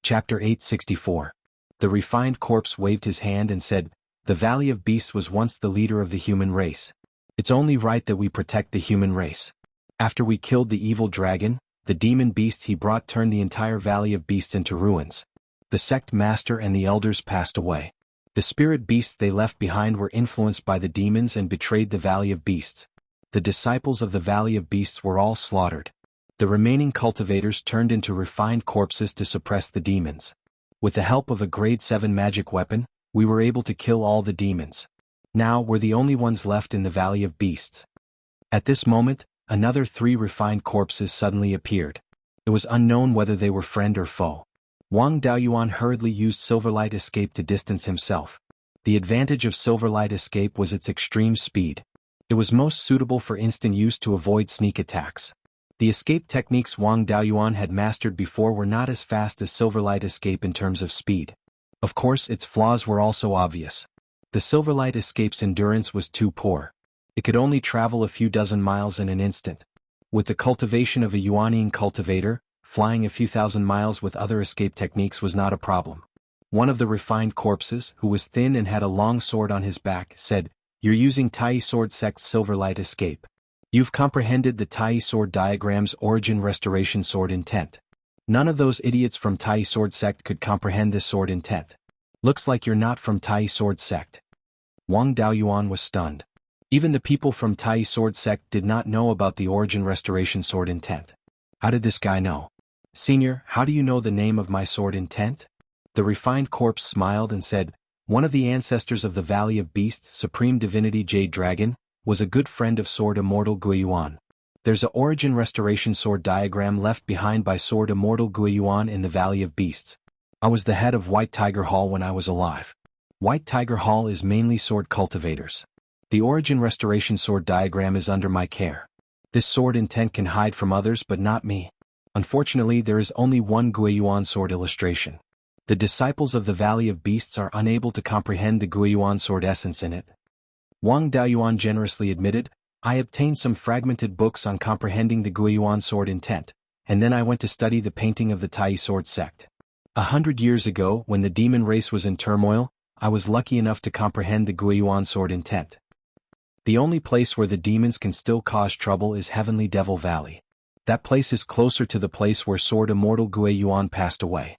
Chapter 864. The refined corpse waved his hand and said, "The Valley of Beasts was once the leader of the human race. It's only right that we protect the human race. After we killed the evil dragon, the demon beast he brought turned the entire Valley of Beasts into ruins. The sect master and the elders passed away. The spirit beasts they left behind were influenced by the demons and betrayed the Valley of Beasts. The disciples of the Valley of Beasts were all slaughtered. The remaining cultivators turned into refined corpses to suppress the demons. With the help of a grade 7 magic weapon, we were able to kill all the demons. Now we're the only ones left in the Valley of Beasts." At this moment, another 3 refined corpses suddenly appeared. It was unknown whether they were friend or foe. Wang Daoyuan hurriedly used Silverlight Escape to distance himself. The advantage of Silverlight Escape was its extreme speed. It was most suitable for instant use to avoid sneak attacks. The escape techniques Wang Daoyuan had mastered before were not as fast as Silverlight Escape in terms of speed. Of course, its flaws were also obvious. The Silverlight Escape's endurance was too poor. It could only travel a few dozen miles in an instant. With the cultivation of a Yuanine cultivator, flying a few thousand miles with other escape techniques was not a problem. One of the refined corpses, who was thin and had a long sword on his back, said, "You're using Tai Sword Sect's Silverlight Escape. You've comprehended the Tai Sword Diagram's origin restoration sword intent. None of those idiots from Tai Sword Sect could comprehend this sword intent. Looks like you're not from Tai Sword Sect." Wang Daoyuan was stunned. Even the people from Tai Sword Sect did not know about the origin restoration sword intent. How did this guy know? "Senior, how do you know the name of my sword intent?" The refined corpse smiled and said, "One of the ancestors of the Valley of Beasts, Supreme Divinity Jade Dragon, was a good friend of Sword Immortal Guiyuan. There's a origin restoration sword diagram left behind by Sword Immortal Guiyuan in the Valley of Beasts. I was the head of White Tiger Hall when I was alive. White Tiger Hall is mainly sword cultivators. The origin restoration sword diagram is under my care. This sword intent can hide from others but not me. Unfortunately, there is only one Guiyuan sword illustration. The disciples of the Valley of Beasts are unable to comprehend the Guiyuan sword essence in it." Wang Daoyuan generously admitted, "I obtained some fragmented books on comprehending the Guiyuan sword intent, and then I went to study the painting of the Tai Sword Sect. 100 years ago, when the demon race was in turmoil, I was lucky enough to comprehend the Guiyuan sword intent. The only place where the demons can still cause trouble is Heavenly Devil Valley. That place is closer to the place where Sword Immortal Guiyuan passed away.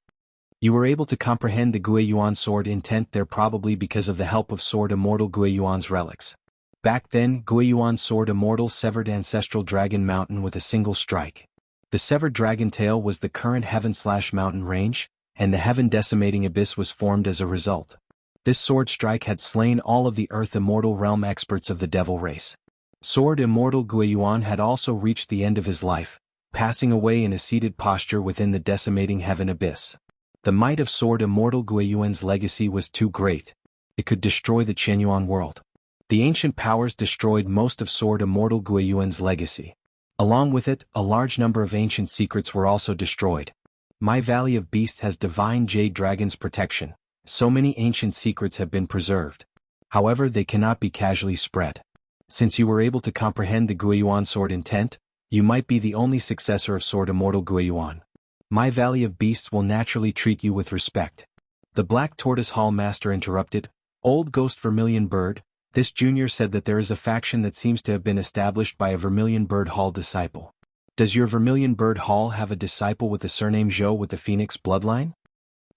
You were able to comprehend the Guiyuan sword intent there probably because of the help of Sword Immortal Guiyuan's relics. Back then, Guiyuan's Sword Immortal severed Ancestral Dragon Mountain with a single strike. The severed dragon tail was the current Heaven/Mountain range, and the Heaven Decimating Abyss was formed as a result. This sword strike had slain all of the Earth Immortal Realm experts of the Devil race. Sword Immortal Guiyuan had also reached the end of his life, passing away in a seated posture within the Decimating Heaven Abyss. The might of Sword Immortal Guiyuan's legacy was too great. It could destroy the Qianyuan world. The ancient powers destroyed most of Sword Immortal Guiyuan's legacy. Along with it, a large number of ancient secrets were also destroyed. My Valley of Beasts has Divine Jade Dragon's protection. So many ancient secrets have been preserved. However, they cannot be casually spread. Since you were able to comprehend the Guiyuan sword intent, you might be the only successor of Sword Immortal Guiyuan. My Valley of Beasts will naturally treat you with respect." The Black Tortoise Hall Master interrupted, "Old Ghost Vermilion Bird, this junior said that there is a faction that seems to have been established by a Vermilion Bird Hall disciple. Does your Vermilion Bird Hall have a disciple with the surname Zhou with the Phoenix bloodline?"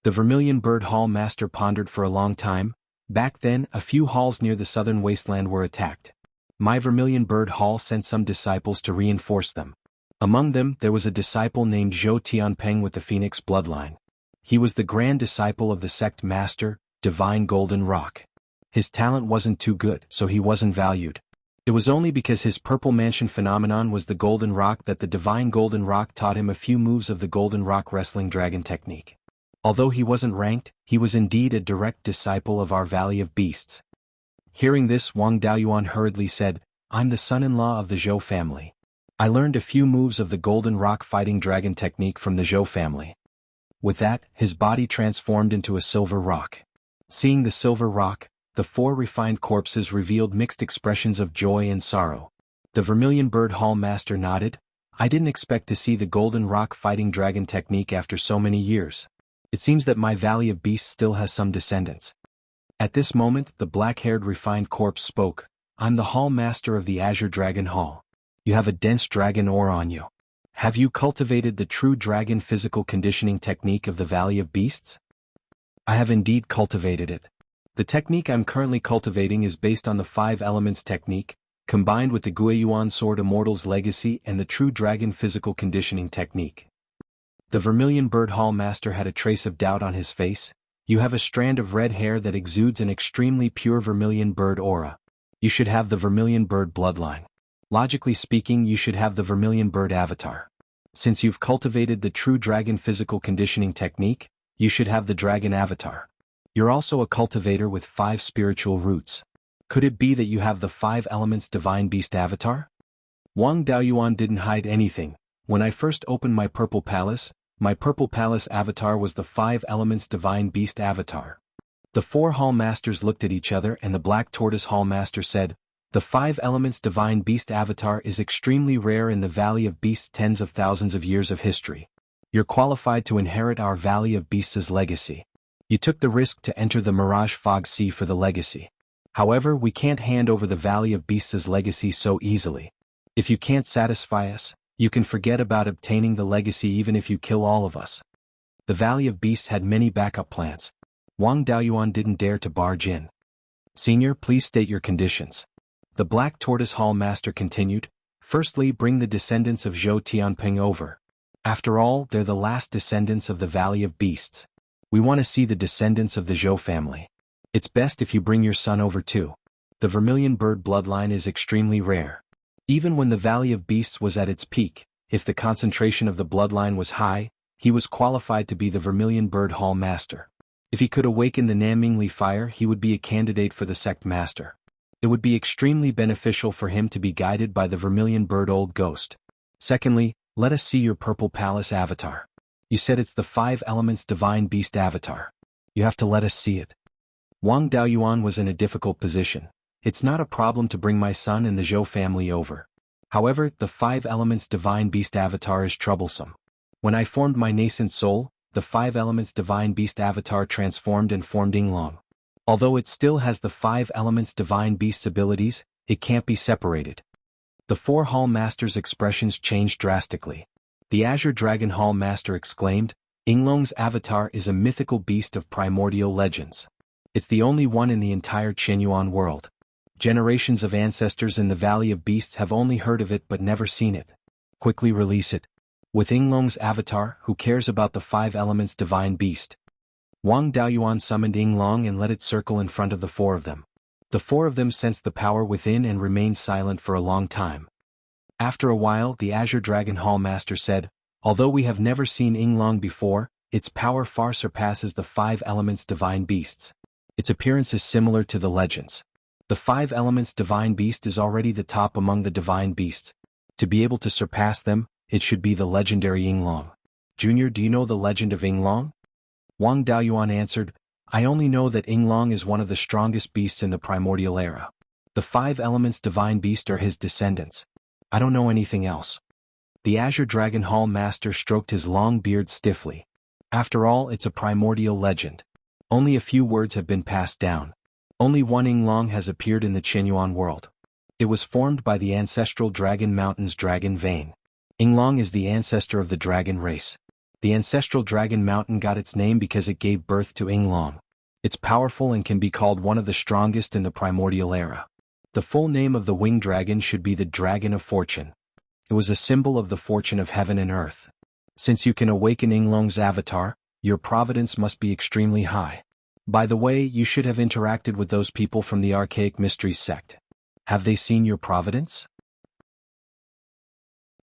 The Vermilion Bird Hall Master pondered for a long time. Back then, a few halls near the southern wasteland were attacked. My Vermilion Bird Hall sent some disciples to reinforce them. Among them, there was a disciple named Zhou Tianpeng with the Phoenix bloodline. He was the grand disciple of the sect master, Divine Golden Rock. His talent wasn't too good, so he wasn't valued. It was only because his Purple Mansion phenomenon was the Golden Rock that the Divine Golden Rock taught him a few moves of the Golden Rock Wrestling Dragon technique. Although he wasn't ranked, he was indeed a direct disciple of our Valley of Beasts. Hearing this, Wang Daoyuan hurriedly said, "I'm the son-in-law of the Zhou family. I learned a few moves of the Golden Rock Fighting Dragon technique from the Zhou family." With that, his body transformed into a silver rock. Seeing the silver rock, the 4 refined corpses revealed mixed expressions of joy and sorrow. The Vermilion Bird Hall Master nodded, "I didn't expect to see the Golden Rock Fighting Dragon technique after so many years. It seems that my Valley of Beasts still has some descendants. At this moment, the black-haired refined corpse spoke. I'm the Hall Master of the Azure Dragon Hall. You have a dense dragon aura on you. Have you cultivated the true dragon physical conditioning technique of the Valley of Beasts? I have indeed cultivated it. The technique I'm currently cultivating is based on the 5 elements technique, combined with the Beiyuan Sword Immortal's legacy and the true dragon physical conditioning technique. The Vermilion Bird Hall Master had a trace of doubt on his face. You have a strand of red hair that exudes an extremely pure vermilion bird aura. You should have the vermilion bird bloodline. Logically speaking, you should have the vermilion bird avatar. Since you've cultivated the true dragon physical conditioning technique, you should have the dragon avatar. You're also a cultivator with 5 spiritual roots. Could it be that you have the 5 elements divine beast avatar? Wang Daoyuan didn't hide anything. When I first opened my purple palace avatar was the 5 elements divine beast avatar. The 4 hall masters looked at each other and the black tortoise hall master said, the 5 elements divine beast avatar is extremely rare in the Valley of Beasts, tens of thousands of years of history. You're qualified to inherit our Valley of Beasts' legacy. You took the risk to enter the Mirage Fog Sea for the legacy. However, we can't hand over the Valley of Beasts' legacy so easily. If you can't satisfy us, you can forget about obtaining the legacy even if you kill all of us. The Valley of Beasts had many backup plans. Wang Daoyuan didn't dare to barge in. Senior, please state your conditions. The Black Tortoise Hall Master continued. Firstly, bring the descendants of Zhou Tianping over. After all, they're the last descendants of the Valley of Beasts. We want to see the descendants of the Zhou family. It's best if you bring your son over too. The Vermilion Bird bloodline is extremely rare. Even when the Valley of Beasts was at its peak, if the concentration of the bloodline was high, he was qualified to be the Vermilion Bird Hall Master. If he could awaken the Nanmingli fire, he would be a candidate for the Sect Master. It would be extremely beneficial for him to be guided by the Vermilion Bird Old Ghost. Secondly, let us see your Purple Palace avatar. You said it's the 5 elements divine beast avatar. You have to let us see it. Wang Daoyuan was in a difficult position. It's not a problem to bring my son and the Zhou family over. However, the 5 elements divine beast avatar is troublesome. When I formed my nascent soul, the 5 elements divine beast avatar transformed and formed Yinglong. Although it still has the 5 elements divine beast's abilities, it can't be separated. The 4 Hall Masters' expressions changed drastically. The Azure Dragon Hall Master exclaimed, Yinglong's avatar is a mythical beast of primordial legends. It's the only one in the entire Qianyuan world. Generations of ancestors in the Valley of Beasts have only heard of it but never seen it. Quickly release it. With Yinglong's avatar, who cares about the 5 elements divine beast? Wang Daoyuan summoned Yinglong and let it circle in front of the 4 of them. The 4 of them sensed the power within and remained silent for a long time. After a while, the Azure Dragon Hall Master said, although we have never seen Yinglong before, its power far surpasses the 5 elements divine beasts. Its appearance is similar to the legends. The 5 elements divine beast is already the top among the divine beasts. To be able to surpass them, it should be the legendary Yinglong. Junior, do you know the legend of Yinglong? Wang Daoyuan answered, I only know that Yinglong is one of the strongest beasts in the primordial era. The 5 elements divine beast are his descendants. I don't know anything else. The Azure Dragon Hall Master stroked his long beard stiffly. After all, it's a primordial legend. Only a few words have been passed down. Only one Yinglong has appeared in the Qianyuan world. It was formed by the ancestral Dragon Mountain's dragon vein. Yinglong is the ancestor of the dragon race. The ancestral Dragon Mountain got its name because it gave birth to Yinglong. It's powerful and can be called one of the strongest in the primordial era. The full name of the winged dragon should be the Dragon of Fortune. It was a symbol of the fortune of heaven and earth. Since you can awaken Yinglong's avatar, your providence must be extremely high. By the way, you should have interacted with those people from the Archaic Mysteries sect. Have they seen your providence?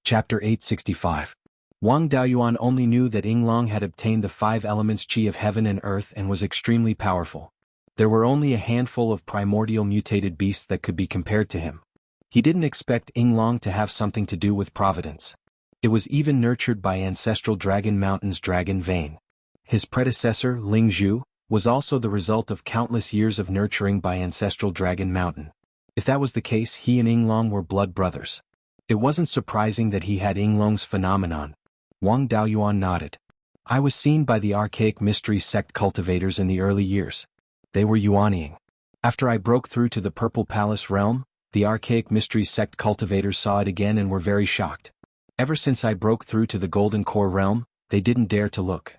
Chapter 865. Wang Daoyuan only knew that Yinglong had obtained the 5 elements qi of heaven and earth and was extremely powerful. There were only a handful of primordial mutated beasts that could be compared to him. He didn't expect Yinglong to have something to do with providence. It was even nurtured by ancestral Dragon Mountain's dragon vein. His predecessor, Lingzhu, was also the result of countless years of nurturing by ancestral Dragon Mountain. If that was the case, he and Yinglong were blood brothers. It wasn't surprising that he had Yinglong's phenomenon. Wang Daoyuan nodded. I was seen by the archaic mystery sect cultivators in the early years. They were Yuanying. After I broke through to the Purple Palace realm, the archaic mystery sect cultivators saw it again and were very shocked. Ever since I broke through to the Golden Core realm, they didn't dare to look.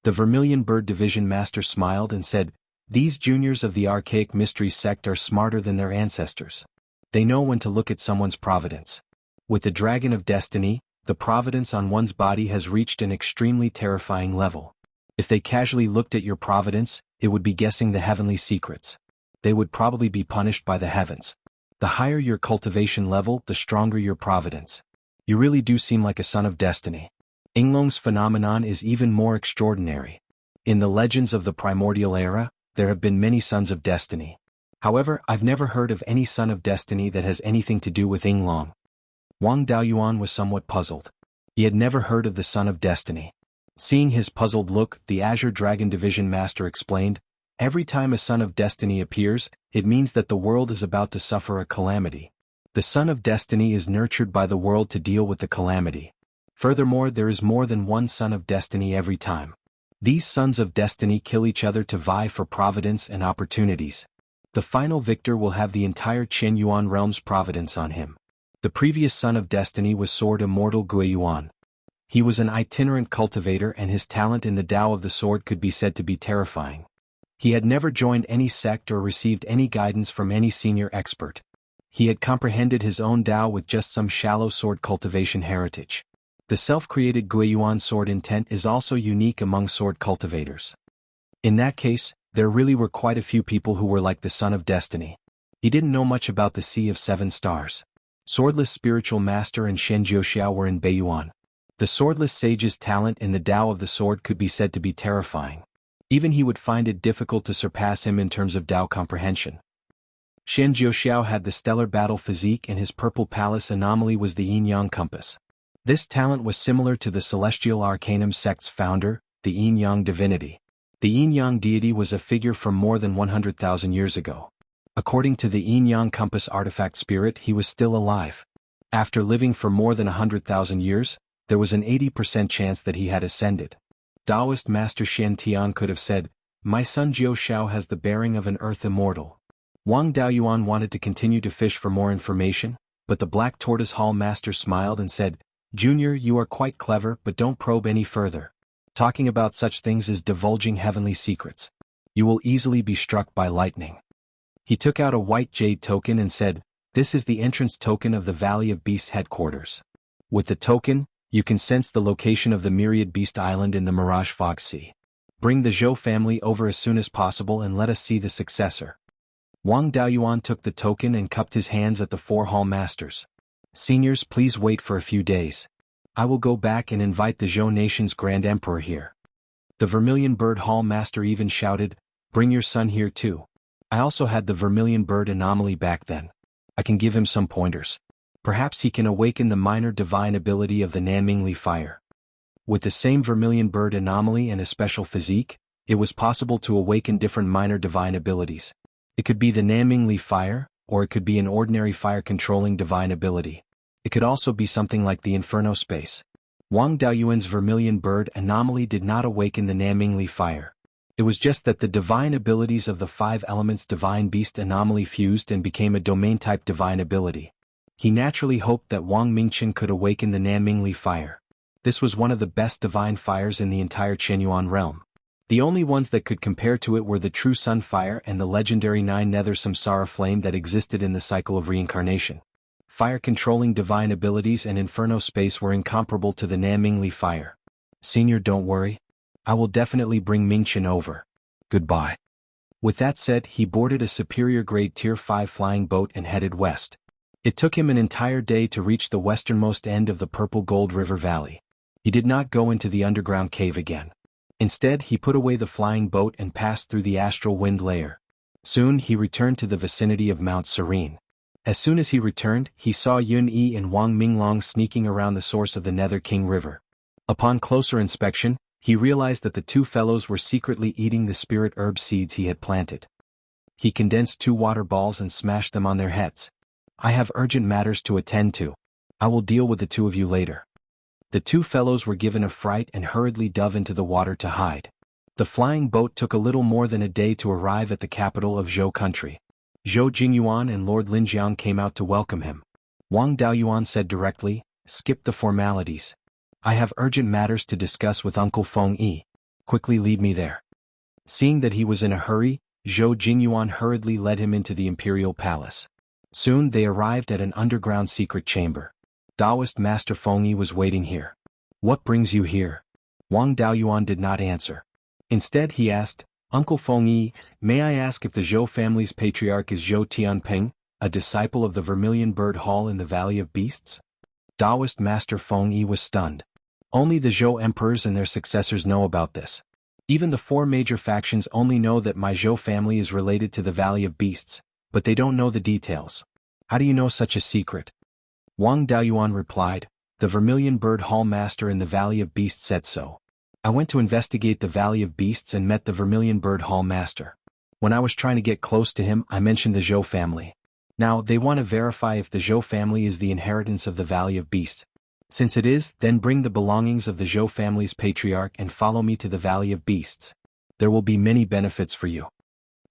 The Vermilion Bird Division Master smiled and said, "These juniors of the archaic mystery sect are smarter than their ancestors. They know when to look at someone's providence. With the Dragon of Destiny, the providence on one's body has reached an extremely terrifying level. If they casually looked at your providence, it would be guessing the heavenly secrets. They would probably be punished by the heavens. The higher your cultivation level, the stronger your providence. You really do seem like a son of destiny." Yinglong's phenomenon is even more extraordinary. In the legends of the primordial era, there have been many sons of destiny. However, I've never heard of any son of destiny that has anything to do with Yinglong. Wang Daoyuan was somewhat puzzled. He had never heard of the Son of Destiny. Seeing his puzzled look, the Azure Dragon Division Master explained, "Every time a Son of Destiny appears, it means that the world is about to suffer a calamity. The Son of Destiny is nurtured by the world to deal with the calamity. Furthermore, there is more than one Son of Destiny every time. These Sons of Destiny kill each other to vie for providence and opportunities. The final victor will have the entire Qian Yuan realm's providence on him." The previous Son of Destiny was Sword Immortal Guiyuan. He was an itinerant cultivator and his talent in the Tao of the Sword could be said to be terrifying. He had never joined any sect or received any guidance from any senior expert. He had comprehended his own Tao with just some shallow sword cultivation heritage. The self-created Guiyuan sword intent is also unique among sword cultivators. In that case, there really were quite a few people who were like the Son of Destiny. He didn't know much about the Sea of Seven Stars. Swordless Spiritual Master and Shen Jiuxiao were in Beiyuan. The swordless sage's talent in the Tao of the Sword could be said to be terrifying. Even he would find it difficult to surpass him in terms of Tao comprehension. Shen Jiuxiao had the stellar battle physique and his Purple Palace anomaly was the yin-yang compass. This talent was similar to the Celestial Arcanum sect's founder, the yin-yang divinity. The yin-yang deity was a figure from more than 100,000 years ago. According to the yin-yang compass artifact spirit, he was still alive. After living for more than 100,000 years, there was an 80% chance that he had ascended. Taoist Master Shen Tian could have said, "My son Jiu Shao has the bearing of an earth immortal." Wang Daoyuan wanted to continue to fish for more information, but the Black Tortoise Hall Master smiled and said, "Junior, you are quite clever, but don't probe any further. Talking about such things is divulging heavenly secrets. You will easily be struck by lightning." He took out a white jade token and said, "This is the entrance token of the Valley of Beasts headquarters. With the token, you can sense the location of the Myriad Beast Island in the Mirage Fog Sea. Bring the Zhou family over as soon as possible and let us see the successor." Wang Daoyuan took the token and cupped his hands at the four hall masters. "Seniors, please wait for a few days. I will go back and invite the Zhou nation's Grand Emperor here." The Vermilion Bird Hall Master even shouted, "Bring your son here too. I also had the Vermilion Bird anomaly back then. I can give him some pointers. Perhaps he can awaken the minor divine ability of the Nanmingli fire." With the same Vermilion Bird anomaly and a special physique, it was possible to awaken different minor divine abilities. It could be the Nanmingli fire, or it could be an ordinary fire-controlling divine ability. It could also be something like the Inferno space. Wang Daoyuan's Vermilion Bird anomaly did not awaken the Nanmingli fire. It was just that the divine abilities of the five elements Divine Beast anomaly fused and became a domain-type divine ability. He naturally hoped that Wang Mingchen could awaken the Nanmingli fire. This was one of the best divine fires in the entire Qianyuan realm. The only ones that could compare to it were the True Sun Fire and the legendary Nine Nether Samsara Flame that existed in the cycle of reincarnation. Fire-controlling divine abilities and Inferno space were incomparable to the Nanmingli fire. "Senior, don't worry. I will definitely bring Mingchen over. Goodbye." With that said, he boarded a superior grade Tier 5 flying boat and headed west. It took him an entire day to reach the westernmost end of the Purple Gold River Valley. He did not go into the underground cave again. Instead, he put away the flying boat and passed through the astral wind layer. Soon he returned to the vicinity of Mount Serene. As soon as he returned, he saw Yun Yi and Wang Minglong sneaking around the source of the Nether King River. Upon closer inspection, he realized that the two fellows were secretly eating the spirit herb seeds he had planted. He condensed 2 water balls and smashed them on their heads. "I have urgent matters to attend to. I will deal with the two of you later." The two fellows were given a fright and hurriedly dove into the water to hide. The flying boat took a little more than a day to arrive at the capital of Zhou country. Zhou Jingyuan and Lord Linjiang came out to welcome him. Wang Daoyuan said directly, "Skip the formalities. I have urgent matters to discuss with Uncle Feng Yi. Quickly lead me there." Seeing that he was in a hurry, Zhou Jingyuan hurriedly led him into the imperial palace. Soon they arrived at an underground secret chamber. Taoist Master Feng Yi was waiting here. "What brings you here?" Wang Daoyuan did not answer. Instead he asked, "Uncle Feng Yi, may I ask if the Zhou family's patriarch is Zhou Tianping, a disciple of the Vermilion Bird Hall in the Valley of Beasts?" Taoist Master Feng Yi was stunned. Only the Zhou emperors and their successors know about this. Even the four major factions only know that my Zhou family is related to the Valley of Beasts, but they don't know the details. How do you know such a secret? Wang Daoyuan replied, "The Vermilion Bird Hall master in the Valley of Beasts said so. I went to investigate the Valley of Beasts and met the Vermilion Bird Hall master. When I was trying to get close to him, I mentioned the Zhou family. Now they want to verify if the Zhou family is the inheritance of the Valley of Beasts. Since it is, then bring the belongings of the Zhou family's patriarch and follow me to the Valley of Beasts. There will be many benefits for you."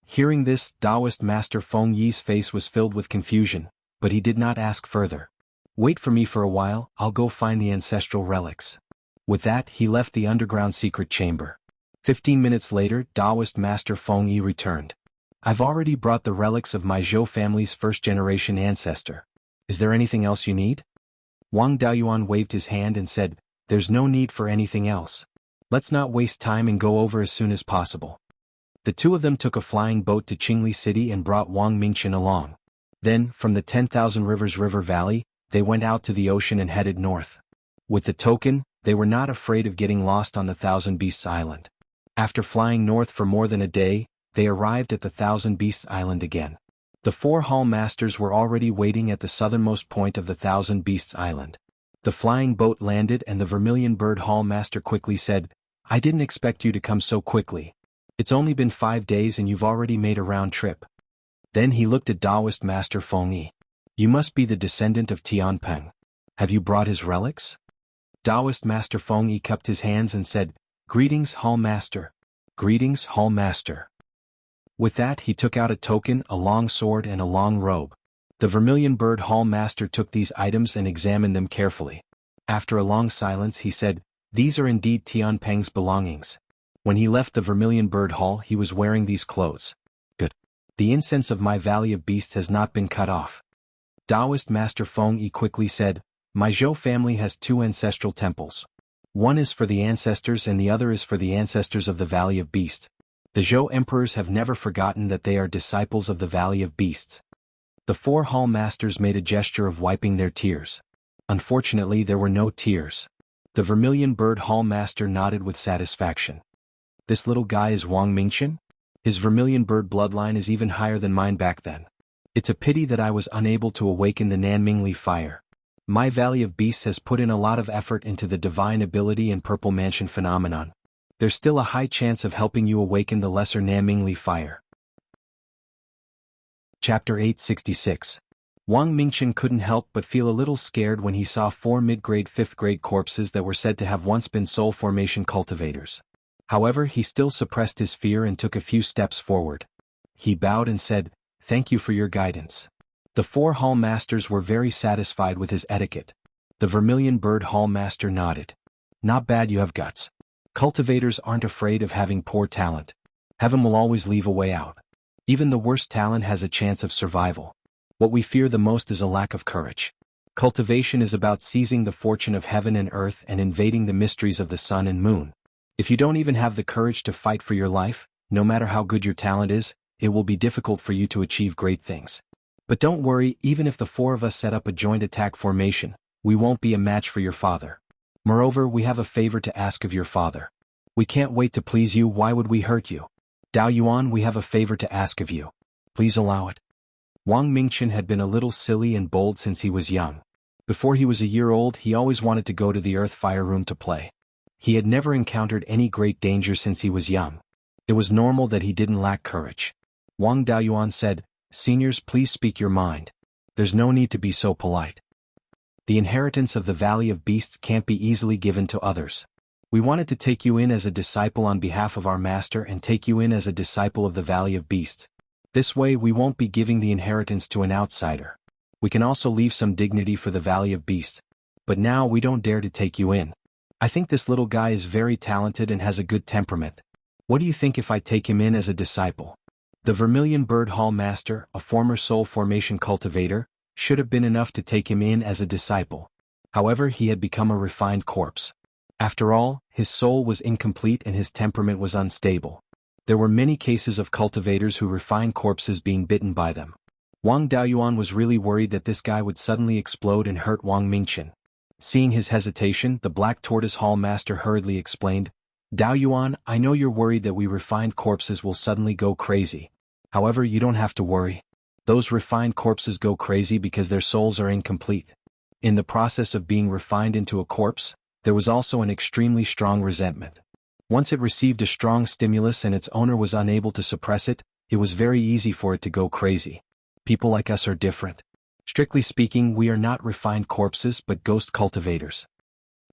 Hearing this, Taoist Master Feng Yi's face was filled with confusion, but he did not ask further. "Wait for me for a while, I'll go find the ancestral relics." With that, he left the underground secret chamber. 15 minutes later, Taoist Master Feng Yi returned. "I've already brought the relics of my Zhou family's first-generation ancestor. Is there anything else you need?" Wang Daoyuan waved his hand and said, "There's no need for anything else. Let's not waste time and go over as soon as possible." The two of them took a flying boat to Qingli City and brought Wang Mingqian along. Then, from the 10,000 Rivers River Valley, they went out to the ocean and headed north. With the token, they were not afraid of getting lost on the Thousand Beasts Island. After flying north for more than a day, they arrived at the Thousand Beasts Island again. The four hall masters were already waiting at the southernmost point of the Thousand Beasts Island. The flying boat landed and the Vermilion Bird Hall master quickly said, "I didn't expect you to come so quickly. It's only been 5 days and you've already made a round trip." Then he looked at Taoist Master Feng Yi. "You must be the descendant of Tianping. Have you brought his relics?" Taoist Master Feng Yi cupped his hands and said, "Greetings, Hall Master. Greetings, Hall Master." With that he took out a token, a long sword and a long robe. The Vermilion Bird Hall master took these items and examined them carefully. After a long silence he said, "These are indeed Tianpeng's belongings. When he left the Vermilion Bird Hall he was wearing these clothes. Good. The incense of my Valley of Beasts has not been cut off." Taoist Master Feng Yi quickly said, "My Zhou family has 2 ancestral temples. One is for the ancestors and the other is for the ancestors of the Valley of Beasts. The Zhou emperors have never forgotten that they are disciples of the Valley of Beasts." The 4 hall masters made a gesture of wiping their tears. Unfortunately there were no tears. The Vermilion Bird Hall master nodded with satisfaction. "This little guy is Wang Mingqian? His Vermilion Bird bloodline is even higher than mine back then. It's a pity that I was unable to awaken the Nanmingli fire. My Valley of Beasts has put in a lot of effort into the divine ability and Purple Mansion phenomenon. There's still a high chance of helping you awaken the lesser Nanmingli fire." Chapter 866. Wang Mingqian couldn't help but feel a little scared when he saw 4 mid-grade 5th-grade corpses that were said to have once been soul formation cultivators. However, he still suppressed his fear and took a few steps forward. He bowed and said, "Thank you for your guidance." The 4 hall masters were very satisfied with his etiquette. The Vermilion Bird Hall master nodded. "Not bad, you have guts. Cultivators aren't afraid of having poor talent. Heaven will always leave a way out. Even the worst talent has a chance of survival. What we fear the most is a lack of courage. Cultivation is about seizing the fortune of heaven and earth and invading the mysteries of the sun and moon. If you don't even have the courage to fight for your life, no matter how good your talent is, it will be difficult for you to achieve great things. But don't worry, even if the 4 of us set up a joint attack formation, we won't be a match for your father. Moreover, we have a favor to ask of your father. We can't wait to please you, why would we hurt you? Daoyuan, we have a favor to ask of you. Please allow it." Wang Mingqian had been a little silly and bold since he was young. Before he was a year old he always wanted to go to the Earth Fire Room to play. He had never encountered any great danger since he was young. It was normal that he didn't lack courage. Wang Daoyuan said, "Seniors, please speak your mind. There's no need to be so polite." The inheritance of the Valley of Beasts can't be easily given to others. We wanted to take you in as a disciple on behalf of our master and take you in as a disciple of the Valley of Beasts. This way we won't be giving the inheritance to an outsider. We can also leave some dignity for the Valley of Beasts. But now we don't dare to take you in. I think this little guy is very talented and has a good temperament. What do you think if I take him in as a disciple? The Vermilion Bird Hall Master, a former soul formation cultivator, should have been enough to take him in as a disciple. However, he had become a refined corpse. After all, his soul was incomplete and his temperament was unstable. There were many cases of cultivators who refined corpses being bitten by them. Wang Daoyuan was really worried that this guy would suddenly explode and hurt Wang Mingqian. Seeing his hesitation, the Black Tortoise Hall Master hurriedly explained, "Daoyuan, I know you're worried that we refined corpses will suddenly go crazy. However, you don't have to worry. Those refined corpses go crazy because their souls are incomplete. In the process of being refined into a corpse, there was also an extremely strong resentment. Once it received a strong stimulus and its owner was unable to suppress it, it was very easy for it to go crazy. People like us are different. Strictly speaking, we are not refined corpses but ghost cultivators."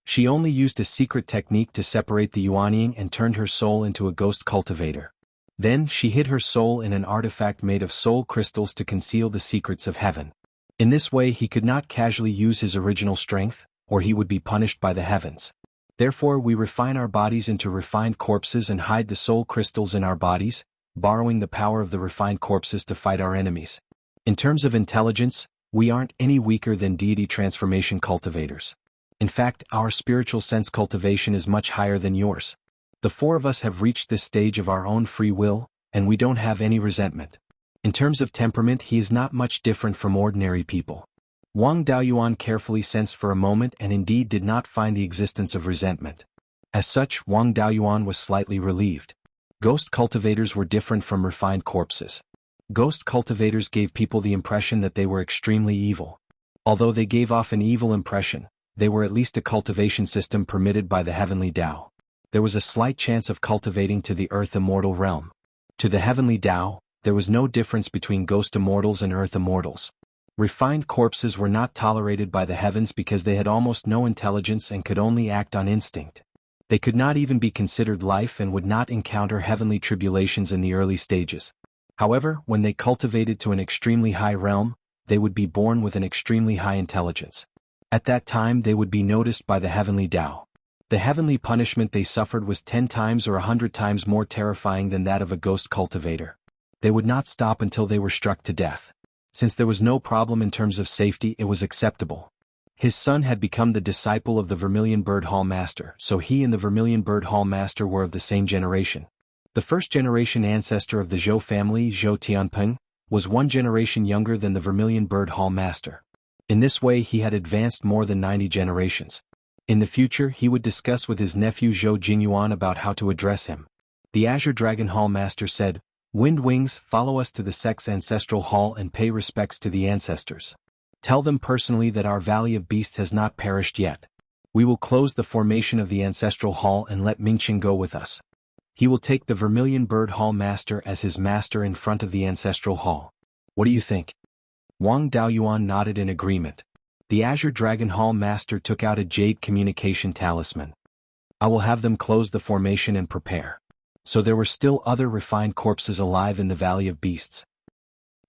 She only used a secret technique to separate the Yuanying and turned her soul into a ghost cultivator. Then she hid her soul in an artifact made of soul crystals to conceal the secrets of heaven. In this way he could not casually use his original strength, or he would be punished by the heavens. Therefore we refine our bodies into refined corpses and hide the soul crystals in our bodies, borrowing the power of the refined corpses to fight our enemies. In terms of intelligence, we aren't any weaker than deity transformation cultivators. In fact, our spiritual sense cultivation is much higher than yours. The four of us have reached this stage of our own free will, and we don't have any resentment. In terms of temperament, he is not much different from ordinary people. Wang Daoyuan carefully sensed for a moment and indeed did not find the existence of resentment. As such, Wang Daoyuan was slightly relieved. Ghost cultivators were different from refined corpses. Ghost cultivators gave people the impression that they were extremely evil. Although they gave off an evil impression, they were at least a cultivation system permitted by the heavenly Tao. There was a slight chance of cultivating to the earth immortal realm. To the heavenly Tao, there was no difference between ghost immortals and earth immortals. Refined corpses were not tolerated by the heavens because they had almost no intelligence and could only act on instinct. They could not even be considered life and would not encounter heavenly tribulations in the early stages. However, when they cultivated to an extremely high realm, they would be born with an extremely high intelligence. At that time they would be noticed by the heavenly Tao. The heavenly punishment they suffered was 10 times or 100 times more terrifying than that of a ghost cultivator. They would not stop until they were struck to death. Since there was no problem in terms of safety, it was acceptable. His son had become the disciple of the Vermilion Bird Hall Master, so he and the Vermilion Bird Hall Master were of the same generation. The first generation ancestor of the Zhou family, Zhou Tianpeng, was 1 generation younger than the Vermilion Bird Hall Master. In this way he had advanced more than 90 generations. In the future he would discuss with his nephew Zhou Jingyuan about how to address him. The Azure Dragon Hall Master said, "Wind Wings, follow us to the sect's ancestral hall and pay respects to the ancestors. Tell them personally that our Valley of Beasts has not perished yet. We will close the formation of the ancestral hall and let Mingqian go with us. He will take the Vermilion Bird Hall Master as his master in front of the ancestral hall. What do you think?" Wang Daoyuan nodded in agreement. The Azure Dragon Hall Master took out a jade communication talisman. "I will have them close the formation and prepare." So there were still other refined corpses alive in the Valley of Beasts.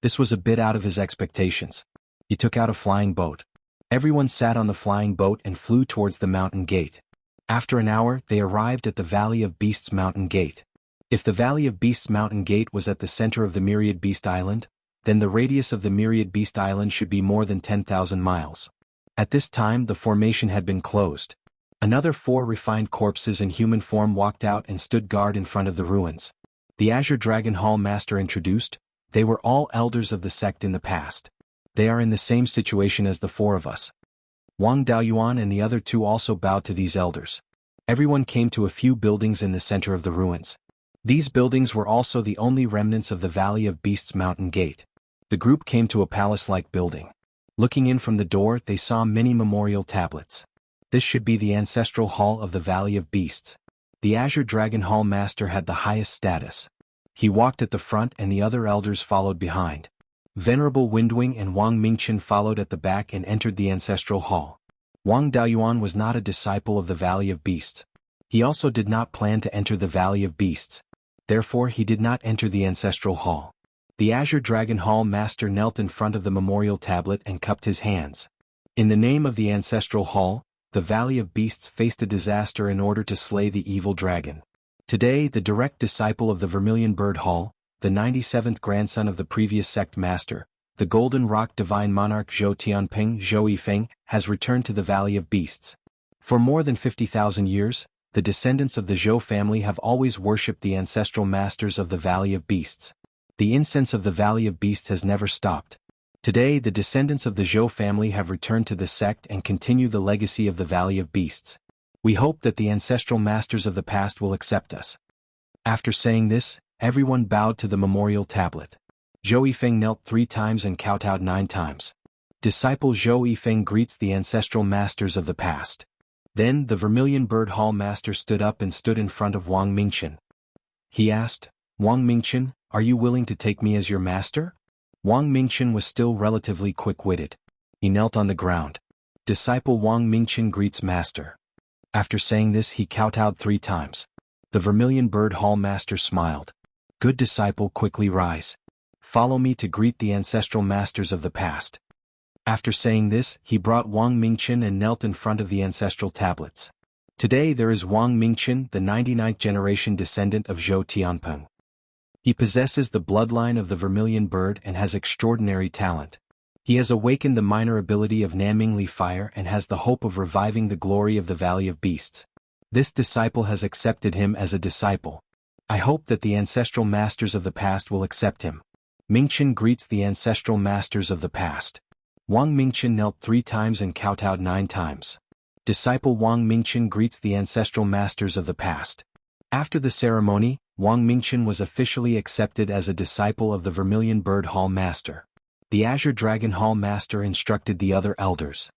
This was a bit out of his expectations. He took out a flying boat. Everyone sat on the flying boat and flew towards the mountain gate. After an hour, they arrived at the Valley of Beasts mountain gate. If the Valley of Beasts mountain gate was at the center of the Myriad Beast Island, then the radius of the Myriad Beast Island should be more than 10,000 miles. At this time the formation had been closed. Another 4 refined corpses in human form walked out and stood guard in front of the ruins. The Azure Dragon Hall Master introduced, "They were all elders of the sect in the past. They are in the same situation as the 4 of us." Wang Daoyuan and the other 2 also bowed to these elders. Everyone came to a few buildings in the center of the ruins. These buildings were also the only remnants of the Valley of Beasts mountain gate. The group came to a palace-like building. Looking in from the door, they saw many memorial tablets. This should be the ancestral hall of the Valley of Beasts. The Azure Dragon Hall Master had the highest status. He walked at the front and the other elders followed behind. Venerable Windwing and Wang Mingchen followed at the back and entered the ancestral hall. Wang Daoyuan was not a disciple of the Valley of Beasts. He also did not plan to enter the Valley of Beasts. Therefore he did not enter the ancestral hall. The Azure Dragon Hall Master knelt in front of the memorial tablet and cupped his hands. In the name of the ancestral hall, the Valley of Beasts faced a disaster in order to slay the evil dragon. Today the direct disciple of the Vermilion Bird Hall, the 97th grandson of the previous sect master, the Golden Rock Divine Monarch Zhou Tianping Zhou Yifeng, has returned to the Valley of Beasts. For more than 50,000 years, the descendants of the Zhou family have always worshipped the ancestral masters of the Valley of Beasts. The incense of the Valley of Beasts has never stopped. Today the descendants of the Zhou family have returned to the sect and continue the legacy of the Valley of Beasts. We hope that the ancestral masters of the past will accept us. After saying this, everyone bowed to the memorial tablet. Zhou Yifeng knelt 3 times and kowtowed 9 times. Disciple Zhou Yifeng greets the ancestral masters of the past. Then the Vermilion Bird Hall Master stood up and stood in front of Wang Mingchen. He asked, "Wang Mingchen, are you willing to take me as your master?" Wang Mingchen was still relatively quick-witted. He knelt on the ground. Disciple Wang Mingchen greets Master. After saying this he kowtowed 3 times. The Vermilion Bird Hall Master smiled. "Good disciple, quickly rise. Follow me to greet the ancestral masters of the past." After saying this, he brought Wang Mingchen and knelt in front of the ancestral tablets. Today there is Wang Mingchen, the 99th generation descendant of Zhou Tianping. He possesses the bloodline of the Vermilion Bird and has extraordinary talent. He has awakened the minor ability of Nanmingli Fire and has the hope of reviving the glory of the Valley of Beasts. This disciple has accepted him as a disciple. I hope that the ancestral masters of the past will accept him. Mingchen greets the ancestral masters of the past. Wang Mingchen knelt 3 times and kowtowed 9 times. Disciple Wang Mingchen greets the ancestral masters of the past. After the ceremony, Wang Mingchen was officially accepted as a disciple of the Vermilion Bird Hall Master. The Azure Dragon Hall Master instructed the other elders.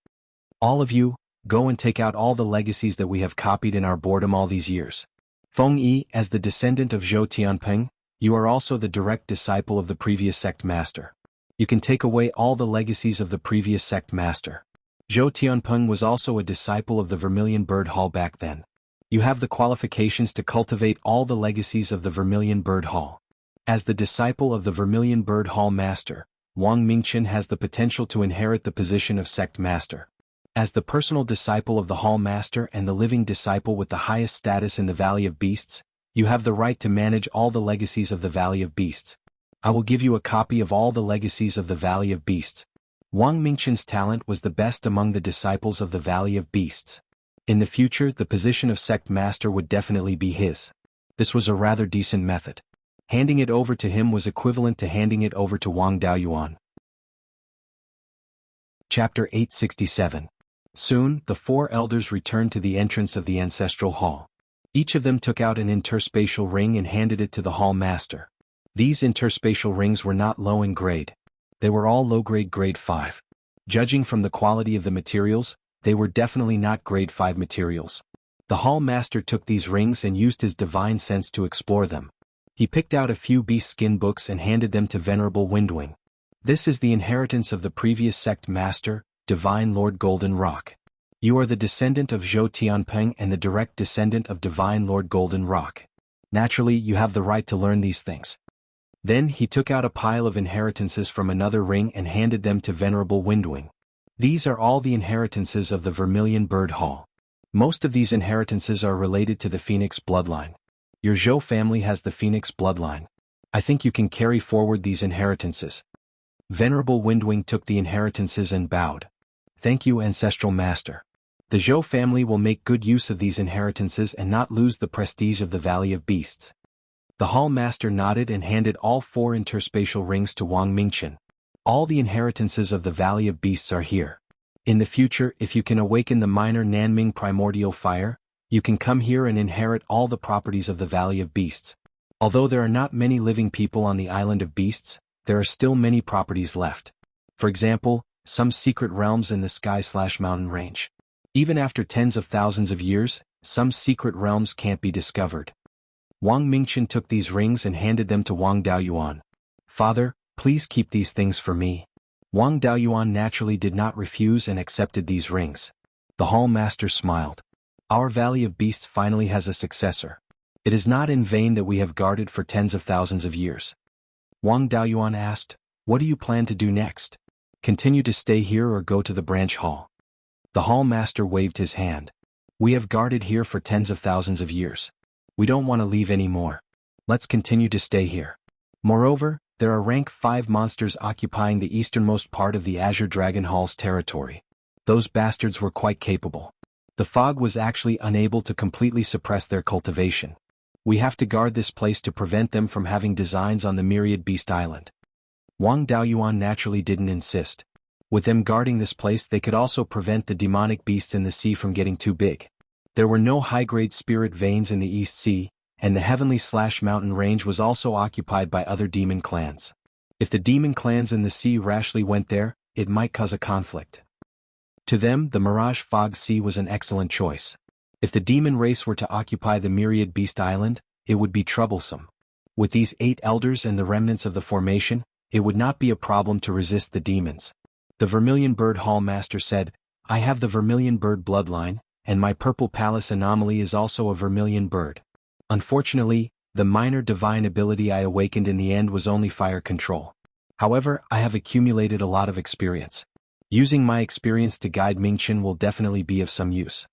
"All of you, go and take out all the legacies that we have copied in our boredom all these years. Feng Yi, as the descendant of Zhou Tianping, you are also the direct disciple of the previous sect master. You can take away all the legacies of the previous sect master. Zhou Tianping was also a disciple of the Vermilion Bird Hall back then. You have the qualifications to cultivate all the legacies of the Vermilion Bird Hall. As the disciple of the Vermilion Bird Hall Master, Wang Mingchen has the potential to inherit the position of sect master. As the personal disciple of the Hall Master and the living disciple with the highest status in the Valley of Beasts, you have the right to manage all the legacies of the Valley of Beasts. I will give you a copy of all the legacies of the Valley of Beasts." Wang Mingchen's talent was the best among the disciples of the Valley of Beasts. In the future the position of sect master would definitely be his. This was a rather decent method. Handing it over to him was equivalent to handing it over to Wang Daoyuan. Chapter 867. Soon, the 4 elders returned to the entrance of the ancestral hall. Each of them took out an interspatial ring and handed it to the hall master. These interspatial rings were not low in grade. They were all low-grade grade 5. Judging from the quality of the materials, they were definitely not grade 5 materials. The hall master took these rings and used his divine sense to explore them. He picked out a few beast skin books and handed them to Venerable Windwing. "This is the inheritance of the previous sect master, Divine Lord Golden Rock. You are the descendant of Zhou Tianping and the direct descendant of Divine Lord Golden Rock. Naturally, you have the right to learn these things." Then he took out a pile of inheritances from another ring and handed them to Venerable Windwing. "These are all the inheritances of the Vermilion Bird Hall. Most of these inheritances are related to the Phoenix bloodline. Your Zhou family has the Phoenix bloodline. I think you can carry forward these inheritances." Venerable Windwing took the inheritances and bowed. "Thank you, Ancestral Master. The Zhou family will make good use of these inheritances and not lose the prestige of the Valley of Beasts." The Hall Master nodded and handed all 4 interspatial rings to Wang Mingchen. "All the inheritances of the Valley of Beasts are here. In the future, if you can awaken the minor Nanming primordial fire, you can come here and inherit all the properties of the Valley of Beasts. Although there are not many living people on the Island of Beasts, there are still many properties left. For example, some secret realms in the sky/mountain range. Even after tens of thousands of years, some secret realms can't be discovered." Wang Mingchen took these rings and handed them to Wang Daoyuan. "Father, Please keep these things for me. Wang Daoyuan naturally did not refuse and accepted these rings. The Hall Master smiled. Our Valley of Beasts finally has a successor. It is not in vain that we have guarded for tens of thousands of years. Wang Daoyuan asked, what do you plan to do next? Continue to stay here or go to the branch hall? The Hall Master waved his hand. We have guarded here for tens of thousands of years. We don't want to leave anymore. Let's continue to stay here. Moreover, there are rank 5 monsters occupying the easternmost part of the Azure Dragon Hall's territory. Those bastards were quite capable. The fog was actually unable to completely suppress their cultivation. We have to guard this place to prevent them from having designs on the Myriad Beast Island. Wang Daoyuan naturally didn't insist. With them guarding this place, they could also prevent the demonic beasts in the sea from getting too big. There were no high-grade spirit veins in the East Sea, and the Heavenly/Mountain Range was also occupied by other demon clans. If the demon clans in the sea rashly went there, it might cause a conflict. To them, the Mirage Fog Sea was an excellent choice. If the demon race were to occupy the Myriad Beast Island, it would be troublesome. With these 8 elders and the remnants of the formation, it would not be a problem to resist the demons. The Vermilion Bird Hall Master said, I have the Vermilion Bird bloodline, and my Purple Palace anomaly is also a Vermilion Bird. Unfortunately, the minor divine ability I awakened in the end was only fire control. However, I have accumulated a lot of experience. Using my experience to guide Mingchen will definitely be of some use.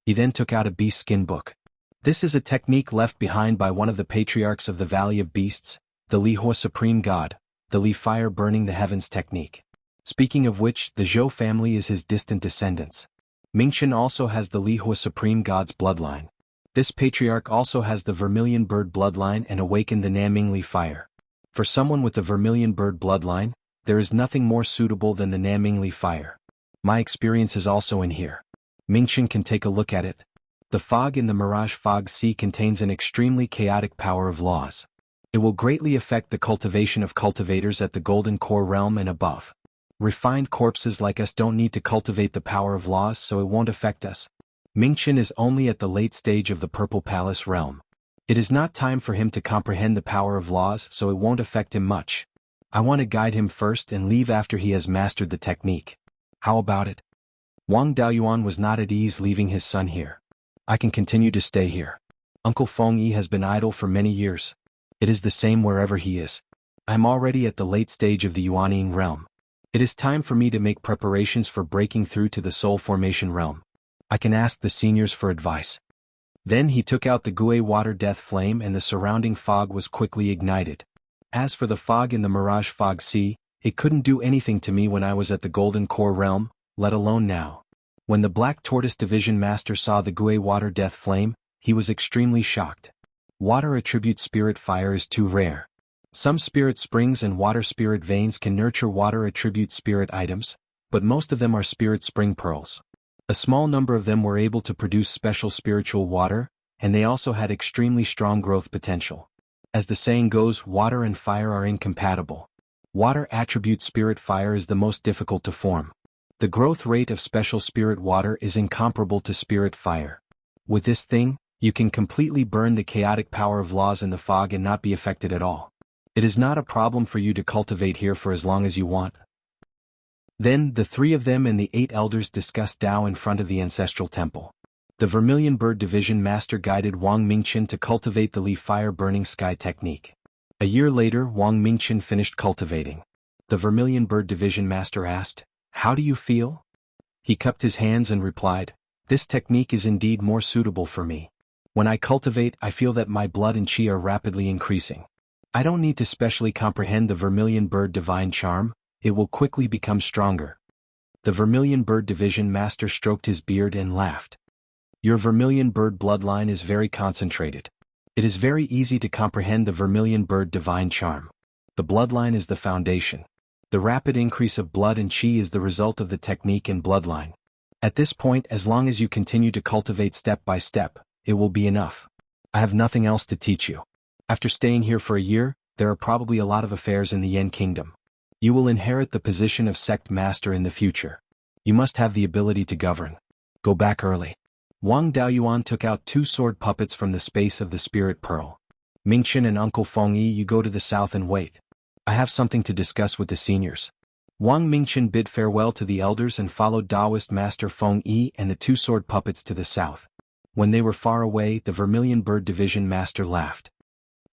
He then took out a beast skin book. This is a technique left behind by one of the patriarchs of the Valley of Beasts, the Li Hua Supreme God, the Li Fire Burning the Heavens technique. Speaking of which, the Zhou family is his distant descendants. Mingchen also has the Li Hua Supreme God's bloodline. This patriarch also has the Vermilion Bird bloodline and awakened the Naming Li Fire. For someone with the Vermilion Bird bloodline, there is nothing more suitable than the Naming Li Fire. My experience is also in here. Mingchen can take a look at it. The fog in the Mirage Fog Sea contains an extremely chaotic power of laws. It will greatly affect the cultivation of cultivators at the Golden Core realm and above. Refined corpses like us don't need to cultivate the power of laws, so it won't affect us. Mingchen is only at the late stage of the Purple Palace realm. It is not time for him to comprehend the power of laws, so it won't affect him much. I want to guide him first and leave after he has mastered the technique. How about it? Wang Daoyuan was not at ease leaving his son here. I can continue to stay here. Uncle Fengyi has been idle for many years. It is the same wherever he is. I am already at the late stage of the Yuanying realm. It is time for me to make preparations for breaking through to the Soul Formation realm. I can ask the seniors for advice. Then he took out the Gue Water Death Flame and the surrounding fog was quickly ignited. As for the fog in the Mirage Fog Sea, it couldn't do anything to me when I was at the Golden Core realm, let alone now. When the Black Tortoise Division Master saw the Gue Water Death Flame, he was extremely shocked. Water attribute spirit fire is too rare. Some spirit springs and water spirit veins can nurture water attribute spirit items, but most of them are spirit spring pearls. A small number of them were able to produce special spiritual water, and they also had extremely strong growth potential. As the saying goes, water and fire are incompatible. Water attribute spirit fire is the most difficult to form. The growth rate of special spirit water is incomparable to spirit fire. With this thing, you can completely burn the chaotic power of laws in the fog and not be affected at all. It is not a problem for you to cultivate here for as long as you want. Then, the 3 of them and the 8 elders discussed Tao in front of the ancestral temple. The Vermilion Bird Division Master guided Wang Mingchen to cultivate the Li Fire Burning Sky technique. A year later, Wang Mingchen finished cultivating. The Vermilion Bird Division Master asked, "How do you feel?" He cupped his hands and replied, "This technique is indeed more suitable for me. When I cultivate, I feel that my blood and chi are rapidly increasing. I don't need to specially comprehend the Vermilion Bird Divine Charm, it will quickly become stronger." The Vermilion Bird Division Master stroked his beard and laughed. "Your Vermilion Bird bloodline is very concentrated. It is very easy to comprehend the Vermilion Bird Divine Charm. The bloodline is the foundation. The rapid increase of blood and chi is the result of the technique and bloodline. At this point, as long as you continue to cultivate step by step, it will be enough. I have nothing else to teach you. After staying here for a year, there are probably a lot of affairs in the Yen Kingdom. You will inherit the position of sect master in the future. You must have the ability to govern. Go back early." Wang Daoyuan took out 2 sword puppets from the space of the Spirit Pearl. "Mingchen and Uncle Fengyi, you go to the south and wait. I have something to discuss with the seniors. Wang Mingchen bid farewell to the elders and followed Taoist Master Feng Yi and the two sword puppets to the south. When they were far away, the Vermilion Bird Division Master laughed.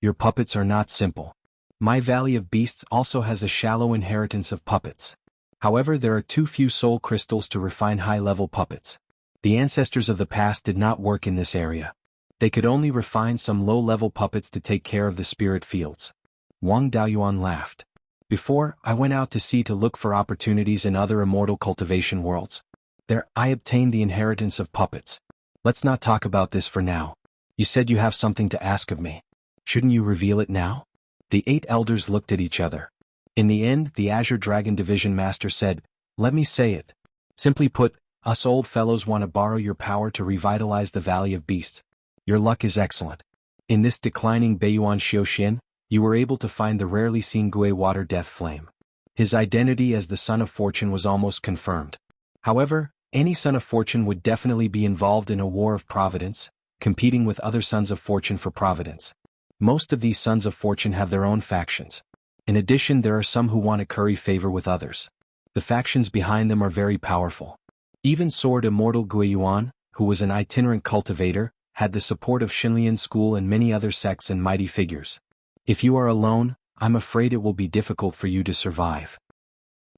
Your puppets are not simple. My Valley of Beasts also has a shallow inheritance of puppets. However, there are too few soul crystals to refine high-level puppets. The ancestors of the past did not work in this area. They could only refine some low-level puppets to take care of the spirit fields. Wang Daoyuan laughed. Before, I went out to sea to look for opportunities in other immortal cultivation worlds. There, I obtained the inheritance of puppets. Let's not talk about this for now. You said you have something to ask of me. Shouldn't you reveal it now? The 8 elders looked at each other. In the end, the Azure Dragon Division Master said, let me say it. Simply put, us old fellows want to borrow your power to revitalize the Valley of Beasts. Your luck is excellent. In this declining Beiyuan Xiuxian, you were able to find the rarely seen Gui Water Death Flame. His identity as the Son of Fortune was almost confirmed. However, any Son of Fortune would definitely be involved in a war of providence, competing with other Sons of Fortune for providence. Most of these Sons of Fortune have their own factions. In addition, there are some who want to curry favor with others. The factions behind them are very powerful. Even Sword Immortal Guiyuan, who was an itinerant cultivator, had the support of Xinlian School and many other sects and mighty figures. If you are alone, I'm afraid it will be difficult for you to survive.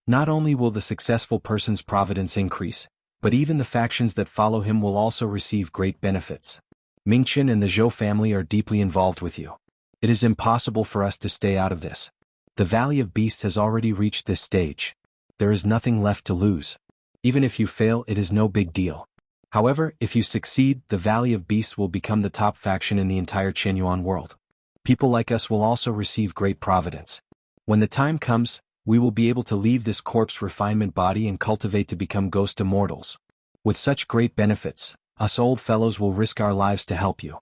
Not only will the successful person's providence increase, but even the factions that follow him will also receive great benefits. Mingchen and the Zhou family are deeply involved with you. It is impossible for us to stay out of this. The Valley of Beasts has already reached this stage. There is nothing left to lose. Even if you fail, it is no big deal. However, if you succeed, the Valley of Beasts will become the top faction in the entire Qianyuan world. People like us will also receive great providence. When the time comes, we will be able to leave this corpse refinement body and cultivate to become ghost immortals. With such great benefits, us old fellows will risk our lives to help you.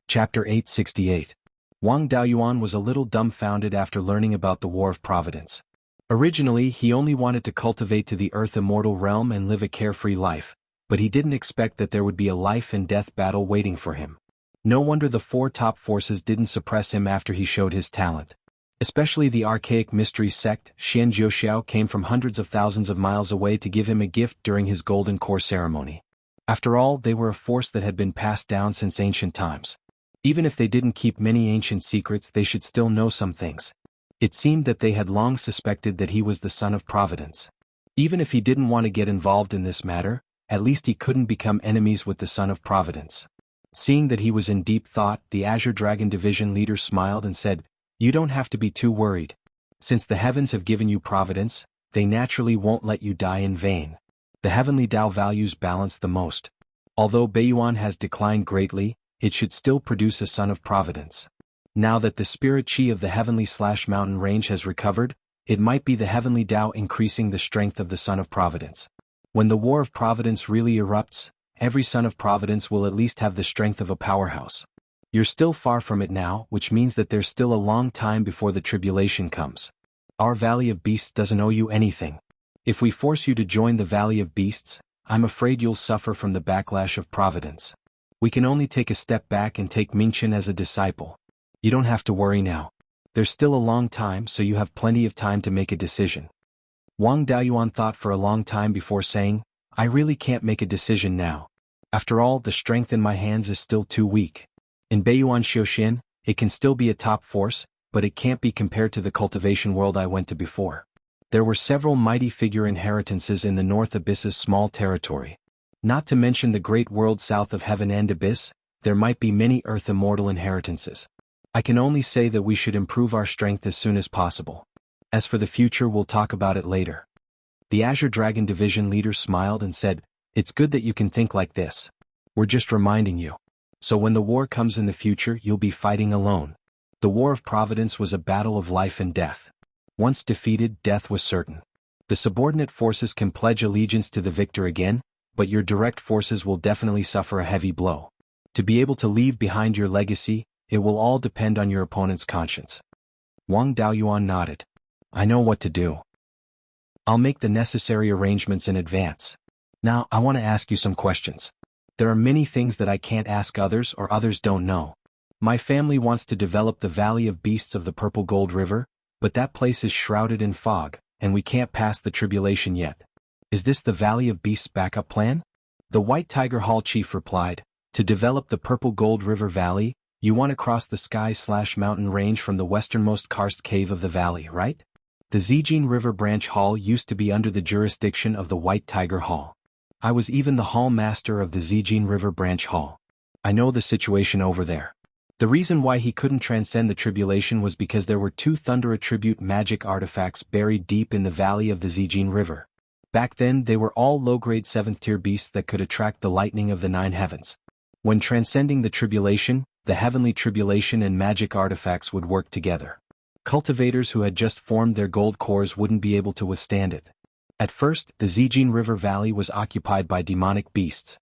Chapter 868. Wang Daoyuan was a little dumbfounded after learning about the War of Providence. Originally, he only wanted to cultivate to the Earth Immortal realm and live a carefree life, but he didn't expect that there would be a life and death battle waiting for him. No wonder the 4 top forces didn't suppress him after he showed his talent. Especially the archaic mystery sect, Xian Jiuxiao, came from hundreds of thousands of miles away to give him a gift during his Golden Core ceremony. After all, they were a force that had been passed down since ancient times. Even if they didn't keep many ancient secrets, they should still know some things. It seemed that they had long suspected that he was the Son of Providence. Even if he didn't want to get involved in this matter, at least he couldn't become enemies with the Son of Providence. Seeing that he was in deep thought, the Azure Dragon Division leader smiled and said, you don't have to be too worried. Since the heavens have given you providence, they naturally won't let you die in vain. The heavenly Tao values balance the most. Although Beiyuan has declined greatly, it should still produce a Son of Providence. Now that the spirit chi of the heavenly/mountain range has recovered, it might be the heavenly Tao increasing the strength of the Son of Providence. When the War of Providence really erupts, every Son of Providence will at least have the strength of a powerhouse. You're still far from it now, which means that there's still a long time before the tribulation comes. Our Valley of Beasts doesn't owe you anything. If we force you to join the Valley of Beasts, I'm afraid you'll suffer from the backlash of Providence. We can only take a step back and take Mingchen as a disciple. You don't have to worry now. There's still a long time, so you have plenty of time to make a decision. Wang Daoyuan thought for a long time before saying, I really can't make a decision now. After all, the strength in my hands is still too weak. In Beiyuan Xiuxian, it can still be a top force, but it can't be compared to the cultivation world I went to before. There were several mighty figure inheritances in the North Abyss's small territory. Not to mention the great world south of Heaven and Abyss, there might be many Earth Immortal inheritances. I can only say that we should improve our strength as soon as possible. As for the future, we'll talk about it later. The Azure Dragon Division leader smiled and said, it's good that you can think like this. We're just reminding you. So when the war comes in the future, you'll be fighting alone. The War of Providence was a battle of life and death. Once defeated, death was certain. The subordinate forces can pledge allegiance to the victor again, but your direct forces will definitely suffer a heavy blow. To be able to leave behind your legacy, it will all depend on your opponent's conscience. Wang Daoyuan nodded. I know what to do. I'll make the necessary arrangements in advance. Now, I want to ask you some questions. There are many things that I can't ask others or others don't know. My family wants to develop the Valley of Beasts of the Purple Gold River, but that place is shrouded in fog, and we can't pass the tribulation yet. Is this the Valley of Beasts backup plan? The White Tiger Hall chief replied, to develop the Purple Gold River Valley, you want to cross the sky/mountain range from the westernmost karst cave of the valley, right? The Zijin River Branch Hall used to be under the jurisdiction of the White Tiger Hall. I was even the hall master of the Zijin River Branch Hall. I know the situation over there. The reason why he couldn't transcend the tribulation was because there were 2 thunder attribute magic artifacts buried deep in the valley of the Zijin River. Back then they were all low-grade 7th-tier beasts that could attract the lightning of the 9 heavens. When transcending the tribulation, the heavenly tribulation and magic artifacts would work together. Cultivators who had just formed their gold cores wouldn't be able to withstand it. At first, the Zijin River Valley was occupied by demonic beasts.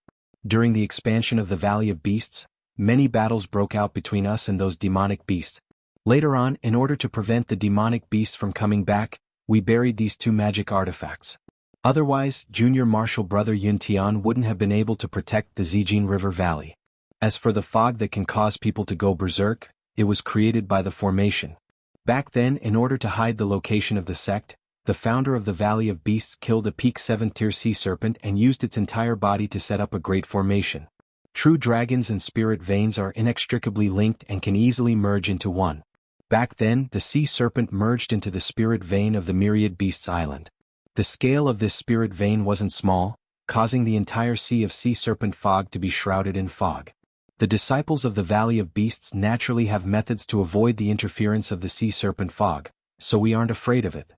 During the expansion of the Valley of Beasts, many battles broke out between us and those demonic beasts. Later on, in order to prevent the demonic beasts from coming back, we buried these 2 magic artifacts. Otherwise, Junior Marshal Brother Yun Tian wouldn't have been able to protect the Zijin River Valley. As for the fog that can cause people to go berserk, it was created by the formation. Back then, in order to hide the location of the sect, the founder of the Valley of Beasts killed a peak 7th-tier sea serpent and used its entire body to set up a great formation. True dragons and spirit veins are inextricably linked and can easily merge into one. Back then, the sea serpent merged into the spirit vein of the Myriad Beasts Island. The scale of this spirit vein wasn't small, causing the entire sea of sea serpent fog to be shrouded in fog. The disciples of the Valley of Beasts naturally have methods to avoid the interference of the sea serpent fog, so we aren't afraid of it.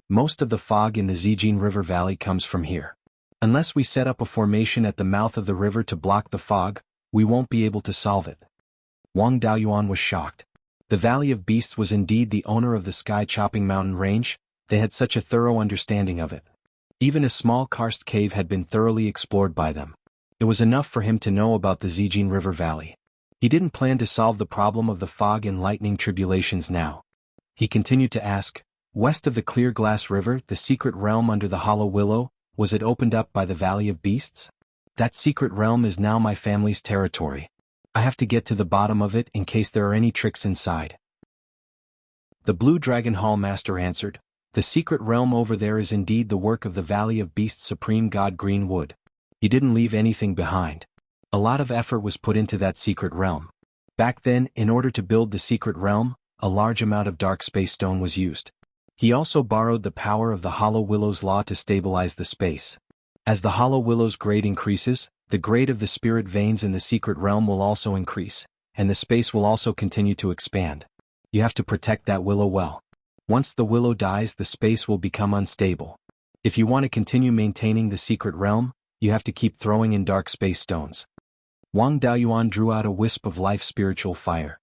Most of the fog in the Zijin River Valley comes from here. Unless we set up a formation at the mouth of the river to block the fog, we won't be able to solve it. Wang Daoyuan was shocked. The Valley of Beasts was indeed the owner of the sky-chopping mountain range. They had such a thorough understanding of it. Even a small karst cave had been thoroughly explored by them. It was enough for him to know about the Zijin River Valley. He didn't plan to solve the problem of the fog and lightning tribulations now. He continued to ask, west of the Clear Glass River, the secret realm under the Hollow Willow, was it opened up by the Valley of Beasts? That secret realm is now my family's territory. I have to get to the bottom of it in case there are any tricks inside. The Blue Dragon Hall Master answered, the secret realm over there is indeed the work of the Valley of Beasts Supreme God Greenwood. He didn't leave anything behind. A lot of effort was put into that secret realm. Back then, in order to build the secret realm, a large amount of dark space stone was used. He also borrowed the power of the Hollow Willow's law to stabilize the space. As the Hollow Willow's grade increases, the grade of the spirit veins in the secret realm will also increase, and the space will also continue to expand. You have to protect that willow well. Once the willow dies, the space will become unstable. If you want to continue maintaining the secret realm, you have to keep throwing in dark space stones. Wang Daoyuan drew out a wisp of life spiritual fire.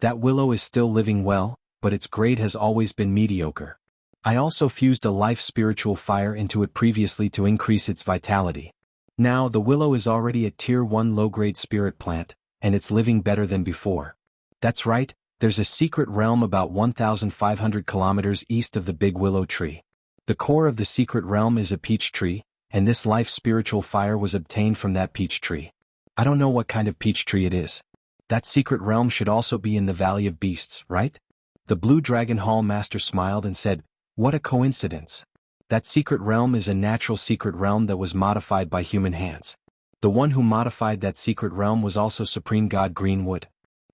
That willow is still living well, but its grade has always been mediocre. I also fused a life spiritual fire into it previously to increase its vitality. Now the willow is already a tier 1 low-grade spirit plant, and it's living better than before. That's right, there's a secret realm about 1,500 kilometers east of the big willow tree. The core of the secret realm is a peach tree, and this life spiritual fire was obtained from that peach tree. I don't know what kind of peach tree it is. That secret realm should also be in the Valley of Beasts, right? The Blue Dragon Hall Master smiled and said, what a coincidence. That secret realm is a natural secret realm that was modified by human hands. The one who modified that secret realm was also Supreme God Greenwood.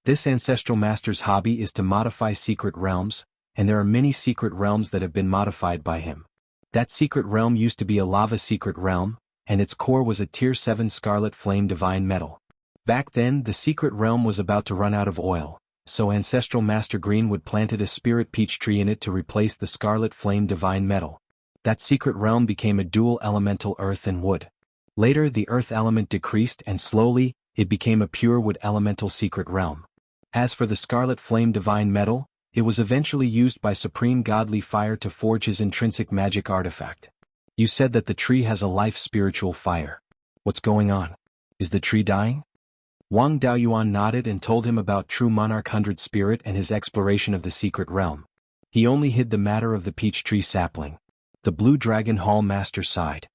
This ancestral master's hobby is to modify secret realms, and there are many secret realms that have been modified by him. That secret realm used to be a lava secret realm, and its core was a tier 7 scarlet flame divine metal. Back then, the secret realm was about to run out of oil, so Ancestral Master Greenwood planted a spirit peach tree in it to replace the scarlet flame divine metal. That secret realm became a dual elemental earth and wood. Later, the earth element decreased and slowly, it became a pure wood elemental secret realm. As for the scarlet flame divine metal, it was eventually used by Supreme Godly Fire to forge his intrinsic magic artifact. You said that the tree has a life spiritual fire. What's going on? Is the tree dying? Wang Daoyuan nodded and told him about True Monarch 100 Spirit and his exploration of the secret realm. He only hid the matter of the peach tree sapling. The Blue Dragon Hall Master sighed.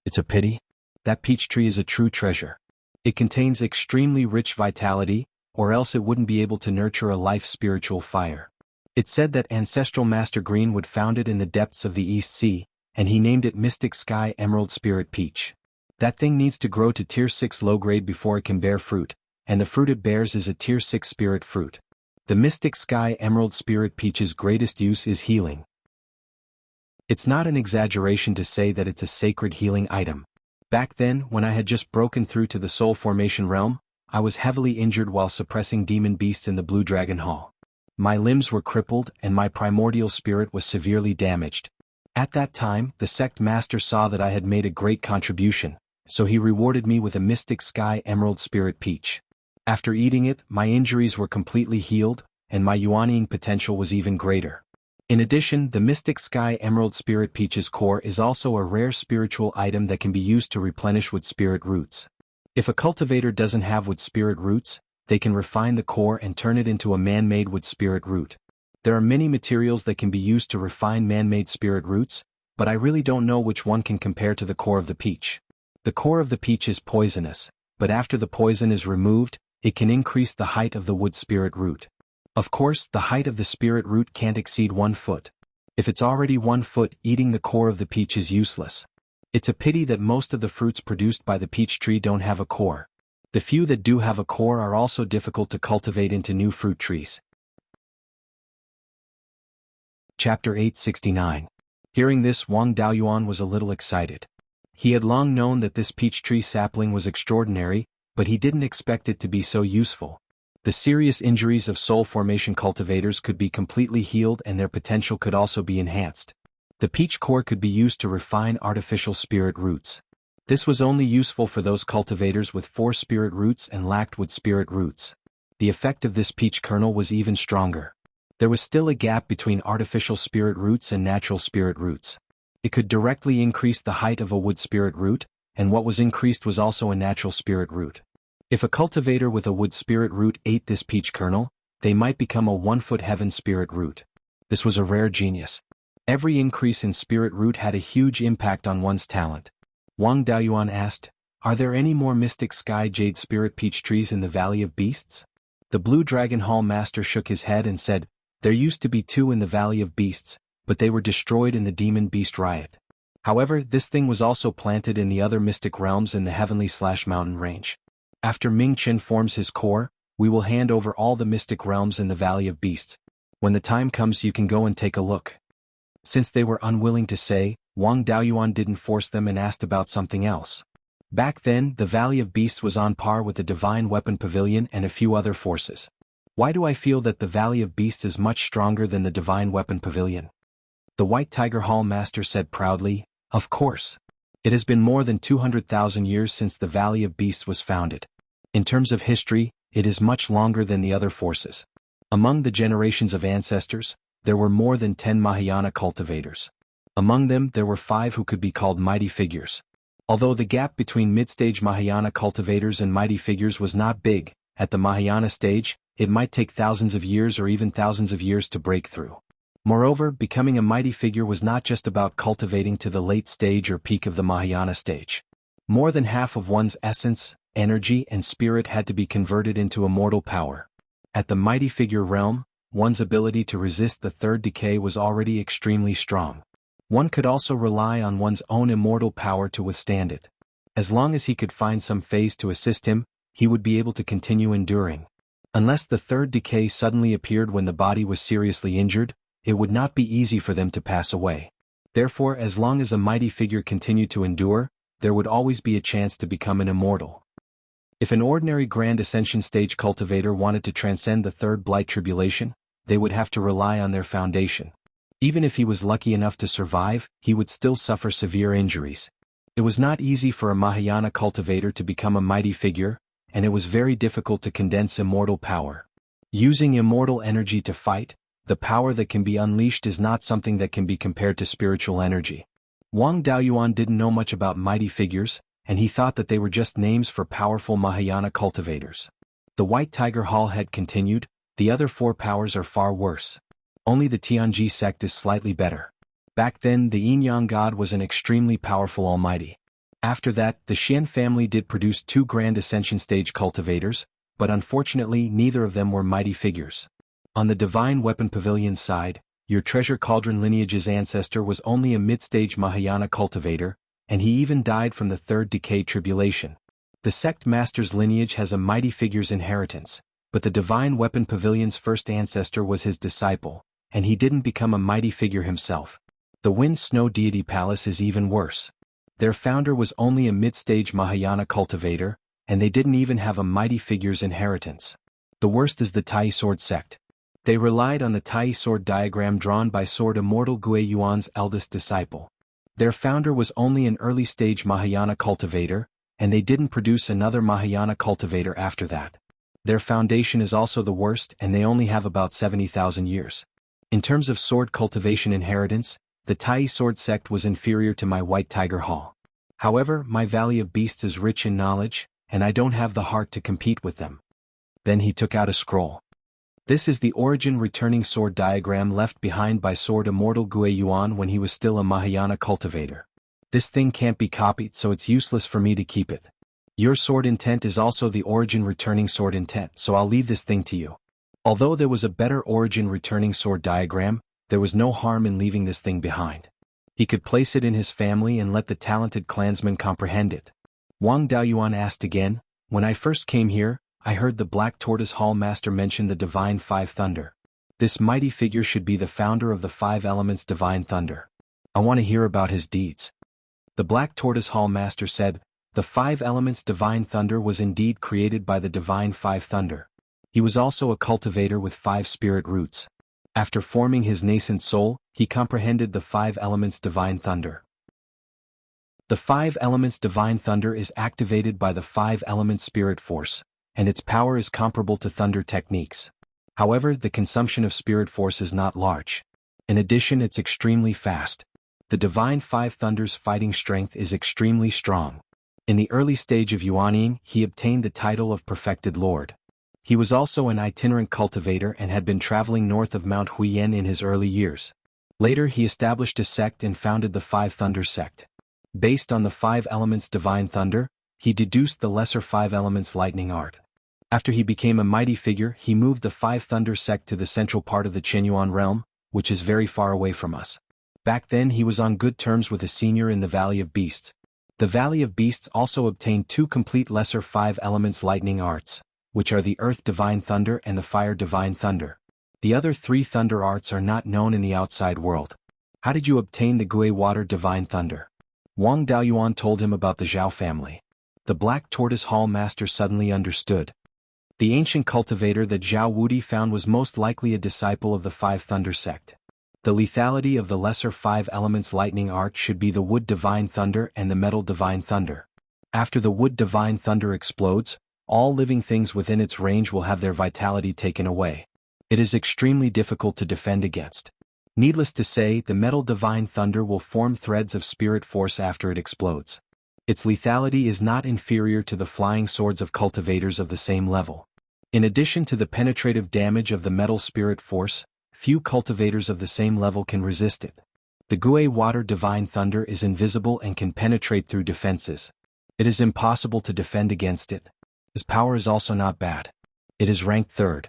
It's a pity. That peach tree is a true treasure. It contains extremely rich vitality, or else it wouldn't be able to nurture a life spiritual fire. It said that ancestral Master Green would found it in the depths of the East Sea, and he named it Mystic Sky Emerald Spirit Peach. That thing needs to grow to Tier 6 low grade before it can bear fruit, and the fruit it bears is a Tier 6 spirit fruit. The Mystic Sky Emerald Spirit Peach's greatest use is healing. It's not an exaggeration to say that it's a sacred healing item. Back then, when I had just broken through to the Soul Formation realm, I was heavily injured while suppressing demon beasts in the Blue Dragon Hall. My limbs were crippled and my primordial spirit was severely damaged. At that time, the sect master saw that I had made a great contribution, so he rewarded me with a Mystic Sky Emerald Spirit Peach. After eating it, my injuries were completely healed, and my yuaniing potential was even greater. In addition, the Mystic Sky Emerald Spirit Peach's core is also a rare spiritual item that can be used to replenish wood spirit roots. If a cultivator doesn't have wood spirit roots, they can refine the core and turn it into a man-made wood spirit root. There are many materials that can be used to refine man-made spirit roots, but I really don't know which one can compare to the core of the peach. The core of the peach is poisonous, but after the poison is removed, it can increase the height of the wood spirit root. Of course, the height of the spirit root can't exceed 1 foot. If it's already 1 foot, eating the core of the peach is useless. It's a pity that most of the fruits produced by the peach tree don't have a core. The few that do have a core are also difficult to cultivate into new fruit trees. Chapter 869. Hearing this, Wang Daoyuan was a little excited. He had long known that this peach tree sapling was extraordinary, but he didn't expect it to be so useful. The serious injuries of soul formation cultivators could be completely healed and their potential could also be enhanced. The peach core could be used to refine artificial spirit roots. This was only useful for those cultivators with 4 spirit roots and lacked wood spirit roots. The effect of this peach kernel was even stronger. There was still a gap between artificial spirit roots and natural spirit roots. It could directly increase the height of a wood spirit root, and what was increased was also a natural spirit root. If a cultivator with a wood spirit root ate this peach kernel, they might become a 1-foot heaven spirit root. This was a rare genius. Every increase in spirit root had a huge impact on one's talent. Wang Daoyuan asked, "Are there any more Mystic Sky Jade Spirit Peach trees in the Valley of Beasts?" The Blue Dragon Hall Master shook his head and said, "There used to be 2 in the Valley of Beasts, but they were destroyed in the Demon Beast Riot. However, this thing was also planted in the other mystic realms in the Heavenly/Mountain Range. After Ming Chen forms his core, we will hand over all the mystic realms in the Valley of Beasts. When the time comes you can go and take a look." Since they were unwilling to say, Wang Daoyuan didn't force them and asked about something else. Back then, the Valley of Beasts was on par with the Divine Weapon Pavilion and a few other forces. Why do I feel that the Valley of Beasts is much stronger than the Divine Weapon Pavilion? The White Tiger Hall Master said proudly, "Of course. It has been more than 200,000 years since the Valley of Beasts was founded. In terms of history, it is much longer than the other forces. Among the generations of ancestors, there were more than 10 Mahayana cultivators. Among them there were 5 who could be called mighty figures. Although the gap between mid-stage Mahayana cultivators and mighty figures was not big, at the Mahayana stage, it might take thousands of years or even thousands of years to break through. Moreover, becoming a mighty figure was not just about cultivating to the late stage or peak of the Mahayana stage. More than half of one's essence, energy and spirit had to be converted into immortal power. At the mighty figure realm, one's ability to resist the third decay was already extremely strong. One could also rely on one's own immortal power to withstand it. As long as he could find some phase to assist him, he would be able to continue enduring. Unless the third decay suddenly appeared when the body was seriously injured, it would not be easy for them to pass away. Therefore, as long as a mighty figure continued to endure, there would always be a chance to become an immortal. If an ordinary Grand Ascension stage cultivator wanted to transcend the third blight tribulation, they would have to rely on their foundation. Even if he was lucky enough to survive, he would still suffer severe injuries. It was not easy for a Mahayana cultivator to become a mighty figure, and it was very difficult to condense immortal power. Using immortal energy to fight, the power that can be unleashed is not something that can be compared to spiritual energy. Wang Daoyuan didn't know much about mighty figures, and he thought that they were just names for powerful Mahayana cultivators. The White Tiger Hall head continued, "The other 4 powers are far worse. Only the Tianji sect is slightly better. Back then the Yin-Yang God was an extremely powerful almighty. After that, the Xian family did produce 2 Grand Ascension stage cultivators, but unfortunately neither of them were mighty figures. On the Divine Weapon Pavilion's side, your Treasure Cauldron lineage's ancestor was only a mid-stage Mahayana cultivator, and he even died from the Third Decade Tribulation. The Sect Master's lineage has a mighty figure's inheritance, but the Divine Weapon Pavilion's first ancestor was his disciple, and he didn't become a mighty figure himself. The Wind Snow Deity Palace is even worse. Their founder was only a mid-stage Mahayana cultivator, and they didn't even have a mighty figure's inheritance. The worst is the Tai Sword sect. They relied on the Tai Sword diagram drawn by Sword Immortal Guiyuan's eldest disciple. Their founder was only an early-stage Mahayana cultivator, and they didn't produce another Mahayana cultivator after that. Their foundation is also the worst, and they only have about 70,000 years. In terms of sword cultivation inheritance, the Tai Sword sect was inferior to my White Tiger Hall. However, my Valley of Beasts is rich in knowledge, and I don't have the heart to compete with them. Then he took out a scroll. This is the origin returning sword diagram left behind by Sword Immortal Guiyuan when he was still a Mahayana cultivator. This thing can't be copied, so it's useless for me to keep it. Your sword intent is also the origin returning sword intent, so I'll leave this thing to you. Although there was a better origin returning sword diagram, there was no harm in leaving this thing behind. He could place it in his family and let the talented clansmen comprehend it. Wang Daoyuan asked again, when I first came here, I heard the Black Tortoise Hall Master mention the Divine Five Thunder. This mighty figure should be the founder of the Five Elements Divine Thunder. I want to hear about his deeds. The Black Tortoise Hall Master said, the Five Elements Divine Thunder was indeed created by the Divine Five Thunder. He was also a cultivator with 5 spirit roots. After forming his nascent soul, he comprehended the 5 Elements Divine Thunder. The 5 Elements Divine Thunder is activated by the 5 Elements Spirit Force, and its power is comparable to thunder techniques. However, the consumption of spirit force is not large. In addition, it's extremely fast. The Divine Five Thunder's fighting strength is extremely strong. In the early stage of Yuanying, he obtained the title of Perfected Lord. He was also an itinerant cultivator and had been traveling north of Mount Huiyan in his early years. Later he established a sect and founded the Five Thunder sect. Based on the 5 Elements Divine Thunder, he deduced the lesser 5 Elements Lightning art. After he became a mighty figure, he moved the Five Thunder sect to the central part of the Qianyuan realm, which is very far away from us. Back then he was on good terms with a senior in the Valley of Beasts. The Valley of Beasts also obtained 2 complete lesser 5 Elements Lightning arts, which are the Earth Divine Thunder and the Fire Divine Thunder. The other 3 Thunder arts are not known in the outside world. How did you obtain the Gui Water Divine Thunder? Wang Daoyuan told him about the Zhao family. The Black Tortoise Hall Master suddenly understood. The ancient cultivator that Zhao Wudi found was most likely a disciple of the Five Thunder sect. The lethality of the lesser 5 Elements Lightning art should be the Wood Divine Thunder and the Metal Divine Thunder. After the Wood Divine Thunder explodes, all living things within its range will have their vitality taken away. It is extremely difficult to defend against. Needless to say, the Metal Divine Thunder will form threads of spirit force after it explodes. Its lethality is not inferior to the flying swords of cultivators of the same level. In addition to the penetrative damage of the metal spirit force, few cultivators of the same level can resist it. The Gui Water Divine Thunder is invisible and can penetrate through defenses. It is impossible to defend against it. Its power is also not bad. It is ranked 3rd.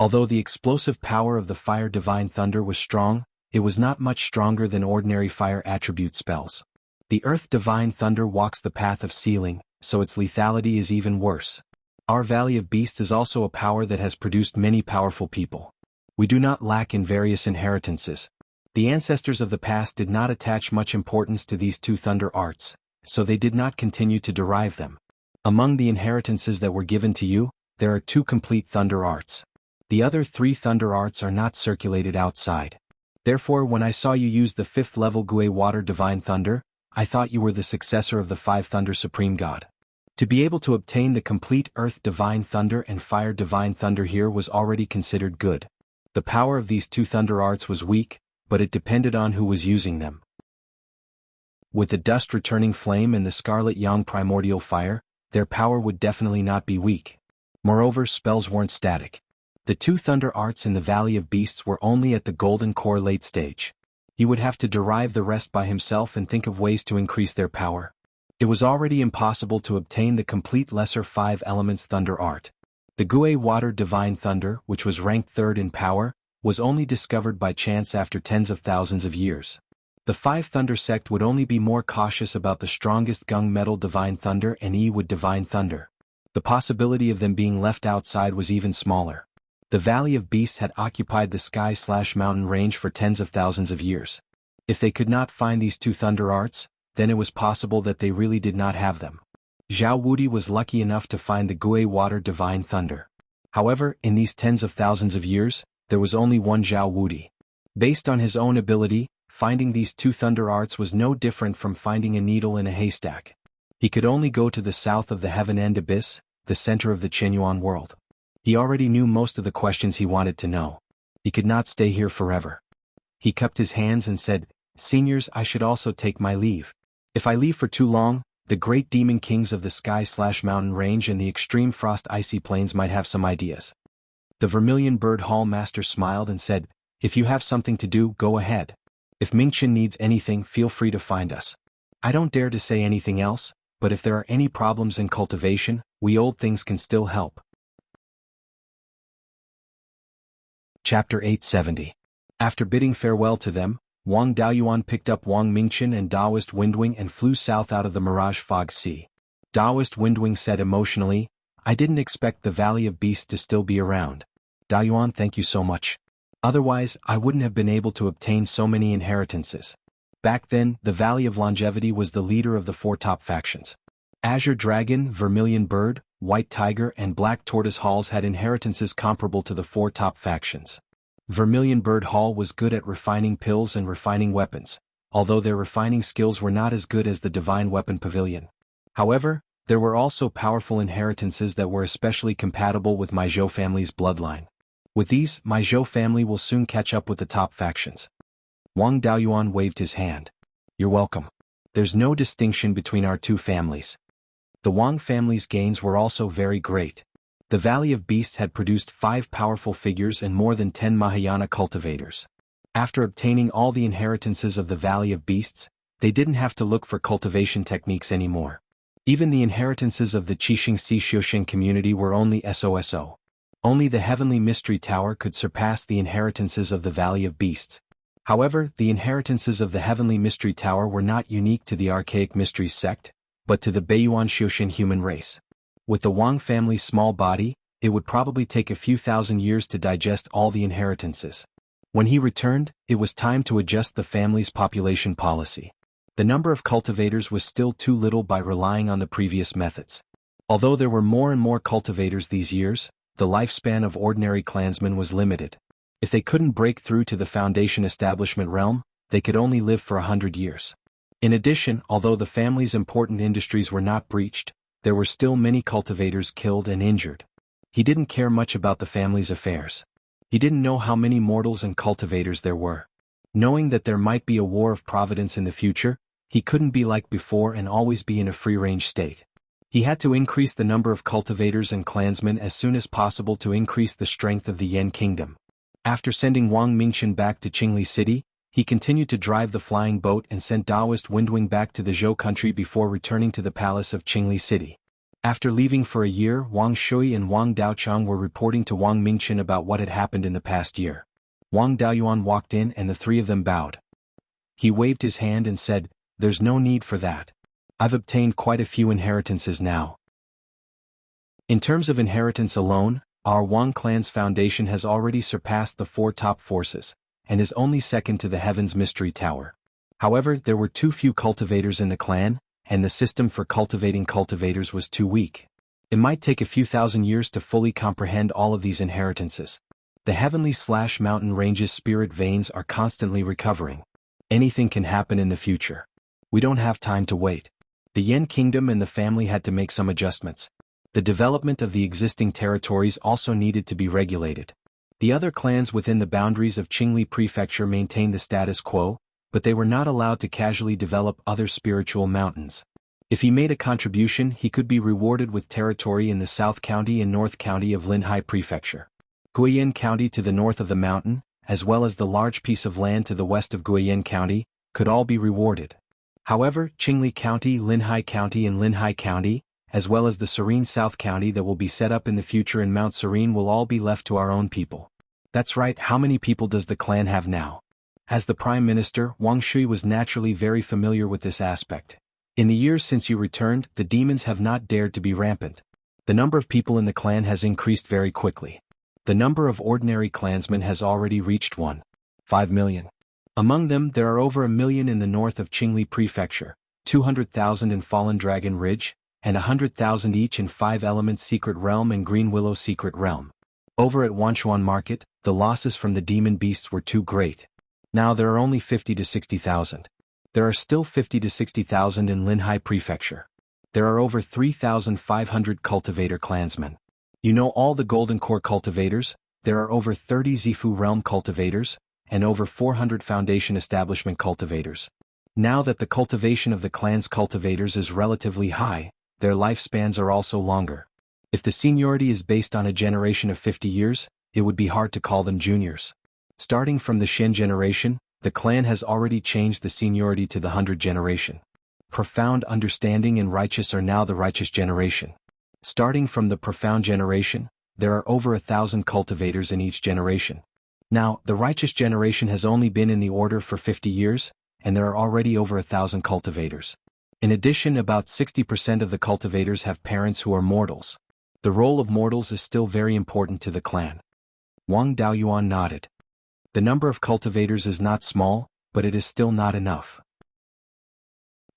Although the explosive power of the Fire Divine Thunder was strong, it was not much stronger than ordinary fire attribute spells. The Earth Divine Thunder walks the path of sealing, so its lethality is even worse. Our Valley of Beasts is also a power that has produced many powerful people. We do not lack in various inheritances. The ancestors of the past did not attach much importance to these 2 thunder arts, so they did not continue to derive them. Among the inheritances that were given to you, there are 2 complete thunder arts. The other 3 thunder arts are not circulated outside. Therefore, when I saw you use the 5th level Gui Water Divine Thunder, I thought you were the successor of the 5 Thunder Supreme God. To be able to obtain the complete Earth Divine Thunder and Fire Divine Thunder here was already considered good. The power of these 2 thunder arts was weak, but it depended on who was using them. With the Dust Returning Flame and the Scarlet Yang Primordial Fire, their power would definitely not be weak. Moreover, spells weren't static. The 2 thunder arts in the Valley of Beasts were only at the Golden Core late stage. He would have to derive the rest by himself and think of ways to increase their power. It was already impossible to obtain the complete lesser 5 Elements Thunder art. The Gui Water Divine Thunder, which was ranked third in power, was only discovered by chance after tens of thousands of years. The Five Thunder sect would only be more cautious about the strongest Gung Metal Divine Thunder and Yi Wood Divine Thunder. The possibility of them being left outside was even smaller. The Valley of Beasts had occupied the sky/mountain range for tens of thousands of years. If they could not find these two thunder arts, then it was possible that they really did not have them. Zhao Wudi was lucky enough to find the Gui Water Divine Thunder. However, in these tens of thousands of years, there was only one Zhao Wudi. Based on his own ability, finding these two thunder arts was no different from finding a needle in a haystack. He could only go to the south of the Heaven End Abyss, the center of the Qinyuan world. He already knew most of the questions he wanted to know. He could not stay here forever. He cupped his hands and said, "Seniors, I should also take my leave. If I leave for too long, the great demon kings of the sky/mountain range and the extreme frost icy plains might have some ideas." The Vermilion Bird Hall Master smiled and said, "If you have something to do, go ahead. If Mingchen needs anything, feel free to find us. I don't dare to say anything else, but if there are any problems in cultivation, we old things can still help." Chapter 870. After bidding farewell to them, Wang Daoyuan picked up Wang Mingchen and Daoist Windwing and flew south out of the Mirage Fog Sea. Daoist Windwing said emotionally, "I didn't expect the Valley of Beasts to still be around. Daoyuan, thank you so much. Otherwise, I wouldn't have been able to obtain so many inheritances." Back then, the Valley of Longevity was the leader of the four top factions. Azure Dragon, Vermilion Bird, White Tiger and Black Tortoise Halls had inheritances comparable to the four top factions. Vermilion Bird Hall was good at refining pills and refining weapons, although their refining skills were not as good as the Divine Weapon Pavilion. However, there were also powerful inheritances that were especially compatible with Maizhou family's bloodline. With these, Maizhou family will soon catch up with the top factions. Wang Daoyuan waved his hand. "You're welcome. There's no distinction between our two families." The Wang family's gains were also very great. The Valley of Beasts had produced 5 powerful figures and more than 10 Mahayana cultivators. After obtaining all the inheritances of the Valley of Beasts, they didn't have to look for cultivation techniques anymore. Even the inheritances of the Qixing Xixiushen community were only SOSO. Only the Heavenly Mystery Tower could surpass the inheritances of the Valley of Beasts. However, the inheritances of the Heavenly Mystery Tower were not unique to the Archaic Mysteries sect, but to the Beiyuan Xiushin human race. With the Wang family's small body, it would probably take a few thousand years to digest all the inheritances. When he returned, it was time to adjust the family's population policy. The number of cultivators was still too little by relying on the previous methods. Although there were more and more cultivators these years, the lifespan of ordinary clansmen was limited. If they couldn't break through to the Foundation establishment realm, they could only live for 100 years. In addition, although the family's important industries were not breached, there were still many cultivators killed and injured. He didn't care much about the family's affairs. He didn't know how many mortals and cultivators there were. Knowing that there might be a war of providence in the future, he couldn't be like before and always be in a free-range state. He had to increase the number of cultivators and clansmen as soon as possible to increase the strength of the Yan Kingdom. After sending Wang Mingchen back to Qingli City, he continued to drive the flying boat and sent Daoist Windwing back to the Zhou country before returning to the palace of Qingli City. After leaving for a year, Wang Shui and Wang Daochang were reporting to Wang Mingchen about what had happened in the past year. Wang Daoyuan walked in and the three of them bowed. He waved his hand and said, "There's no need for that. I've obtained quite a few inheritances now." In terms of inheritance alone, our Wang clan's foundation has already surpassed the 4 top forces, and is only second to the Heaven's Mystery Tower. However, there were too few cultivators in the clan, and the system for cultivating cultivators was too weak. It might take a few thousand years to fully comprehend all of these inheritances. The Heavenly/Mountain Range's spirit veins are constantly recovering. Anything can happen in the future. We don't have time to wait. The Yan Kingdom and the family had to make some adjustments. The development of the existing territories also needed to be regulated. The other clans within the boundaries of Qingli Prefecture maintained the status quo, but they were not allowed to casually develop other spiritual mountains. If he made a contribution, he could be rewarded with territory in the South County and North County of Linhai Prefecture. Guiyan County to the north of the mountain, as well as the large piece of land to the west of Guiyan County, could all be rewarded. However, Qingli County, Linhai County and Linhai County, as well as the Serene South County that will be set up in the future in Mount Serene will all be left to our own people. That's right, how many people does the clan have now? As the Prime Minister, Wang Shui was naturally very familiar with this aspect. In the years since you returned, the demons have not dared to be rampant. The number of people in the clan has increased very quickly. The number of ordinary clansmen has already reached 1.5 million. Among them there are over 1 million in the north of Qingli Prefecture, 200,000 in Fallen Dragon Ridge, and 100,000 each in Five Elements Secret Realm and Green Willow Secret Realm. Over at Wanchuan Market, the losses from the demon beasts were too great. Now there are only 50 to 60,000. There are still 50 to 60,000 in Linhai Prefecture. There are over 3,500 cultivator clansmen. You know all the Golden Core cultivators, there are over 30 Zifu Realm cultivators, and over 400 Foundation Establishment cultivators. Now that the cultivation of the clan's cultivators is relatively high, their lifespans are also longer. If the seniority is based on a generation of 50 years, it would be hard to call them juniors. Starting from the Shen generation, the clan has already changed the seniority to the 100 generation. Profound Understanding and Righteous are now the Righteous generation. Starting from the Profound generation, there are over 1,000 cultivators in each generation. Now, the Righteous generation has only been in the order for 50 years, and there are already over 1,000 cultivators. In addition, about 60% of the cultivators have parents who are mortals. The role of mortals is still very important to the clan. Wang Daoyuan nodded. The number of cultivators is not small, but it is still not enough.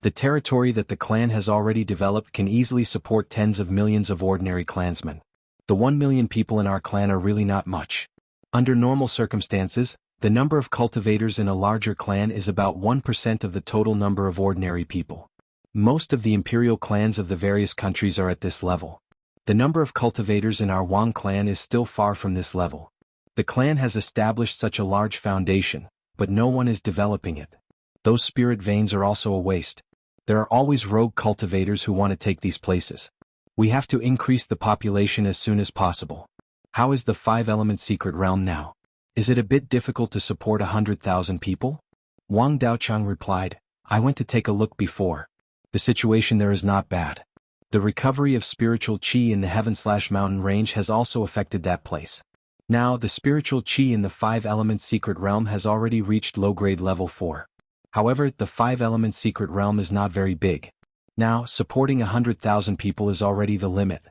The territory that the clan has already developed can easily support tens of millions of ordinary clansmen. The 1 million people in our clan are really not much. Under normal circumstances, the number of cultivators in a larger clan is about 1% of the total number of ordinary people. Most of the imperial clans of the various countries are at this level. The number of cultivators in our Wang clan is still far from this level. The clan has established such a large foundation, but no one is developing it. Those spirit veins are also a waste. There are always rogue cultivators who want to take these places. We have to increase the population as soon as possible. How is the Five Elements Secret Realm now? Is it a bit difficult to support 100,000 people? Wang Daochang replied, I went to take a look before. The situation there is not bad. The recovery of spiritual qi in the Heaven/Mountain range has also affected that place. Now the spiritual qi in the Five Elements Secret Realm has already reached low-grade level 4. However, the Five Elements Secret Realm is not very big. Now, supporting 100,000 people is already the limit.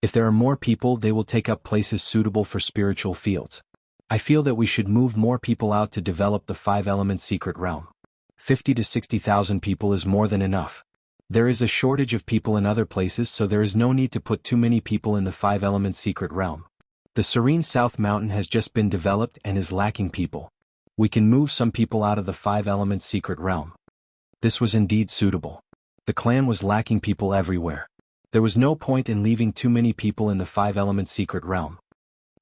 If there are more people, they will take up places suitable for spiritual fields. I feel that we should move more people out to develop the Five Elements Secret Realm. 50 to 60,000 people is more than enough. There is a shortage of people in other places, so there is no need to put too many people in the Five Elements Secret Realm. The Serene South Mountain has just been developed and is lacking people. We can move some people out of the Five Elements Secret Realm. This was indeed suitable. The clan was lacking people everywhere. There was no point in leaving too many people in the Five Elements Secret Realm.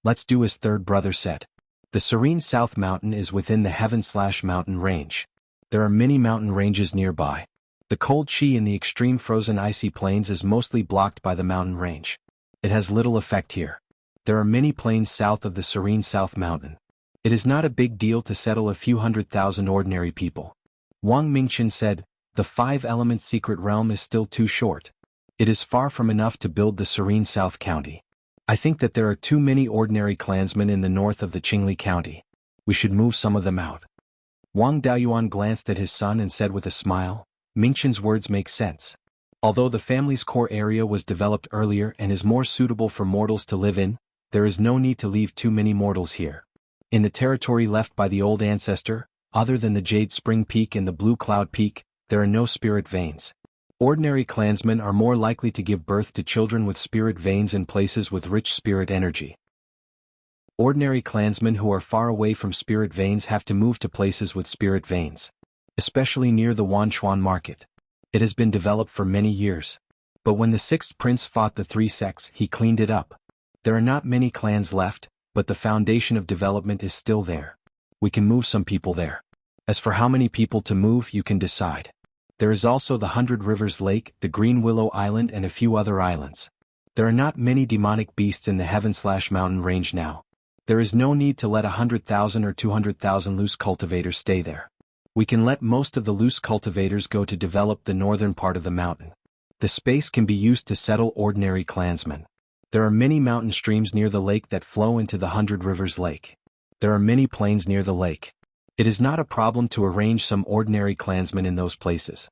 Let's do as third brother said. The Serene South Mountain is within the Heaven/Mountain range. There are many mountain ranges nearby. The cold qi in the extreme frozen icy plains is mostly blocked by the mountain range. It has little effect here. There are many plains south of the Serene South Mountain. It is not a big deal to settle a few 100,000 ordinary people. Wang Mingchen said, the Five Elements Secret Realm is still too short. It is far from enough to build the Serene South County. I think that there are too many ordinary clansmen in the north of the Qingli County. We should move some of them out. Wang Daoyuan glanced at his son and said with a smile, Mingchen's words make sense. Although the family's core area was developed earlier and is more suitable for mortals to live in, there is no need to leave too many mortals here. In the territory left by the old ancestor, other than the Jade Spring Peak and the Blue Cloud Peak, there are no spirit veins. Ordinary clansmen are more likely to give birth to children with spirit veins in places with rich spirit energy. Ordinary clansmen who are far away from spirit veins have to move to places with spirit veins, especially near the Wanchuan market. It has been developed for many years. But when the sixth prince fought the three sects, he cleaned it up. There are not many clans left, but the foundation of development is still there. We can move some people there. As for how many people to move, you can decide. There is also the 100 Rivers Lake, the Green Willow Island and a few other islands. There are not many demonic beasts in the Heaven/Mountain range now. There is no need to let 100,000 or 200,000 loose cultivators stay there. We can let most of the loose cultivators go to develop the northern part of the mountain. The space can be used to settle ordinary clansmen. There are many mountain streams near the lake that flow into the 100 Rivers Lake. There are many plains near the lake. It is not a problem to arrange some ordinary clansmen in those places.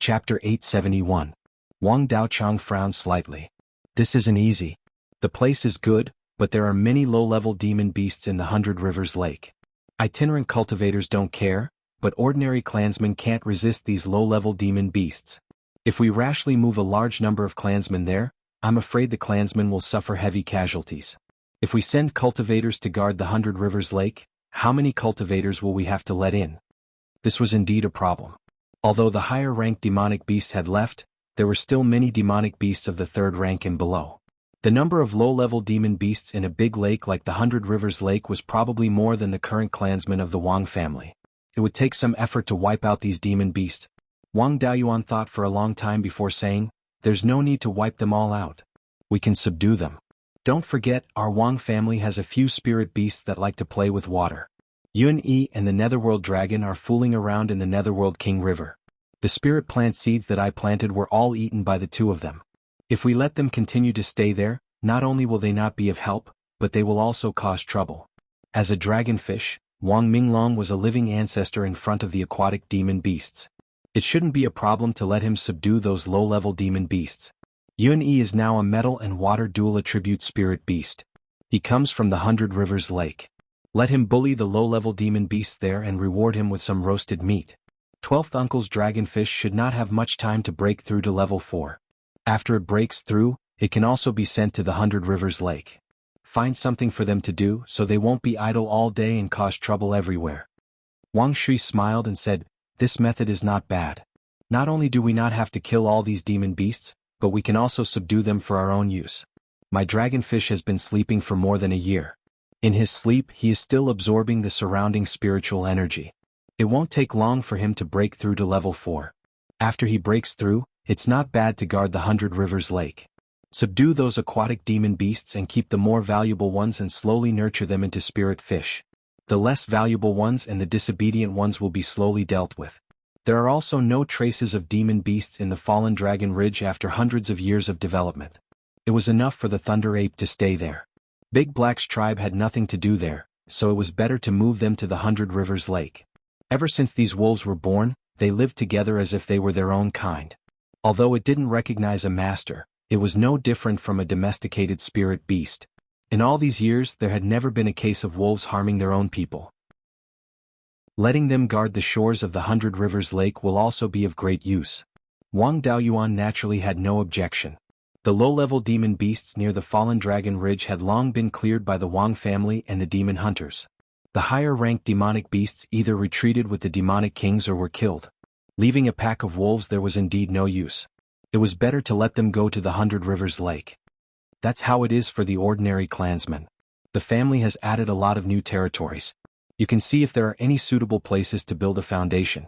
Chapter 871. Wang Daochang frowned slightly. This isn't easy. The place is good, but there are many low-level demon beasts in the 100 Rivers Lake. Itinerant cultivators don't care, but ordinary clansmen can't resist these low-level demon beasts. If we rashly move a large number of clansmen there, I'm afraid the clansmen will suffer heavy casualties. If we send cultivators to guard the 100 Rivers Lake, how many cultivators will we have to let in? This was indeed a problem. Although the higher-ranked demonic beasts had left, there were still many demonic beasts of the 3rd rank and below. The number of low-level demon beasts in a big lake like the 100 Rivers Lake was probably more than the current clansmen of the Wang family. It would take some effort to wipe out these demon beasts. Wang Daoyuan thought for a long time before saying, "There's no need to wipe them all out. We can subdue them. Don't forget, our Wang family has a few spirit beasts that like to play with water. Yun Yi and the Netherworld Dragon are fooling around in the Netherworld King River. The spirit plant seeds that I planted were all eaten by the 2 of them. If we let them continue to stay there, not only will they not be of help, but they will also cause trouble." As a dragonfish, Wang Minglong was a living ancestor in front of the aquatic demon beasts. It shouldn't be a problem to let him subdue those low-level demon beasts. Yun Yi is now a metal and water dual attribute spirit beast. He comes from the 100 Rivers Lake. Let him bully the low-level demon beasts there and reward him with some roasted meat. 12th Uncle's dragonfish should not have much time to break through to level 4. After it breaks through, it can also be sent to the 100 Rivers Lake. Find something for them to do so they won't be idle all day and cause trouble everywhere. Wang Shui smiled and said, "This method is not bad. Not only do we not have to kill all these demon beasts, but we can also subdue them for our own use. My dragonfish has been sleeping for more than a year. In his sleep he is still absorbing the surrounding spiritual energy. It won't take long for him to break through to level 4. After he breaks through, it's not bad to guard the 100 Rivers Lake. Subdue those aquatic demon beasts and keep the more valuable ones and slowly nurture them into spirit fish. The less valuable ones and the disobedient ones will be slowly dealt with. There are also no traces of demon beasts in the Fallen Dragon Ridge after hundreds of years of development. It was enough for the Thunder Ape to stay there. Big Black's tribe had nothing to do there, so it was better to move them to the 100 Rivers Lake. Ever since these wolves were born, they lived together as if they were their own kind. Although it didn't recognize a master, it was no different from a domesticated spirit beast. In all these years there had never been a case of wolves harming their own people. Letting them guard the shores of the 100 Rivers Lake will also be of great use. Wang Daoyuan naturally had no objection. The low-level demon beasts near the Fallen Dragon Ridge had long been cleared by the Wang family and the demon hunters. The higher-ranked demonic beasts either retreated with the demonic kings or were killed. Leaving a pack of wolves there was indeed no use. It was better to let them go to the 100 Rivers Lake. That's how it is for the ordinary clansmen. The family has added a lot of new territories. You can see if there are any suitable places to build a foundation.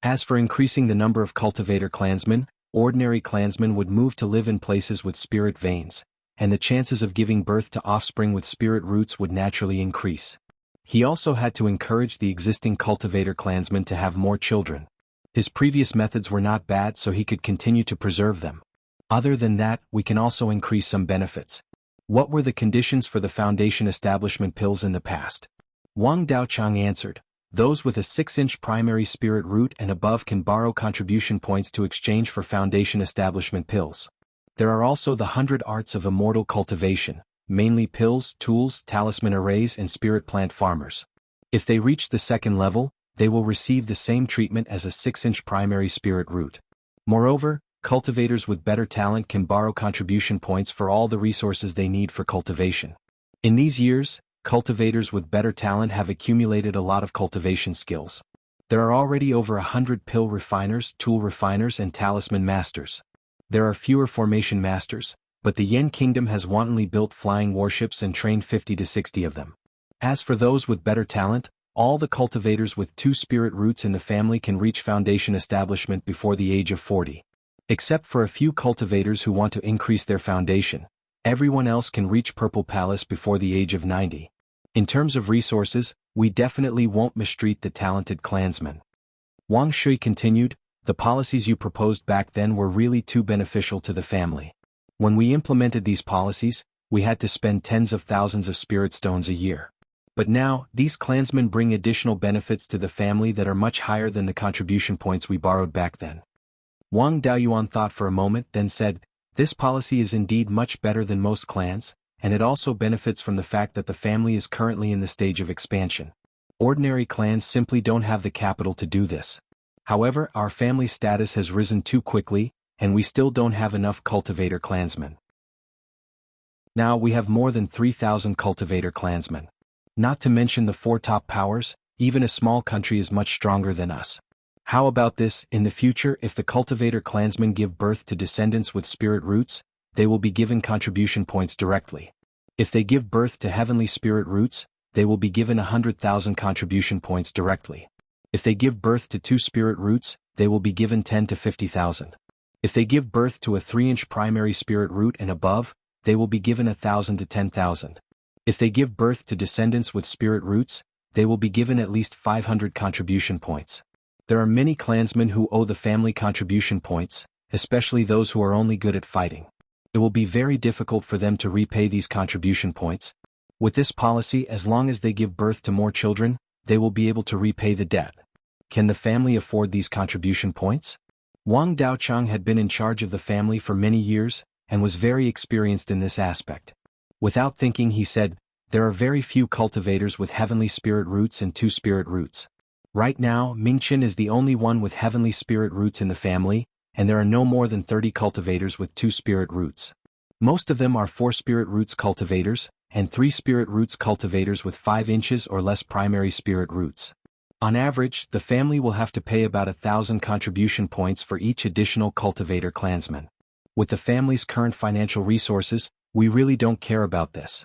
As for increasing the number of cultivator clansmen, ordinary clansmen would move to live in places with spirit veins, and the chances of giving birth to offspring with spirit roots would naturally increase. He also had to encourage the existing cultivator clansmen to have more children. His previous methods were not bad, so he could continue to preserve them. Other than that, we can also increase some benefits. What were the conditions for the foundation establishment pills in the past? Wang Daochang answered, "Those with a 6-inch primary spirit root and above can borrow contribution points to exchange for foundation establishment pills. There are also the 100 arts of immortal cultivation, mainly pills, tools, talisman arrays and spirit plant farmers. If they reach the 2nd level, they will receive the same treatment as a 6-inch primary spirit root. Moreover, cultivators with better talent can borrow contribution points for all the resources they need for cultivation. In these years, cultivators with better talent have accumulated a lot of cultivation skills. There are already over 100 pill refiners, tool refiners and talisman masters. There are fewer formation masters, but the Yen Kingdom has wantonly built flying warships and trained 50 to 60 of them. As for those with better talent, all the cultivators with 2 spirit roots in the family can reach foundation establishment before the age of 40. Except for a few cultivators who want to increase their foundation, everyone else can reach Purple Palace before the age of 90. In terms of resources, we definitely won't mistreat the talented clansmen." Wang Shui continued, The policies you proposed back then were really too beneficial to the family. When we implemented these policies, we had to spend tens of thousands of spirit stones a year. But now, these clansmen bring additional benefits to the family that are much higher than the contribution points we borrowed back then. Wang Daoyuan thought for a moment, then said, "This policy is indeed much better than most clans, and it also benefits from the fact that the family is currently in the stage of expansion. Ordinary clans simply don't have the capital to do this. However, our family status has risen too quickly, and we still don't have enough cultivator clansmen. Now we have more than 3,000 cultivator clansmen. Not to mention the 4 top powers, even a small country is much stronger than us. How about this, in the future if the cultivator clansmen give birth to descendants with spirit roots, they will be given contribution points directly. If they give birth to heavenly spirit roots, they will be given 100,000 contribution points directly. If they give birth to 2 spirit roots, they will be given 10 to 50,000. If they give birth to a 3-inch primary spirit root and above, they will be given 1,000 to 10,000. If they give birth to descendants with spirit roots, they will be given at least 500 contribution points. There are many clansmen who owe the family contribution points, especially those who are only good at fighting. It will be very difficult for them to repay these contribution points. With this policy, as long as they give birth to more children, they will be able to repay the debt. Can the family afford these contribution points? Wang Daochang had been in charge of the family for many years, and was very experienced in this aspect. Without thinking he said, "There are very few cultivators with heavenly spirit roots and 2 spirit roots. Right now, Mingchen is the only one with heavenly spirit roots in the family, and there are no more than 30 cultivators with 2 spirit roots. Most of them are 4 spirit roots cultivators, and 3 spirit roots cultivators with 5 inches or less primary spirit roots. On average, the family will have to pay about 1,000 contribution points for each additional cultivator clansman. With the family's current financial resources, we really don't care about this."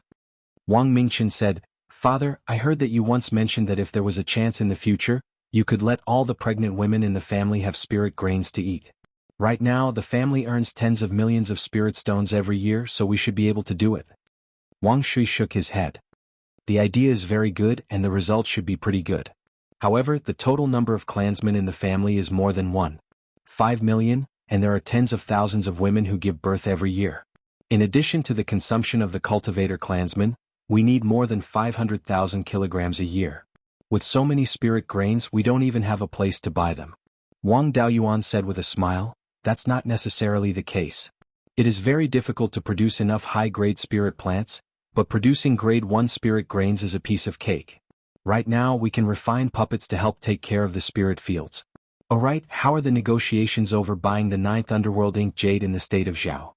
Wang Mingchen said, "Father, I heard that you once mentioned that if there was a chance in the future, you could let all the pregnant women in the family have spirit grains to eat. Right now, the family earns tens of millions of spirit stones every year, so we should be able to do it." Wang Shui shook his head. "The idea is very good and the results should be pretty good. However, the total number of clansmen in the family is more than 1.5 million, and there are tens of thousands of women who give birth every year. In addition to the consumption of the cultivator clansmen, we need more than 500,000 kilograms a year. With so many spirit grains, we don't even have a place to buy them." Wang Daoyuan said with a smile, "That's not necessarily the case. It is very difficult to produce enough high-grade spirit plants, but producing grade 1 spirit grains is a piece of cake. Right now we can refine puppets to help take care of the spirit fields." "Alright, how are the negotiations over buying the 9th Underworld Ink Jade in the state of Zhao?"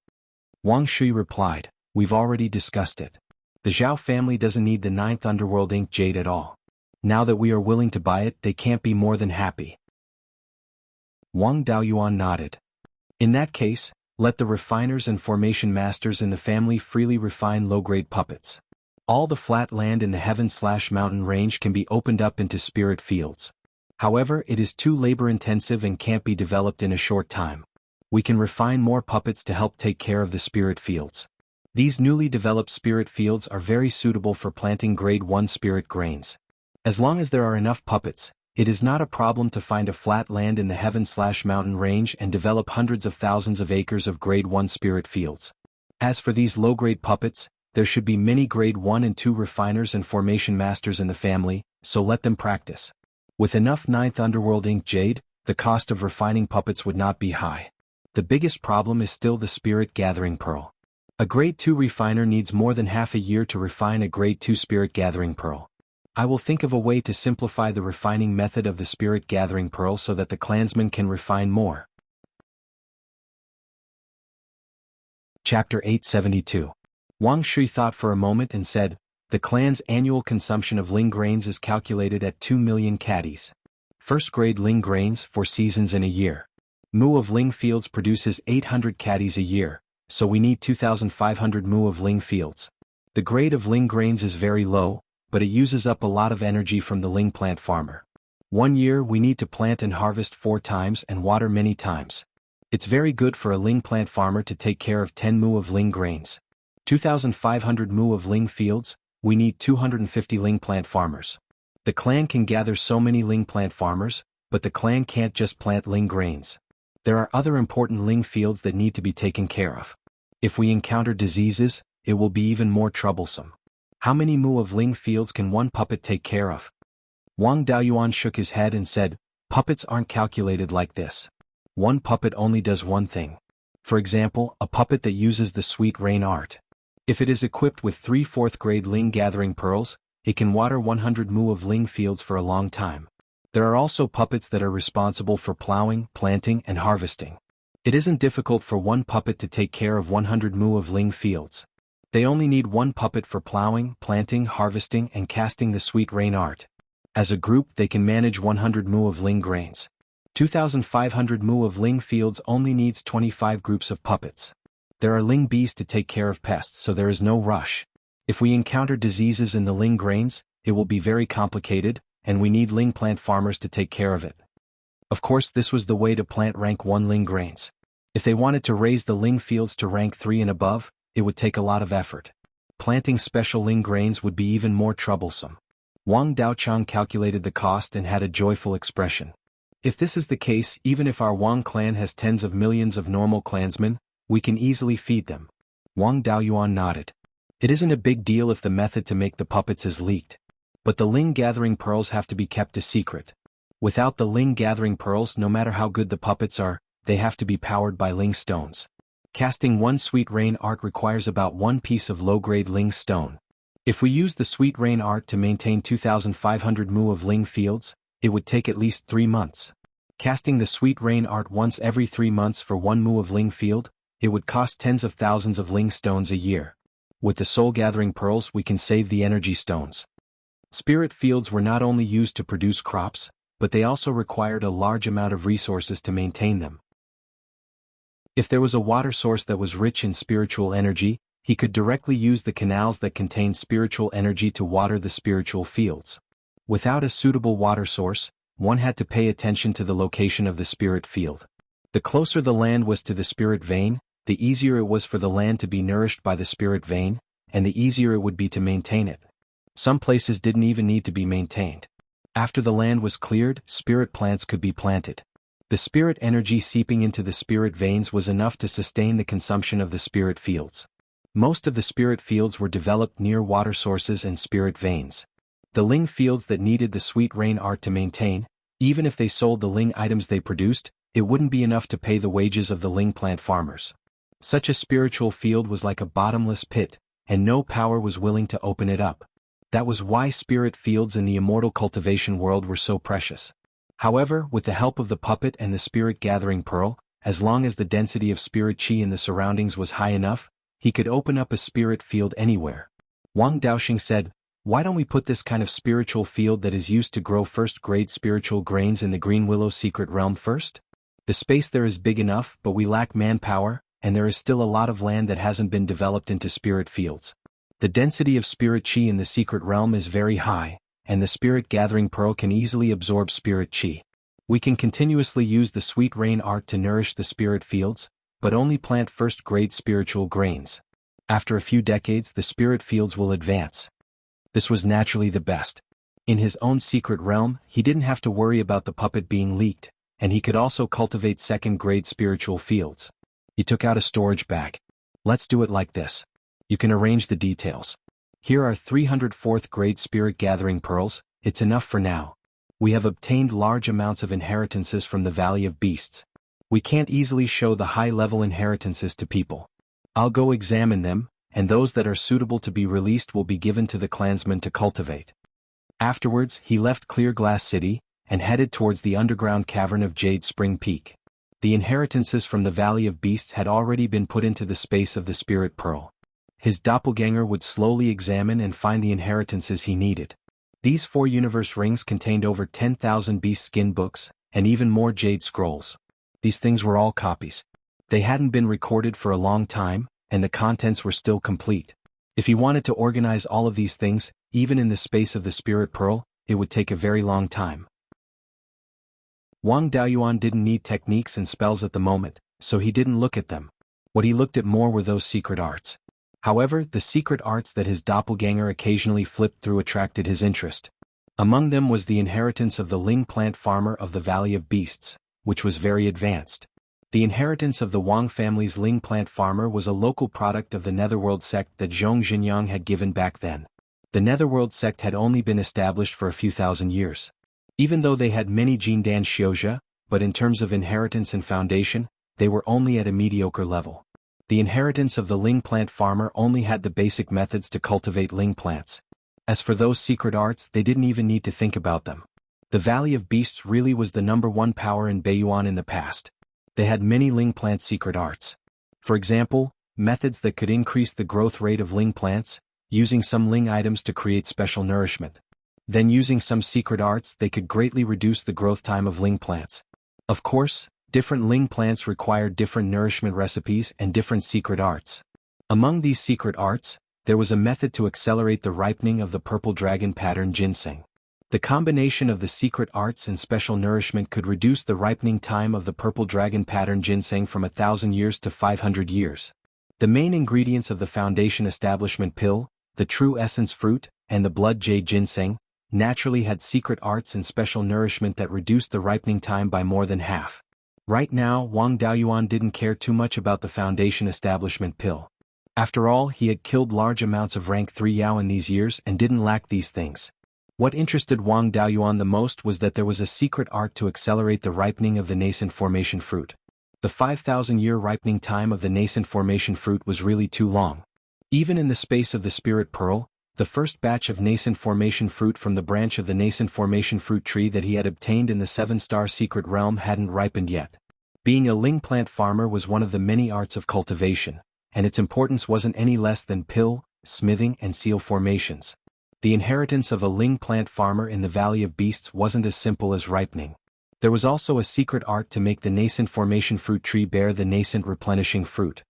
Wang Shui replied, "We've already discussed it. The Zhao family doesn't need the 9th Underworld Ink Jade at all. Now that we are willing to buy it, they can't be more than happy." Wang Daoyuan nodded. "In that case, let the refiners and formation masters in the family freely refine low-grade puppets. All the flat land in the heaven/mountain range can be opened up into spirit fields. However, it is too labor-intensive and can't be developed in a short time. We can refine more puppets to help take care of the spirit fields. These newly developed spirit fields are very suitable for planting grade 1 spirit grains. As long as there are enough puppets, it is not a problem to find a flat land in the heaven/mountain range and develop hundreds of thousands of acres of grade 1 spirit fields. As for these low-grade puppets, there should be many grade 1 and 2 refiners and formation masters in the family, so let them practice. With enough 9th Underworld Ink Jade, the cost of refining puppets would not be high. The biggest problem is still the spirit gathering pearl. A grade 2 refiner needs more than half a year to refine a grade 2 spirit gathering pearl. I will think of a way to simplify the refining method of the spirit gathering pearl so that the clansmen can refine more." Chapter 872. Wang Shui thought for a moment and said, "The clan's annual consumption of ling grains is calculated at 2 million caddies. First-grade ling grains, 4 seasons in a year. Mu of ling fields produces 800 caddies a year, so we need 2,500 mu of ling fields. The grade of ling grains is very low, but it uses up a lot of energy from the ling plant farmer. 1 year we need to plant and harvest 4 times and water many times. It's very good for a ling plant farmer to take care of 10 mu of ling grains. 2,500 mu of ling fields, we need 250 ling plant farmers. The clan can gather so many ling plant farmers, but the clan can't just plant ling grains. There are other important ling fields that need to be taken care of. If we encounter diseases, it will be even more troublesome. How many mu of ling fields can one puppet take care of? Wang Daoyuan shook his head and said, puppets aren't calculated like this. One puppet only does one thing. For example, a puppet that uses the sweet rain art. If it is equipped with 3 4th grade ling gathering pearls, it can water 100 mu of ling fields for a long time. There are also puppets that are responsible for plowing, planting, and harvesting. It isn't difficult for one puppet to take care of 100 mu of ling fields. They only need one puppet for plowing, planting, harvesting, and casting the sweet rain art. As a group, they can manage 100 mu of ling grains. 2,500 mu of ling fields only needs 25 groups of puppets. There are ling bees to take care of pests, so there is no rush. If we encounter diseases in the ling grains, it will be very complicated, and we need ling plant farmers to take care of it. Of course, this was the way to plant rank 1 ling grains. If they wanted to raise the ling fields to rank 3 and above, it would take a lot of effort. Planting special ling grains would be even more troublesome. Wang Daochang calculated the cost and had a joyful expression. If this is the case, even if our Wang clan has tens of millions of normal clansmen, we can easily feed them. Wang Daoyuan nodded. It isn't a big deal if the method to make the puppets is leaked. But the ling gathering pearls have to be kept a secret. Without the ling gathering pearls, no matter how good the puppets are, they have to be powered by ling stones. Casting 1 sweet rain art requires about 1 piece of low-grade ling stone. If we use the sweet rain art to maintain 2,500 mu of ling fields, it would take at least 3 months. Casting the sweet rain art once every 3 months for 1 mu of ling field, it would cost tens of thousands of ling stones a year. With the soul gathering pearls, we can save the energy stones. Spirit fields were not only used to produce crops, but they also required a large amount of resources to maintain them. If there was a water source that was rich in spiritual energy, he could directly use the canals that contain spiritual energy to water the spiritual fields. Without a suitable water source, one had to pay attention to the location of the spirit field. The closer the land was to the spirit vein, the easier it was for the land to be nourished by the spirit vein, and the easier it would be to maintain it. Some places didn't even need to be maintained. After the land was cleared, spirit plants could be planted. The spirit energy seeping into the spirit veins was enough to sustain the consumption of the spirit fields. Most of the spirit fields were developed near water sources and spirit veins. The ling fields that needed the sweet rain art to maintain, even if they sold the ling items they produced, it wouldn't be enough to pay the wages of the ling plant farmers. Such a spiritual field was like a bottomless pit, and no power was willing to open it up. That was why spirit fields in the immortal cultivation world were so precious. However, with the help of the puppet and the spirit gathering pearl, as long as the density of spirit chi in the surroundings was high enough, he could open up a spirit field anywhere. Wang Daoxing said, "Why don't we put this kind of spiritual field that is used to grow first-grade spiritual grains in the Green Willow secret realm first? The space there is big enough, but we lack manpower, and there is still a lot of land that hasn't been developed into spirit fields. The density of spirit chi in the secret realm is very high, and the spirit gathering pearl can easily absorb spirit chi. We can continuously use the sweet rain art to nourish the spirit fields, but only plant first-grade spiritual grains. After a few decades, the spirit fields will advance." This was naturally the best. In his own secret realm, he didn't have to worry about the puppet being leaked, and he could also cultivate second-grade spiritual fields. He took out a storage bag. "Let's do it like this. You can arrange the details. Here are 304th-grade spirit gathering pearls, it's enough for now. We have obtained large amounts of inheritances from the Valley of Beasts. We can't easily show the high-level inheritances to people. I'll go examine them, and those that are suitable to be released will be given to the clansmen to cultivate." Afterwards, he left Clear Glass City, and headed towards the underground cavern of Jade Spring Peak. The inheritances from the Valley of Beasts had already been put into the space of the Spirit Pearl. His doppelganger would slowly examine and find the inheritances he needed. These 4 universe rings contained over 10,000 beast skin books, and even more jade scrolls. These things were all copies. They hadn't been recorded for a long time, and the contents were still complete. If he wanted to organize all of these things, even in the space of the Spirit Pearl, it would take a very long time. Wang Daoyuan didn't need techniques and spells at the moment, so he didn't look at them. What he looked at more were those secret arts. However, the secret arts that his doppelganger occasionally flipped through attracted his interest. Among them was the inheritance of the Ling plant farmer of the Valley of Beasts, which was very advanced. The inheritance of the Wang family's Ling plant farmer was a local product of the Netherworld sect that Zhong Xinjiang had given back then. The Netherworld sect had only been established for a few thousand years. Even though they had many Jindan Xiuzhe, but in terms of inheritance and foundation, they were only at a mediocre level. The inheritance of the Ling plant farmer only had the basic methods to cultivate Ling plants. As for those secret arts, they didn't even need to think about them. The Valley of Beasts really was the #1 power in Beiyuan in the past. They had many Ling plant secret arts. For example, methods that could increase the growth rate of Ling plants, using some Ling items to create special nourishment. Then using some secret arts they could greatly reduce the growth time of Ling plants. Of course, different Ling plants required different nourishment recipes and different secret arts. Among these secret arts, there was a method to accelerate the ripening of the purple dragon pattern ginseng. The combination of the secret arts and special nourishment could reduce the ripening time of the purple dragon pattern ginseng from 1,000 years to 500 years. The main ingredients of the foundation establishment pill, the true essence fruit, and the blood jade ginseng, naturally had secret arts and special nourishment that reduced the ripening time by more than half. Right now, Wang Daoyuan didn't care too much about the foundation establishment pill. After all, he had killed large amounts of rank 3 Yao in these years and didn't lack these things. What interested Wang Daoyuan the most was that there was a secret art to accelerate the ripening of the nascent formation fruit. The 5,000-year ripening time of the nascent formation fruit was really too long. Even in the space of the spirit pearl, the first batch of nascent formation fruit from the branch of the nascent formation fruit tree that he had obtained in the 7-star secret realm hadn't ripened yet. Being a Ling plant farmer was one of the many arts of cultivation, and its importance wasn't any less than pill, smithing and seal formations. The inheritance of a Ling plant farmer in the Valley of Beasts wasn't as simple as ripening. There was also a secret art to make the nascent formation fruit tree bear the nascent replenishing fruit.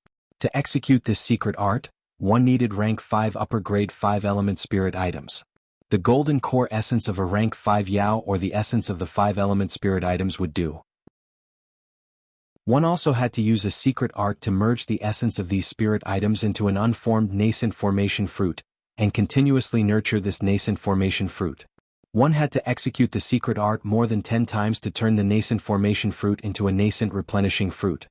To execute this secret art, one needed rank 5 upper grade 5 element spirit items. The golden core essence of a rank 5 Yao or the essence of the 5 element spirit items would do. One also had to use a secret art to merge the essence of these spirit items into an unformed nascent formation fruit, and continuously nurture this nascent formation fruit. One had to execute the secret art more than 10 times to turn the nascent formation fruit into a nascent replenishing fruit.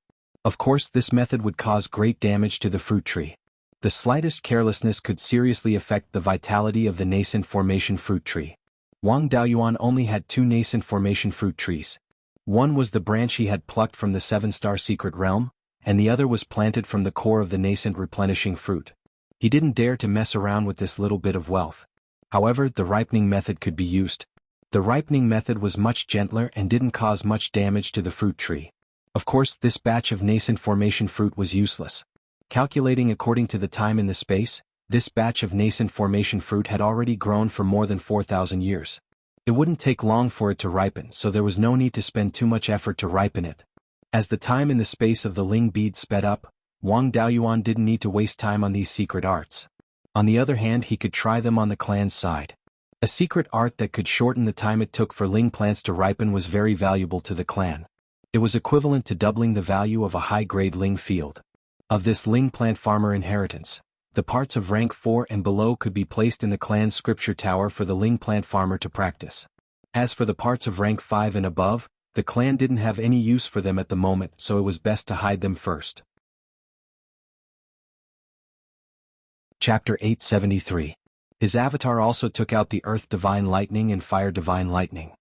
Of course, this method would cause great damage to the fruit tree. The slightest carelessness could seriously affect the vitality of the nascent formation fruit tree. Wang Daoyuan only had 2 nascent formation fruit trees. One was the branch he had plucked from the 7-star secret realm, and the other was planted from the core of the nascent replenishing fruit. He didn't dare to mess around with this little bit of wealth. However, the ripening method could be used. The ripening method was much gentler and didn't cause much damage to the fruit tree. Of course, this batch of nascent formation fruit was useless. Calculating according to the time in the space, this batch of nascent formation fruit had already grown for more than 4,000 years. It wouldn't take long for it to ripen, so there was no need to spend too much effort to ripen it. As the time in the space of the Ling bead sped up, Wang Daoyuan didn't need to waste time on these secret arts. On the other hand, he could try them on the clan's side. A secret art that could shorten the time it took for Ling plants to ripen was very valuable to the clan. It was equivalent to doubling the value of a high-grade Ling field. Of this Ling plant farmer inheritance, the parts of rank 4 and below could be placed in the clan's scripture tower for the Ling plant farmer to practice. As for the parts of rank 5 and above, the clan didn't have any use for them at the moment, so it was best to hide them first. Chapter 873. His avatar also took out the Earth Divine Lightning and Fire Divine Lightning.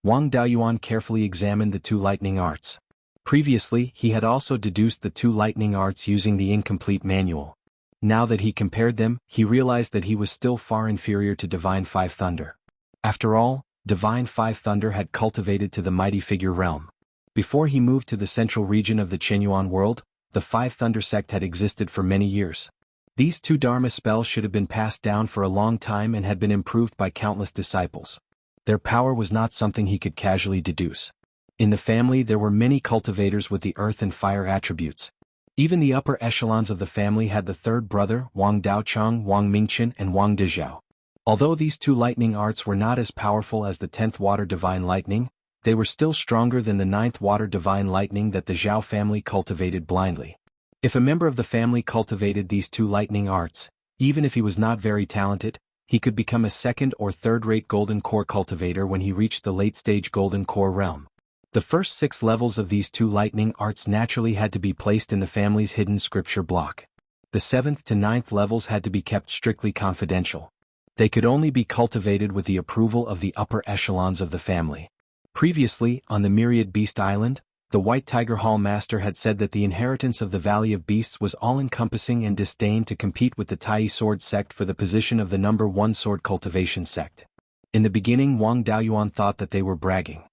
Wang Daoyuan carefully examined the 2 lightning arts. Previously, he had also deduced the 2 lightning arts using the incomplete manual. Now that he compared them, he realized that he was still far inferior to Divine 5 Thunder. After all, Divine 5 Thunder had cultivated to the mighty figure realm. Before he moved to the central region of the Chenyuan world, the 5 Thunder sect had existed for many years. These 2 Dharma spells should have been passed down for a long time and had been improved by countless disciples. Their power was not something he could casually deduce. In the family there were many cultivators with the earth and fire attributes. Even the upper echelons of the family had the 3rd brother, Wang Daocheng, Wang Mingchen and Wang Dezhao. Although these 2 lightning arts were not as powerful as the 10th Water Divine Lightning, they were still stronger than the 9th Water Divine Lightning that the Zhao family cultivated blindly. If a member of the family cultivated these 2 lightning arts, even if he was not very talented, He could become a second or third-rate golden core cultivator when he reached the late-stage golden core realm. The first 6 levels of these 2 lightning arts naturally had to be placed in the family's hidden scripture block. The 7th to 9th levels had to be kept strictly confidential. They could only be cultivated with the approval of the upper echelons of the family. Previously, on the Myriad Beast Island, the White Tiger Hall Master had said that the inheritance of the Valley of Beasts was all-encompassing and disdained to compete with the Tai Sword sect for the position of the number 1 sword cultivation sect. In the beginning, Wang Daoyuan thought that they were bragging.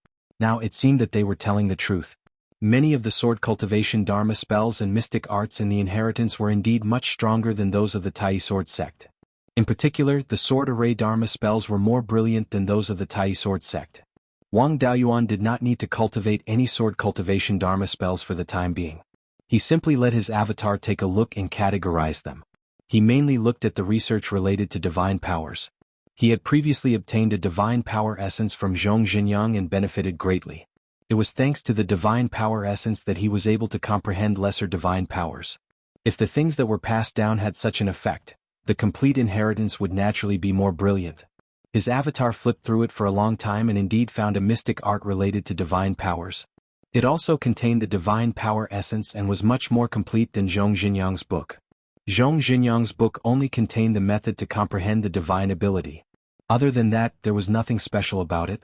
Now it seemed that they were telling the truth. Many of the sword cultivation dharma spells and mystic arts in the inheritance were indeed much stronger than those of the Tai Sword sect. In particular, the sword array dharma spells were more brilliant than those of the Tai Sword sect. Wang Daoyuan did not need to cultivate any sword cultivation dharma spells for the time being. He simply let his avatar take a look and categorize them. He mainly looked at the research related to divine powers. He had previously obtained a divine power essence from Zhong Xinyang and benefited greatly. It was thanks to the divine power essence that he was able to comprehend lesser divine powers. If the things that were passed down had such an effect, the complete inheritance would naturally be more brilliant. His avatar flipped through it for a long time and indeed found a mystic art related to divine powers. It also contained the divine power essence and was much more complete than Zhong Xinyang's book. Zhong Xinyang's book only contained the method to comprehend the divine ability. Other than that, there was nothing special about it.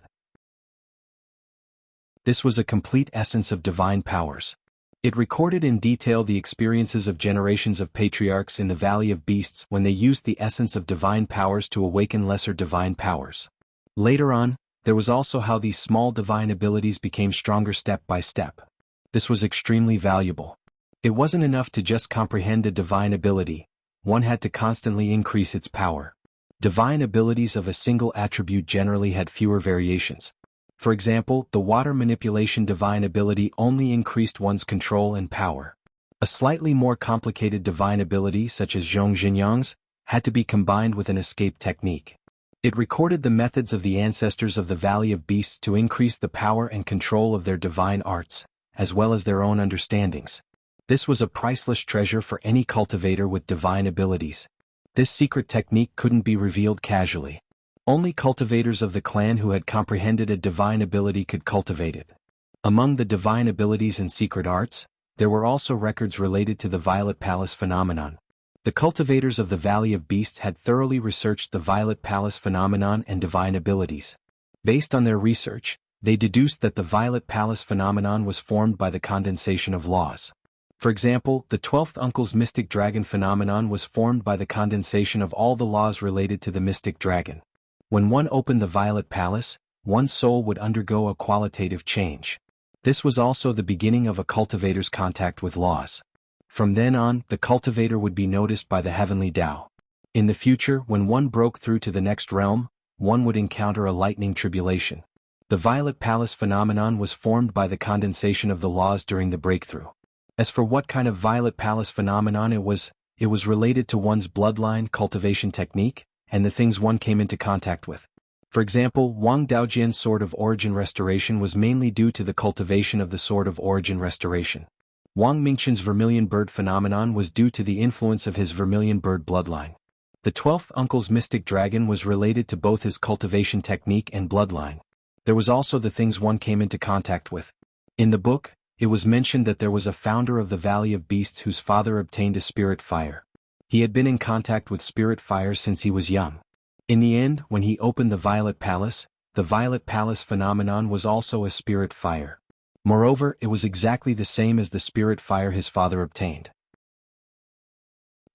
This was a complete essence of divine powers. It recorded in detail the experiences of generations of patriarchs in the Valley of Beasts when they used the essence of divine powers to awaken lesser divine powers. Later on, there was also how these small divine abilities became stronger step by step. This was extremely valuable. It wasn't enough to just comprehend a divine ability, one had to constantly increase its power. Divine abilities of a single attribute generally had fewer variations. For example, the water manipulation divine ability only increased one's control and power. A slightly more complicated divine ability such as Zhong Xinyang's had to be combined with an escape technique. It recorded the methods of the ancestors of the Valley of Beasts to increase the power and control of their divine arts, as well as their own understandings. This was a priceless treasure for any cultivator with divine abilities. This secret technique couldn't be revealed casually. Only cultivators of the clan who had comprehended a divine ability could cultivate it. Among the divine abilities and secret arts, there were also records related to the Violet Palace phenomenon. The cultivators of the Valley of Beasts had thoroughly researched the Violet Palace phenomenon and divine abilities. Based on their research, they deduced that the Violet Palace phenomenon was formed by the condensation of laws. For example, the 12th Uncle's Mystic Dragon phenomenon was formed by the condensation of all the laws related to the Mystic Dragon. When one opened the Violet Palace, one's soul would undergo a qualitative change. This was also the beginning of a cultivator's contact with laws. From then on, the cultivator would be noticed by the heavenly Tao. In the future, when one broke through to the next realm, one would encounter a lightning tribulation. The Violet Palace phenomenon was formed by the condensation of the laws during the breakthrough. As for what kind of Violet Palace phenomenon it was related to one's bloodline cultivation technique, and the things one came into contact with. For example, Wang Daojian's Sword of Origin Restoration was mainly due to the cultivation of the Sword of Origin Restoration. Wang Mingqian's Vermilion Bird phenomenon was due to the influence of his Vermilion Bird bloodline. The 12th Uncle's Mystic Dragon was related to both his cultivation technique and bloodline. There was also the things one came into contact with. In the book, it was mentioned that there was a founder of the Valley of Beasts whose father obtained a spirit fire. He had been in contact with spirit fire since he was young. In the end, when he opened the Violet Palace phenomenon was also a spirit fire. Moreover, it was exactly the same as the spirit fire his father obtained.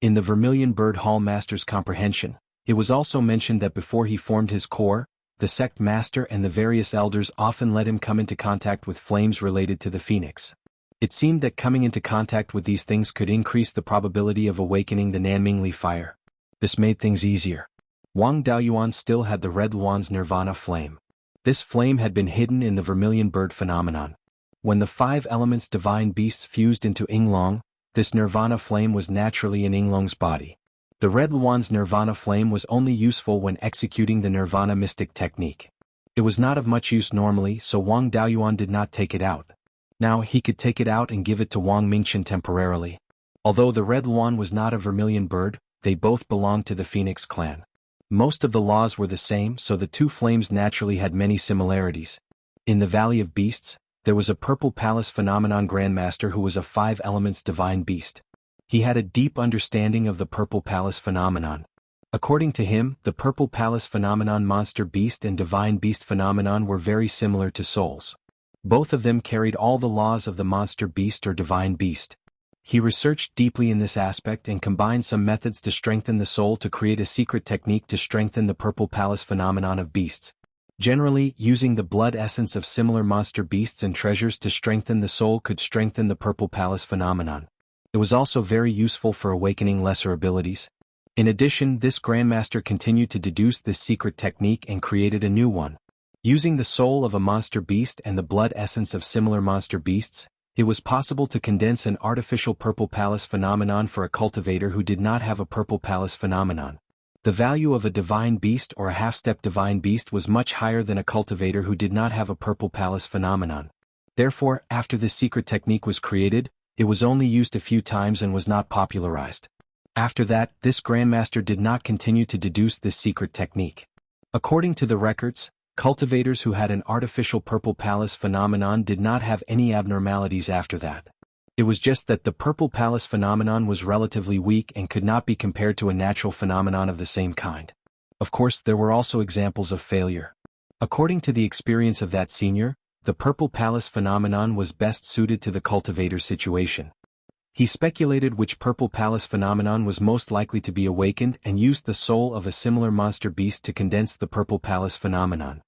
In the Vermilion Bird Hall Master's comprehension, it was also mentioned that before he formed his core, the sect master and the various elders often let him come into contact with flames related to the phoenix. It seemed that coming into contact with these things could increase the probability of awakening the Nanmingli fire. This made things easier. Wang Daoyuan still had the Red Luan's Nirvana flame. This flame had been hidden in the Vermilion Bird phenomenon. When the 5 elements divine beasts fused into Yinglong, this Nirvana flame was naturally in Yinglong's body. The Red Luan's Nirvana flame was only useful when executing the Nirvana mystic technique. It was not of much use normally, so Wang Daoyuan did not take it out. Now he could take it out and give it to Wang Mingqian temporarily. Although the Red Luan was not a Vermilion Bird, they both belonged to the Phoenix clan. Most of the laws were the same, so the two flames naturally had many similarities. In the Valley of Beasts, there was a Purple Palace Phenomenon Grandmaster who was a 5 elements divine beast. He had a deep understanding of the Purple Palace Phenomenon. According to him, the Purple Palace Phenomenon Monster Beast and Divine Beast Phenomenon were very similar to souls. Both of them carried all the laws of the Monster Beast or Divine Beast. He researched deeply in this aspect and combined some methods to strengthen the soul to create a secret technique to strengthen the Purple Palace Phenomenon of beasts. Generally, using the blood essence of similar monster beasts and treasures to strengthen the soul could strengthen the Purple Palace Phenomenon. It was also very useful for awakening lesser abilities. In addition, this Grandmaster continued to deduce this secret technique and created a new one. Using the soul of a monster beast and the blood essence of similar monster beasts, it was possible to condense an artificial Purple Palace Phenomenon for a cultivator who did not have a Purple Palace Phenomenon. The value of a divine beast or a half-step divine beast was much higher than a cultivator who did not have a Purple Palace Phenomenon. Therefore, after this secret technique was created, it was only used a few times and was not popularized. After that, this Grandmaster did not continue to deduce this secret technique. According to the records, cultivators who had an artificial Purple Palace Phenomenon did not have any abnormalities after that. It was just that the Purple Palace Phenomenon was relatively weak and could not be compared to a natural phenomenon of the same kind. Of course, there were also examples of failure. According to the experience of that senior, the Purple Palace Phenomenon was best suited to the cultivator's situation. He speculated which Purple Palace Phenomenon was most likely to be awakened and used the soul of a similar monster beast to condense the Purple Palace Phenomenon.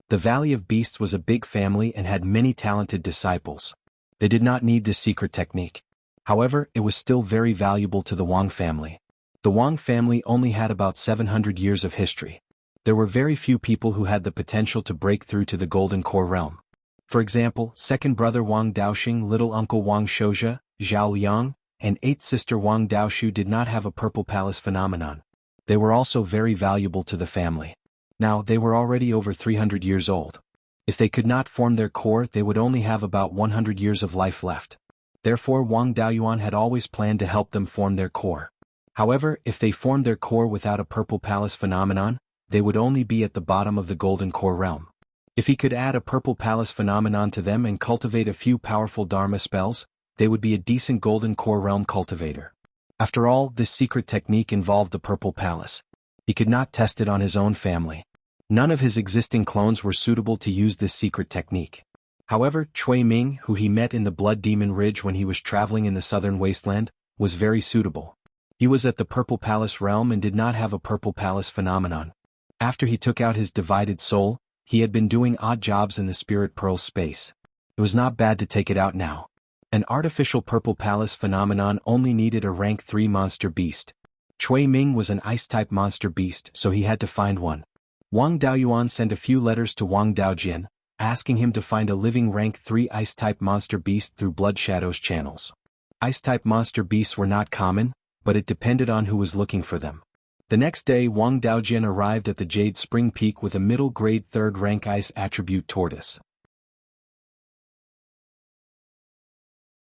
The Valley of Beasts was a big family and had many talented disciples. They did not need this secret technique. However, it was still very valuable to the Wang family. The Wang family only had about 700 years of history. There were very few people who had the potential to break through to the Golden Core realm. For example, second brother Wang Daoxing, little uncle Wang Shoujia, Zhao Liang, and eighth sister Wang Daoshu did not have a Purple Palace Phenomenon. They were also very valuable to the family. Now, they were already over 300 years old. If they could not form their core, they would only have about 100 years of life left. Therefore, Wang Daoyuan had always planned to help them form their core. However, if they formed their core without a Purple Palace Phenomenon, they would only be at the bottom of the Golden Core realm. If he could add a Purple Palace Phenomenon to them and cultivate a few powerful Dharma spells, they would be a decent Golden Core realm cultivator. After all, this secret technique involved the Purple Palace. He could not test it on his own family. None of his existing clones were suitable to use this secret technique. However, Cui Ming, who he met in the Blood Demon Ridge when he was traveling in the southern wasteland, was very suitable. He was at the Purple Palace realm and did not have a Purple Palace Phenomenon. After he took out his divided soul, he had been doing odd jobs in the Spirit Pearl space. It was not bad to take it out now. An artificial Purple Palace Phenomenon only needed a rank 3 monster beast. Cui Ming was an ice-type monster beast, so he had to find one. Wang Daoyuan sent a few letters to Wang Daojian, asking him to find a living rank 3 ice-type monster beast through Blood Shadow's channels. Ice-type monster beasts were not common, but it depended on who was looking for them. The next day, Wang Daojian arrived at the Jade Spring Peak with a middle-grade 3rd rank ice attribute tortoise.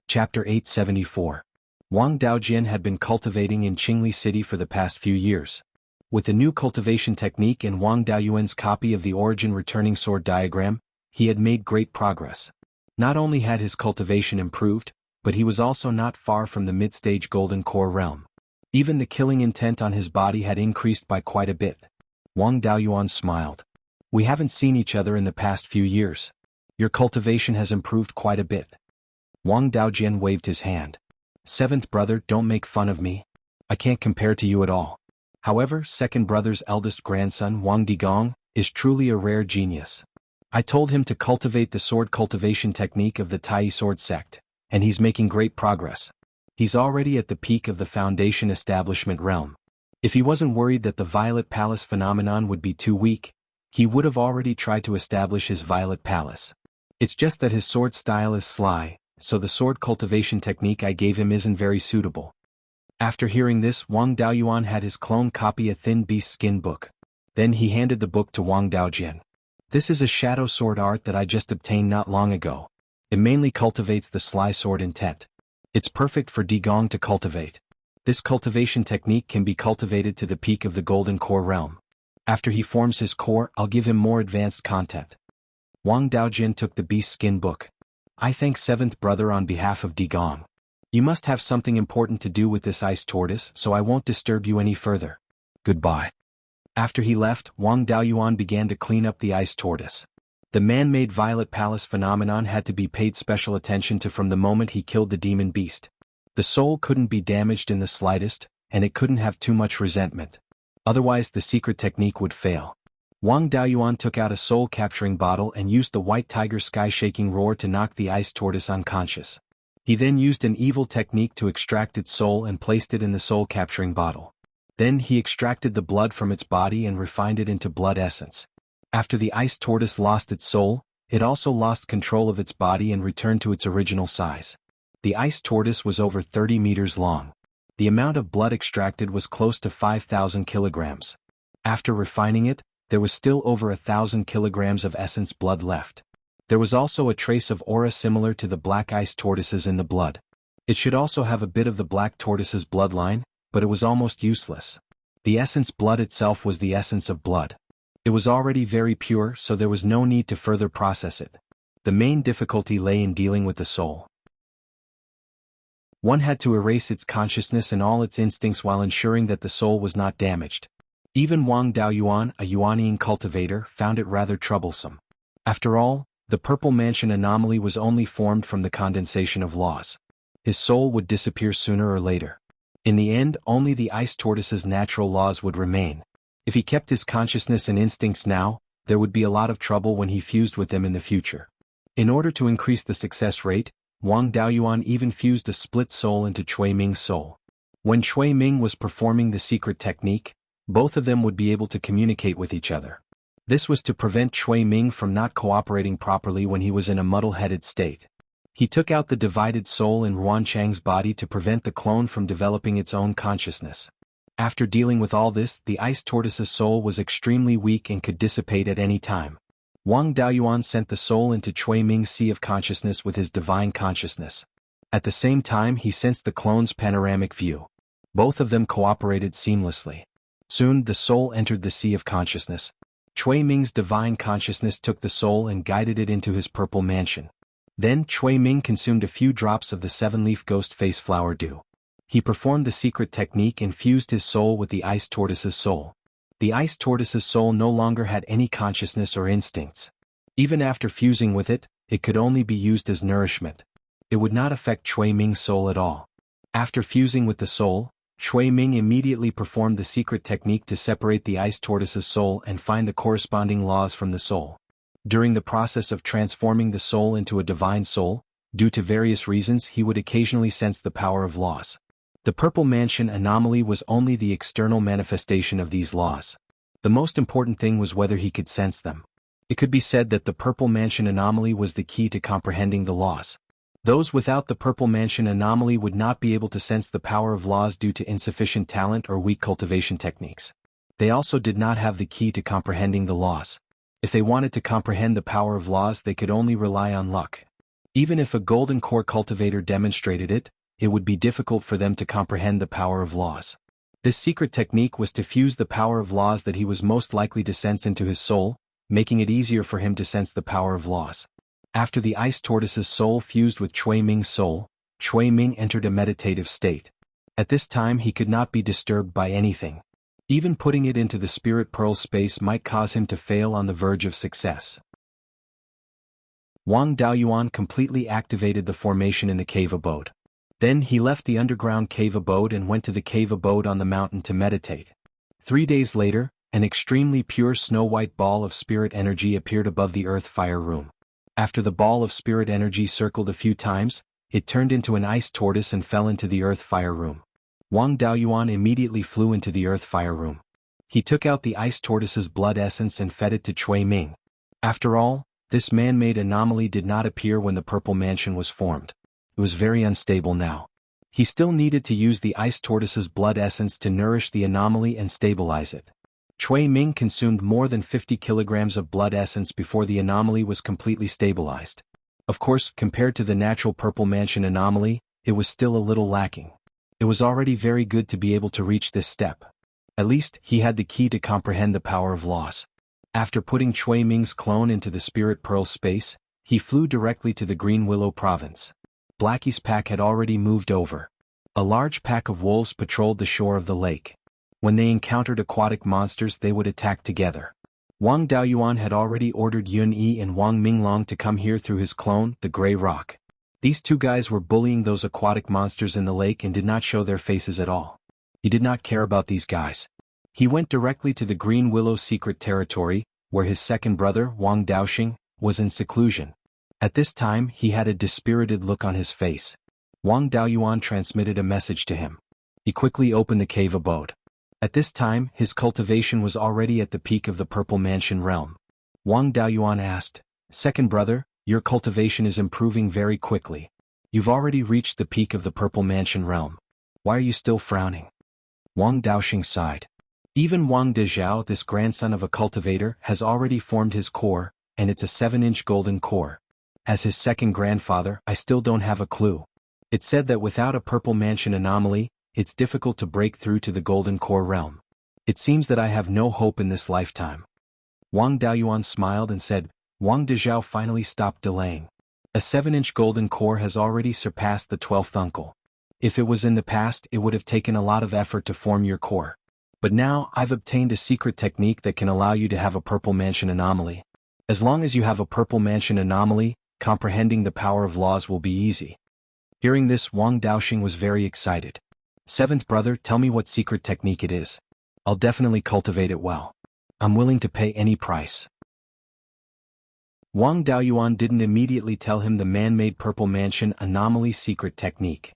Chapter 874. Wang Daojian had been cultivating in Qingli City for the past few years. With the new cultivation technique and Wang Daoyuan's copy of the origin returning sword diagram, he had made great progress. Not only had his cultivation improved, but he was also not far from the mid-stage Golden Core realm. Even the killing intent on his body had increased by quite a bit. Wang Daoyuan smiled. We haven't seen each other in the past few years. Your cultivation has improved quite a bit. Wang Daojian waved his hand. Seventh brother, don't make fun of me. I can't compare to you at all. However, second brother's eldest grandson, Wang Digong, is truly a rare genius. I told him to cultivate the sword cultivation technique of the Tai sword sect, and he's making great progress. He's already at the peak of the foundation establishment realm. If he wasn't worried that the Violet Palace phenomenon would be too weak, he would have already tried to establish his Violet Palace. It's just that his sword style is sly, so the sword cultivation technique I gave him isn't very suitable. After hearing this, Wang Daoyuan had his clone copy a thin beast skin book. Then he handed the book to Wang Daojian. This is a shadow sword art that I just obtained not long ago. It mainly cultivates the sly sword intent. It's perfect for Digong to cultivate. This cultivation technique can be cultivated to the peak of the golden core realm. After he forms his core, I'll give him more advanced content. Wang Daojin took the beast skin book. I thank seventh brother on behalf of Digong. You must have something important to do with this ice tortoise, so I won't disturb you any further. Goodbye. After he left, Wang Daoyuan began to clean up the ice tortoise. The man-made Violet Palace phenomenon had to be paid special attention to from the moment he killed the demon beast. The soul couldn't be damaged in the slightest, and it couldn't have too much resentment. Otherwise the secret technique would fail. Wang Daoyuan took out a soul-capturing bottle and used the white tiger sky-shaking roar to knock the ice tortoise unconscious. He then used an evil technique to extract its soul and placed it in the soul-capturing bottle. Then he extracted the blood from its body and refined it into blood essence. After the ice tortoise lost its soul, it also lost control of its body and returned to its original size. The ice tortoise was over 30 meters long. The amount of blood extracted was close to 5,000 kilograms. After refining it, there was still over 1,000 kilograms of essence blood left. There was also a trace of aura similar to the black ice tortoises in the blood. It should also have a bit of the black tortoise's bloodline, but it was almost useless. The essence blood itself was the essence of blood. It was already very pure, so there was no need to further process it. The main difficulty lay in dealing with the soul. One had to erase its consciousness and all its instincts while ensuring that the soul was not damaged. Even Wang Daoyuan, a Yuanian cultivator, found it rather troublesome. After all, the Purple Mansion anomaly was only formed from the condensation of laws. His soul would disappear sooner or later. In the end, only the ice tortoise's natural laws would remain. If he kept his consciousness and instincts now, there would be a lot of trouble when he fused with them in the future. In order to increase the success rate, Wang Daoyuan even fused a split soul into Cui Ming's soul. When Cui Ming was performing the secret technique, both of them would be able to communicate with each other. This was to prevent Cui Ming from not cooperating properly when he was in a muddle-headed state. He took out the divided soul in Ruanchang's body to prevent the clone from developing its own consciousness. After dealing with all this, the ice tortoise's soul was extremely weak and could dissipate at any time. Wang Daoyuan sent the soul into Cui Ming's sea of consciousness with his divine consciousness. At the same time he sensed the clone's panoramic view. Both of them cooperated seamlessly. Soon the soul entered the sea of consciousness. Cui Ming's divine consciousness took the soul and guided it into his purple mansion. Then Cui Ming consumed a few drops of the seven-leaf ghost face flower dew. He performed the secret technique and fused his soul with the ice tortoise's soul. The ice tortoise's soul no longer had any consciousness or instincts. Even after fusing with it, it could only be used as nourishment. It would not affect Cui Ming's soul at all. After fusing with the soul, Cui Ming immediately performed the secret technique to separate the ice tortoise's soul and find the corresponding laws from the soul. During the process of transforming the soul into a divine soul, due to various reasons he would occasionally sense the power of laws. The Purple Mansion anomaly was only the external manifestation of these laws. The most important thing was whether he could sense them. It could be said that the Purple Mansion anomaly was the key to comprehending the laws. Those without the Purple Mansion anomaly would not be able to sense the power of laws due to insufficient talent or weak cultivation techniques. They also did not have the key to comprehending the laws. If they wanted to comprehend the power of laws, they could only rely on luck. Even if a golden core cultivator demonstrated it, it would be difficult for them to comprehend the power of laws. This secret technique was to fuse the power of laws that he was most likely to sense into his soul, making it easier for him to sense the power of laws. After the ice tortoise's soul fused with Cui Ming's soul, Cui Ming entered a meditative state. At this time he could not be disturbed by anything. Even putting it into the spirit pearl space might cause him to fail on the verge of success. Wang Daoyuan completely activated the formation in the cave abode. Then he left the underground cave abode and went to the cave abode on the mountain to meditate. 3 days later, an extremely pure snow-white ball of spirit energy appeared above the earth fire room. After the ball of spirit energy circled a few times, it turned into an ice tortoise and fell into the earth fire room. Wang Daoyuan immediately flew into the earth fire room. He took out the ice tortoise's blood essence and fed it to Cui Ming. After all, this man-made anomaly did not appear when the Purple Mansion was formed. It was very unstable now. He still needed to use the ice tortoise's blood essence to nourish the anomaly and stabilize it. Cui Ming consumed more than 50 kilograms of blood essence before the anomaly was completely stabilized. Of course, compared to the natural Purple Mansion anomaly, it was still a little lacking. It was already very good to be able to reach this step. At least, he had the key to comprehend the power of laws. After putting Chui Ming's clone into the Spirit Pearl space, he flew directly to the Green Willow province. Blackie's pack had already moved over. A large pack of wolves patrolled the shore of the lake. When they encountered aquatic monsters, they would attack together. Wang Daoyuan had already ordered Yun Yi and Wang Minglong to come here through his clone, the Grey Rock. These two guys were bullying those aquatic monsters in the lake and did not show their faces at all. He did not care about these guys. He went directly to the Green Willow secret territory, where his second brother, Wang Daoxing, was in seclusion. At this time, he had a dispirited look on his face. Wang Daoyuan transmitted a message to him. He quickly opened the cave abode. At this time, his cultivation was already at the peak of the Purple Mansion realm. Wang Daoyuan asked, "Second brother, your cultivation is improving very quickly. You've already reached the peak of the Purple Mansion realm. Why are you still frowning?" Wang Daoxing sighed. Even Wang Dezhao, this grandson of a cultivator, has already formed his core, and it's a 7-inch golden core. As his second grandfather, I still don't have a clue. It's said that without a Purple Mansion anomaly, it's difficult to break through to the golden core realm. It seems that I have no hope in this lifetime. Wang Daoyuan smiled and said, Wang Dezhao finally stopped delaying. A 7-inch golden core has already surpassed the 12th uncle. If it was in the past, it would have taken a lot of effort to form your core. But now, I've obtained a secret technique that can allow you to have a Purple Mansion anomaly. As long as you have a Purple Mansion anomaly, comprehending the power of laws will be easy. Hearing this, Wang Daoxing was very excited. "Seventh brother, tell me what secret technique it is. I'll definitely cultivate it well. I'm willing to pay any price." Wang Daoyuan didn't immediately tell him the man-made Purple Mansion anomaly secret technique.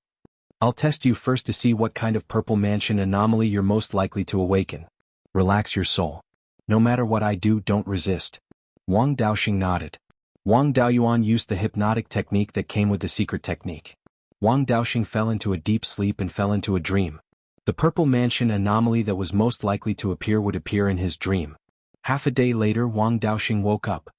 "I'll test you first to see what kind of Purple Mansion anomaly you're most likely to awaken. Relax your soul. No matter what I do, don't resist." Wang Daoxing nodded. Wang Daoyuan used the hypnotic technique that came with the secret technique. Wang Daoxing fell into a deep sleep and fell into a dream. The Purple Mansion anomaly that was most likely to appear would appear in his dream. Half a day later, Wang Daoxing woke up.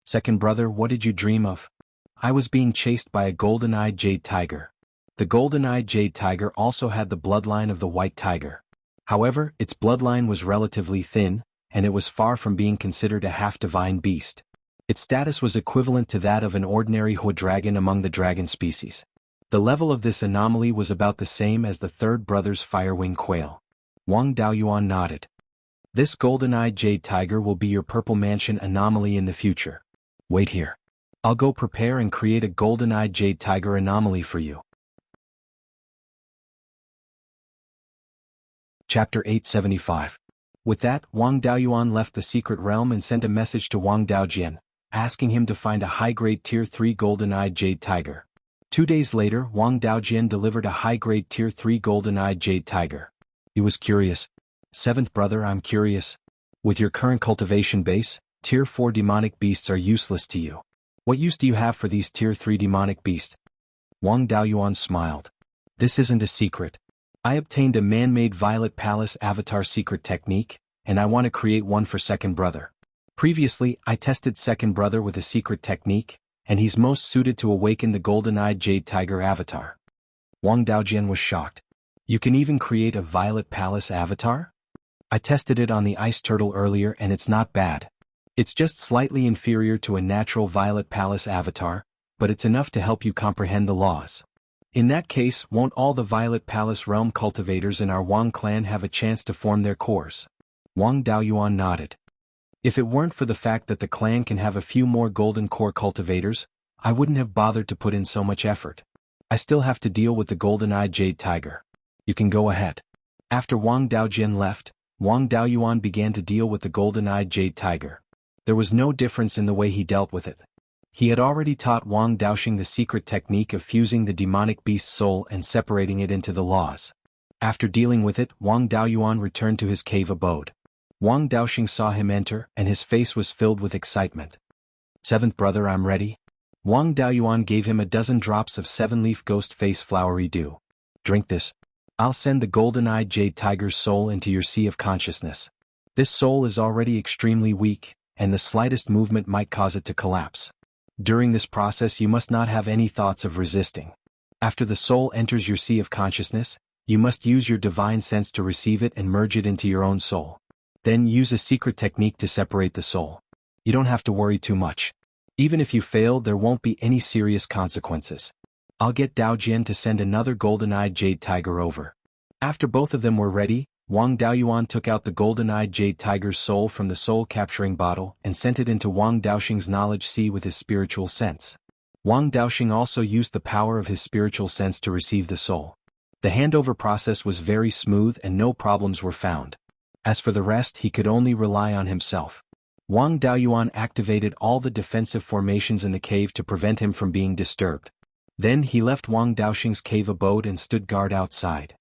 "Second brother, what did you dream of?" "I was being chased by a golden-eyed jade tiger." The golden-eyed jade tiger also had the bloodline of the white tiger. However, its bloodline was relatively thin, and it was far from being considered a half-divine beast. Its status was equivalent to that of an ordinary Hua dragon among the dragon species. The level of this anomaly was about the same as the third brother's firewing quail. Wang Daoyuan nodded. "This golden-eyed jade tiger will be your Purple Mansion anomaly in the future. Wait here. I'll go prepare and create a golden-eyed jade tiger anomaly for you." Chapter 875. With that, Wang Daoyuan left the secret realm and sent a message to Wang Daojian, asking him to find a high-grade Tier 3 golden-eyed jade tiger. 2 days later, Wang Daojian delivered a high-grade Tier 3 golden-eyed jade tiger. He was curious. "Seventh brother, I'm curious. With your current cultivation base, Tier 4 demonic beasts are useless to you. What use do you have for these Tier 3 demonic beasts?" Wang Daoyuan smiled. "This isn't a secret. I obtained a man-made Violet Palace avatar secret technique, and I want to create one for second brother. Previously, I tested second brother with a secret technique, and he's most suited to awaken the golden-eyed jade tiger avatar." Wang Daojian was shocked. "You can even create a Violet Palace avatar?" "I tested it on the ice turtle earlier and it's not bad. It's just slightly inferior to a natural Violet Palace avatar, but it's enough to help you comprehend the laws. In that case, won't all the Violet Palace realm cultivators in our Wang clan have a chance to form their cores?" Wang Daoyuan nodded. "If it weren't for the fact that the clan can have a few more golden core cultivators, I wouldn't have bothered to put in so much effort. I still have to deal with the golden-eyed jade tiger. You can go ahead." After Wang Daojian left, Wang Daoyuan began to deal with the golden-eyed jade tiger. There was no difference in the way he dealt with it. He had already taught Wang Daoxing the secret technique of fusing the demonic beast's soul and separating it into the laws. After dealing with it, Wang Daoyuan returned to his cave abode. Wang Daoxing saw him enter, and his face was filled with excitement. "Seventh brother, I'm ready." Wang Daoyuan gave him a dozen drops of 7-leaf ghost face flowery dew. "Drink this. I'll send the golden-eyed jade tiger's soul into your sea of consciousness. This soul is already extremely weak, and the slightest movement might cause it to collapse. During this process you must not have any thoughts of resisting. After the soul enters your sea of consciousness, You must use your divine sense to receive it and merge it into your own soul. Then use a secret technique to separate the soul. You don't have to worry too much. Even if you fail, there won't be any serious consequences. I'll get Dao Jian to send another golden-eyed jade tiger over. After both of them were ready, Wang Daoyuan took out the golden-eyed jade tiger's soul from the soul-capturing bottle and sent it into Wang Daoxing's knowledge sea with his spiritual sense. Wang Daoxing also used the power of his spiritual sense to receive the soul. The handover process was very smooth and no problems were found. As for the rest, he could only rely on himself. Wang Daoyuan activated all the defensive formations in the cave to prevent him from being disturbed. Then he left Wang Daoxing's cave abode and stood guard outside.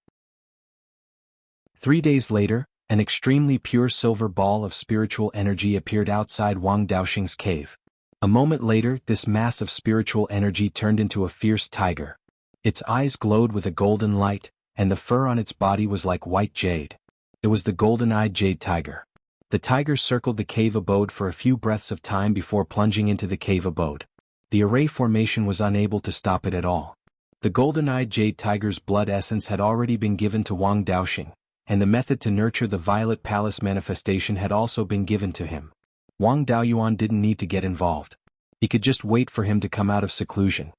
3 days later, an extremely pure silver ball of spiritual energy appeared outside Wang Daoxing's cave. A moment later, this mass of spiritual energy turned into a fierce tiger. Its eyes glowed with a golden light, and the fur on its body was like white jade. It was the golden-eyed jade tiger. The tiger circled the cave abode for a few breaths of time before plunging into the cave abode. The array formation was unable to stop it at all. The golden-eyed jade tiger's blood essence had already been given to Wang Daoxing, and the method to nurture the Violet Palace manifestation had also been given to him. Wang Daoyuan didn't need to get involved. He could just wait for him to come out of seclusion.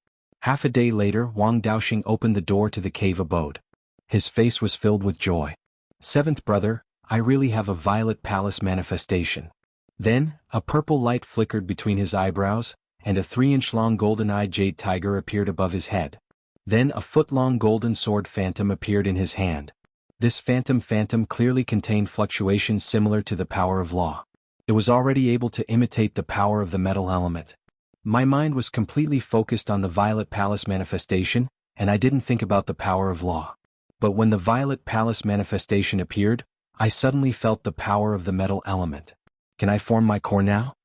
Half a day later, Wang Daoxing opened the door to the cave abode. His face was filled with joy. "Seventh brother, I really have a Violet Palace manifestation." Then, a purple light flickered between his eyebrows, and a 3-inch-long golden-eyed jade tiger appeared above his head. Then a foot-long golden sword phantom appeared in his hand. This phantom clearly contained fluctuations similar to the power of law. It was already able to imitate the power of the metal element. My mind was completely focused on the Violet Palace manifestation, and I didn't think about the power of law. But when the Violet Palace manifestation appeared, I suddenly felt the power of the metal element. Can I form my core now?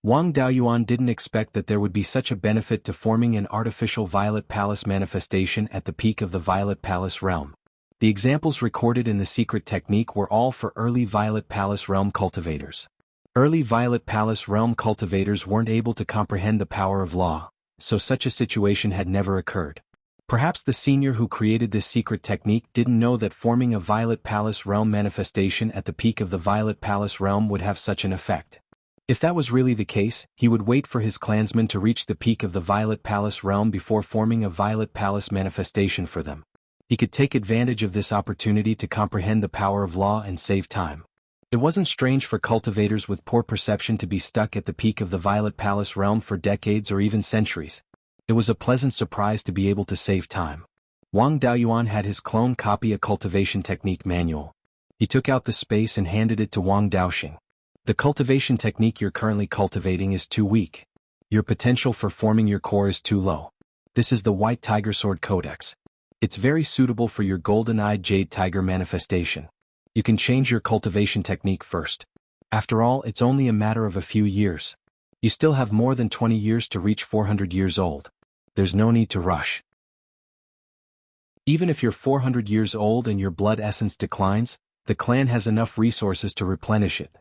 Wang Daoyuan didn't expect that there would be such a benefit to forming an artificial Violet Palace manifestation at the peak of the Violet Palace realm. The examples recorded in the secret technique were all for early Violet Palace realm cultivators. Early Violet Palace realm cultivators weren't able to comprehend the power of law, so such a situation had never occurred. Perhaps the senior who created this secret technique didn't know that forming a Violet Palace realm manifestation at the peak of the Violet Palace realm would have such an effect. If that was really the case, he would wait for his clansmen to reach the peak of the Violet Palace realm before forming a Violet Palace manifestation for them. He could take advantage of this opportunity to comprehend the power of law and save time. It wasn't strange for cultivators with poor perception to be stuck at the peak of the Violet Palace realm for decades or even centuries. It was a pleasant surprise to be able to save time. Wang Daoyuan had his clone copy a cultivation technique manual. He took out the space and handed it to Wang Daoxing. "The cultivation technique you're currently cultivating is too weak. Your potential for forming your core is too low. This is the White Tiger Sword Codex. It's very suitable for your golden-eyed jade tiger manifestation. You can change your cultivation technique first. After all, it's only a matter of a few years. You still have more than 20 years to reach 400 years old. There's no need to rush. Even if you're 400 years old and your blood essence declines, the clan has enough resources to replenish it.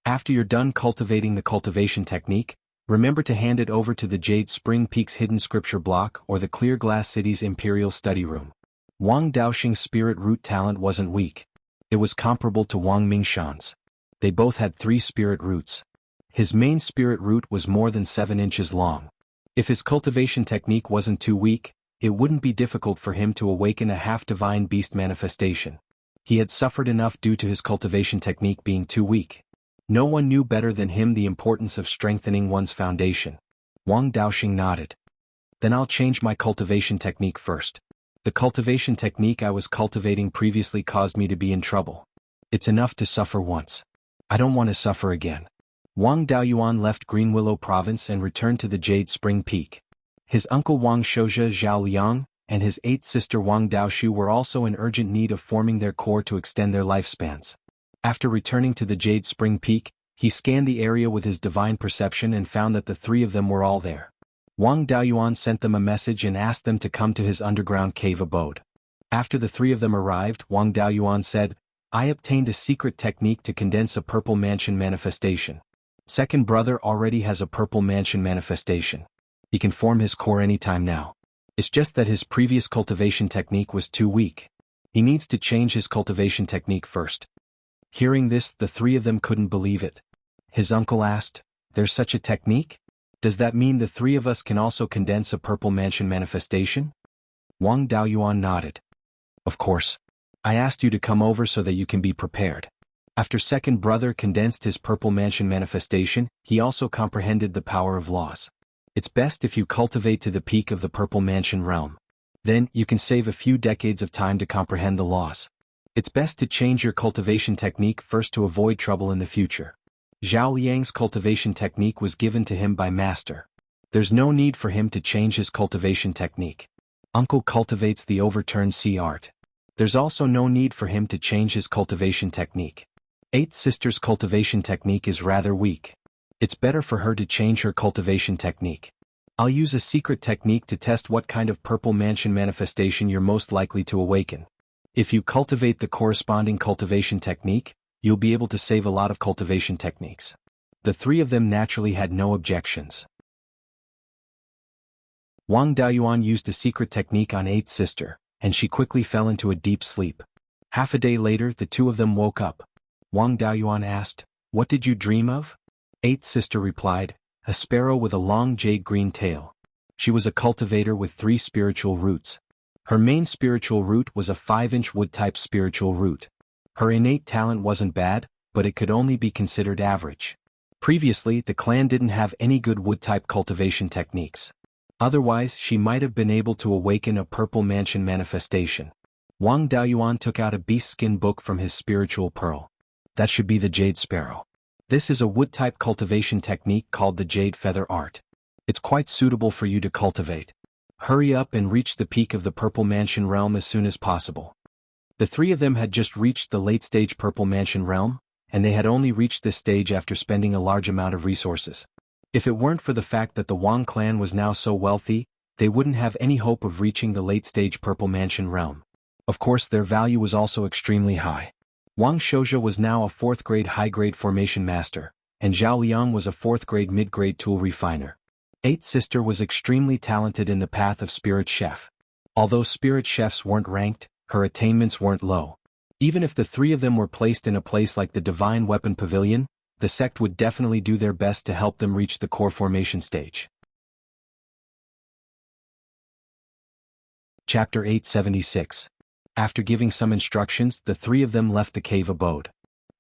After you're done cultivating the cultivation technique, remember to hand it over to the Jade Spring Peak's hidden scripture block or the Clear Glass City's Imperial Study Room." Wang Daoxing's spirit root talent wasn't weak. It was comparable to Wang Mingshan's. They both had 3 spirit roots. His main spirit root was more than 7 inches long. If his cultivation technique wasn't too weak, it wouldn't be difficult for him to awaken a half-divine beast manifestation. He had suffered enough due to his cultivation technique being too weak. No one knew better than him the importance of strengthening one's foundation. Wang Daoxing nodded. "Then I'll change my cultivation technique first. The cultivation technique I was cultivating previously caused me to be in trouble. It's enough to suffer once. I don't want to suffer again." Wang Daoyuan left Green Willow Province and returned to the Jade Spring Peak. His uncle Wang Shouzhe Zhao Liang and his 8th sister Wang Daoshu were also in urgent need of forming their core to extend their lifespans. After returning to the Jade Spring Peak, he scanned the area with his divine perception and found that the 3 of them were all there. Wang Daoyuan sent them a message and asked them to come to his underground cave abode. After the 3 of them arrived, Wang Daoyuan said, "I obtained a secret technique to condense a purple mansion manifestation. Second brother already has a purple mansion manifestation. He can form his core anytime now. It's just that his previous cultivation technique was too weak. He needs to change his cultivation technique first. Hearing this, the three of them couldn't believe it. His uncle asked, "There's such a technique? Does that mean the three of us can also condense a purple mansion manifestation?" Wang Daoyuan nodded. "Of course. I asked you to come over so that you can be prepared." After second brother condensed his purple mansion manifestation, he also comprehended the power of laws. It's best if you cultivate to the peak of the purple mansion realm. Then, you can save a few decades of time to comprehend the laws. It's best to change your cultivation technique first to avoid trouble in the future. Zhao Liang's cultivation technique was given to him by master. There's no need for him to change his cultivation technique. Uncle cultivates the overturned sea art. There's also no need for him to change his cultivation technique. Eighth sister's cultivation technique is rather weak. It's better for her to change her cultivation technique. I'll use a secret technique to test what kind of purple mansion manifestation you're most likely to awaken. If you cultivate the corresponding cultivation technique, you'll be able to save a lot of cultivation techniques. The three of them naturally had no objections. Wang Daoyuan used a secret technique on eighth sister, and she quickly fell into a deep sleep. Half a day later, the two of them woke up. Wang Daoyuan asked, "What did you dream of?" Eighth sister replied, "A sparrow with a long jade-green tail." She was a cultivator with 3 spiritual roots. Her main spiritual root was a 5-inch wood-type spiritual root. Her innate talent wasn't bad, but it could only be considered average. Previously, the clan didn't have any good wood-type cultivation techniques. Otherwise, she might have been able to awaken a purple mansion manifestation. Wang Daoyuan took out a beast skin book from his spiritual pearl. That should be the jade sparrow. This is a wood-type cultivation technique called the jade feather art. It's quite suitable for you to cultivate. Hurry up and reach the peak of the purple mansion realm as soon as possible. The three of them had just reached the late-stage purple mansion realm, and they had only reached this stage after spending a large amount of resources. If it weren't for the fact that the Wang clan was now so wealthy, they wouldn't have any hope of reaching the late-stage purple mansion realm. Of course, their value was also extremely high. Wang Shouzhe was now a 4th-grade high-grade formation master, and Zhao Liang was a 4th-grade mid-grade tool refiner. Eighth sister was extremely talented in the path of spirit chef. Although spirit chefs weren't ranked, her attainments weren't low. Even if the three of them were placed in a place like the Divine Weapon Pavilion, the sect would definitely do their best to help them reach the core formation stage. Chapter 876. After giving some instructions, the three of them left the cave abode.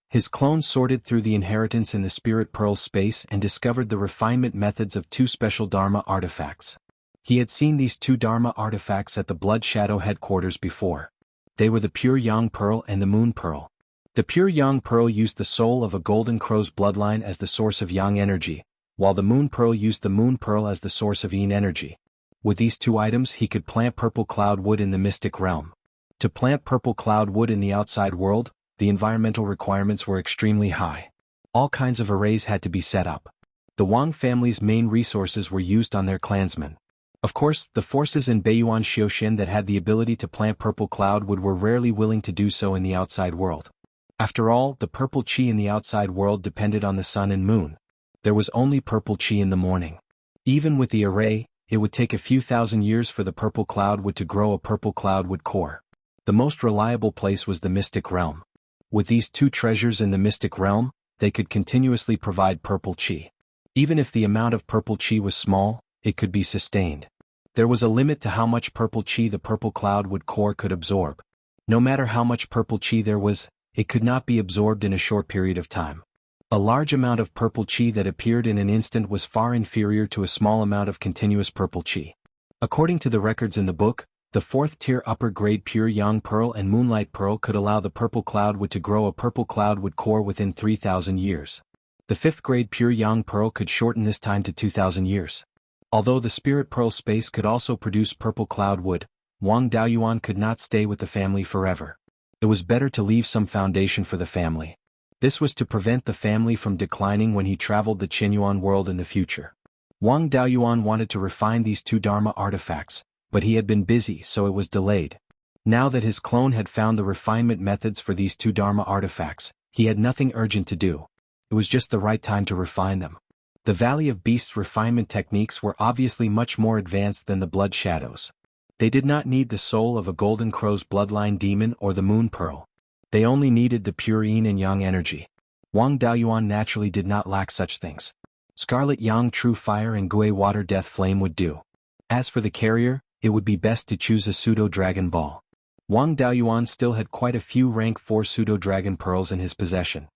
His clone sorted through the inheritance in the Spirit Pearl space and discovered the refinement methods of 2 special Dharma artifacts. He had seen these 2 Dharma artifacts at the Blood Shadow headquarters before. They were the Pure Yang Pearl and the Moon Pearl. The Pure Yang Pearl used the soul of a Golden Crow's bloodline as the source of Yang energy, while the Moon Pearl used the Moon Pearl as the source of Yin energy. With these 2 items, he could plant purple cloud wood in the mystic realm. To plant purple cloud wood in the outside world, the environmental requirements were extremely high. All kinds of arrays had to be set up. The Wang family's main resources were used on their clansmen. Of course, the forces in Beiyuan Xiuxian that had the ability to plant purple cloud wood were rarely willing to do so in the outside world. After all, the purple chi in the outside world depended on the sun and moon. There was only purple chi in the morning. Even with the array, it would take a few thousand years for the purple cloud wood to grow a purple cloud wood core. The most reliable place was the mystic realm. With these 2 treasures in the mystic realm, they could continuously provide purple chi. Even if the amount of purple chi was small, it could be sustained. There was a limit to how much purple chi the purple cloud wood core could absorb. No matter how much purple chi there was, it could not be absorbed in a short period of time. A large amount of purple chi that appeared in an instant was far inferior to a small amount of continuous purple chi. According to the records in the book, the 4th-tier upper-grade Pure Yang Pearl and Moonlight Pearl could allow the purple cloud wood to grow a purple cloud wood core within 3,000 years. The 5th-grade Pure Yang Pearl could shorten this time to 2,000 years. Although the Spirit Pearl space could also produce purple cloud wood, Wang Daoyuan could not stay with the family forever. It was better to leave some foundation for the family. This was to prevent the family from declining when he traveled the Qinyuan world in the future. Wang Daoyuan wanted to refine these 2 Dharma artifacts, but he had been busy, so it was delayed. Now that his clone had found the refinement methods for these 2 Dharma artifacts, he had nothing urgent to do. It was just the right time to refine them. The Valley of Beasts refinement techniques were obviously much more advanced than the Blood Shadows. They did not need the soul of a golden crow's bloodline demon or the moon pearl. They only needed the pure yin and yang energy. Wang Daoyuan naturally did not lack such things. Scarlet Yang True Fire and Gui Water Death Flame would do. As for the carrier, it would be best to choose a Pseudo-Dragon Ball. Wang Daoyuan still had quite a few rank 4 Pseudo-Dragon Pearls in his possession.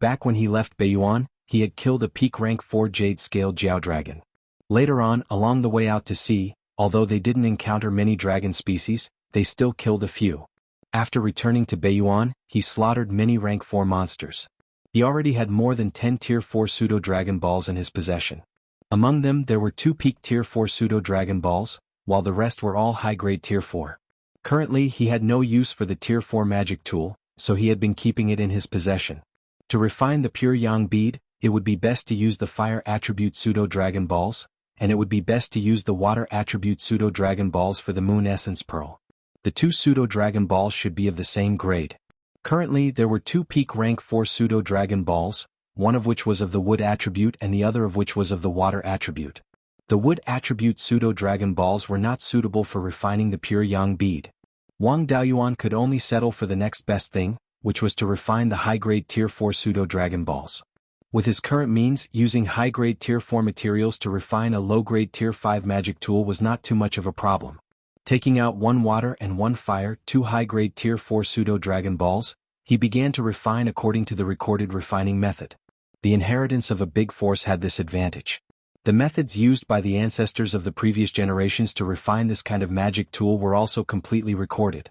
Back when he left Beiyuan, he had killed a peak rank 4 Jade-scaled Jiao Dragon. Later on, along the way out to sea, although they didn't encounter many dragon species, they still killed a few. After returning to Beiyuan, he slaughtered many rank 4 monsters. He already had more than 10 tier 4 Pseudo-Dragon Balls in his possession. Among them there were 2 peak tier 4 Pseudo-Dragon Balls, while the rest were all high-grade tier 4. Currently he had no use for the tier 4 magic tool, so he had been keeping it in his possession. To refine the pure yang bead, it would be best to use the fire attribute Pseudo-Dragon Balls, and it would be best to use the water attribute Pseudo-Dragon Balls for the moon essence pearl. The 2 Pseudo-Dragon Balls should be of the same grade. Currently there were 2 peak rank 4 Pseudo-Dragon Balls, one of which was of the wood attribute and the other of which was of the water attribute. The wood attribute Pseudo-Dragon Balls were not suitable for refining the pure yang bead. Wang Daoyuan could only settle for the next best thing, which was to refine the high-grade tier 4 Pseudo-Dragon Balls. With his current means, using high-grade tier 4 materials to refine a low-grade tier 5 magic tool was not too much of a problem. Taking out 1 water and 1 fire, 2 high-grade tier 4 Pseudo-Dragon Balls, he began to refine according to the recorded refining method. The inheritance of a big force had this advantage. The methods used by the ancestors of the previous generations to refine this kind of magic tool were also completely recorded.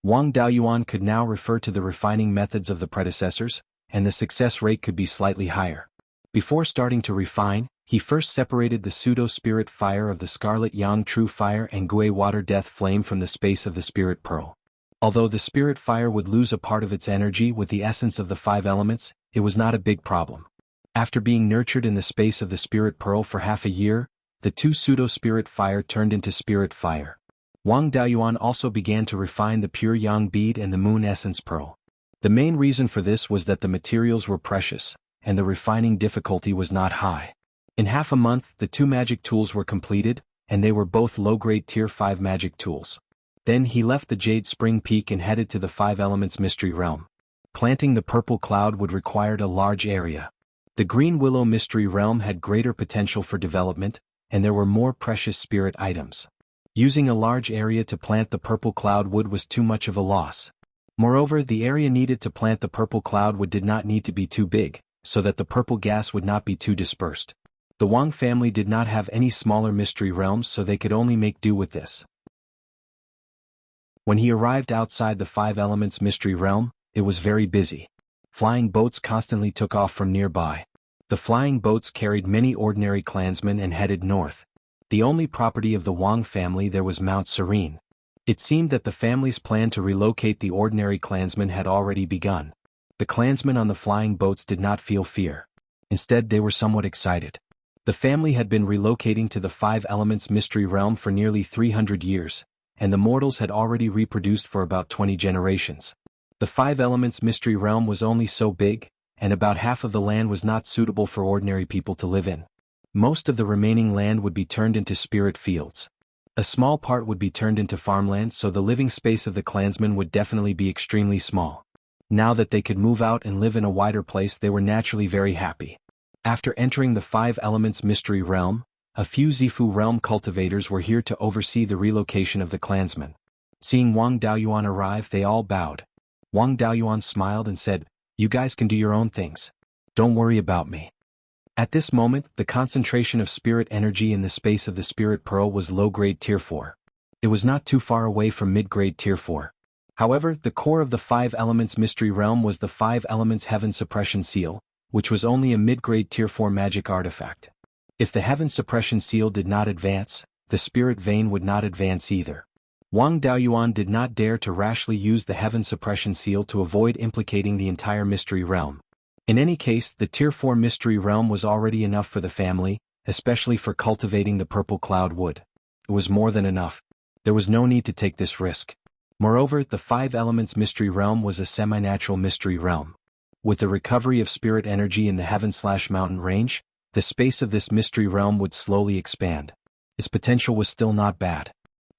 Wang Daoyuan could now refer to the refining methods of the predecessors, and the success rate could be slightly higher. Before starting to refine, he first separated the pseudo-spirit fire of the Scarlet Yang True Fire and Gui Water Death Flame from the space of the Spirit Pearl. Although the Spirit Fire would lose a part of its energy with the essence of the 5 elements, it was not a big problem. After being nurtured in the space of the Spirit Pearl for half a year, the 2 Pseudo-Spirit Fire turned into Spirit Fire. Wang Daoyuan also began to refine the Pure Yang Bead and the Moon Essence Pearl. The main reason for this was that the materials were precious, and the refining difficulty was not high. In half a month the 2 magic tools were completed, and they were both low-grade tier 5 magic tools. Then he left the Jade Spring Peak and headed to the 5 Elements Mystery Realm. Planting the purple cloud would require a large area. The Green Willow Mystery Realm had greater potential for development, and there were more precious spirit items. Using a large area to plant the purple cloud wood was too much of a loss. Moreover, the area needed to plant the purple cloud wood did not need to be too big, so that the purple gas would not be too dispersed. The Wang family did not have any smaller mystery realms, so they could only make do with this. When he arrived outside the 5 Elements Mystery Realm, it was very busy. Flying boats constantly took off from nearby. The flying boats carried many ordinary clansmen and headed north. The only property of the Wang family there was Mount Serene. It seemed that the family's plan to relocate the ordinary clansmen had already begun. The clansmen on the flying boats did not feel fear. Instead, they were somewhat excited. The family had been relocating to the 5 Elements Mystery Realm for nearly 300 years, and the mortals had already reproduced for about 20 generations. The 5 Elements Mystery Realm was only so big, and about half of the land was not suitable for ordinary people to live in. Most of the remaining land would be turned into spirit fields. A small part would be turned into farmland, so the living space of the clansmen would definitely be extremely small. Now that they could move out and live in a wider place, they were naturally very happy. After entering the 5 Elements Mystery Realm, a few Zifu realm cultivators were here to oversee the relocation of the clansmen. Seeing Wang Daoyuan arrive, they all bowed. Wang Daoyuan smiled and said, "You guys can do your own things. Don't worry about me." At this moment, the concentration of spirit energy in the space of the Spirit Pearl was low-grade tier 4. It was not too far away from mid-grade tier 4. However, the core of the 5 Elements Mystery Realm was the 5 Elements Heaven Suppression Seal, which was only a mid-grade tier 4 magic artifact. If the Heaven Suppression Seal did not advance, the Spirit Vein would not advance either. Wang Daoyuan did not dare to rashly use the Heaven Suppression Seal to avoid implicating the entire Mystery Realm. In any case, the Tier 4 Mystery Realm was already enough for the family, especially for cultivating the purple cloud wood. It was more than enough. There was no need to take this risk. Moreover, the 5 Elements Mystery Realm was a semi-natural mystery realm. With the recovery of spirit energy in the Heaven/Mountain range, the space of this mystery realm would slowly expand. Its potential was still not bad.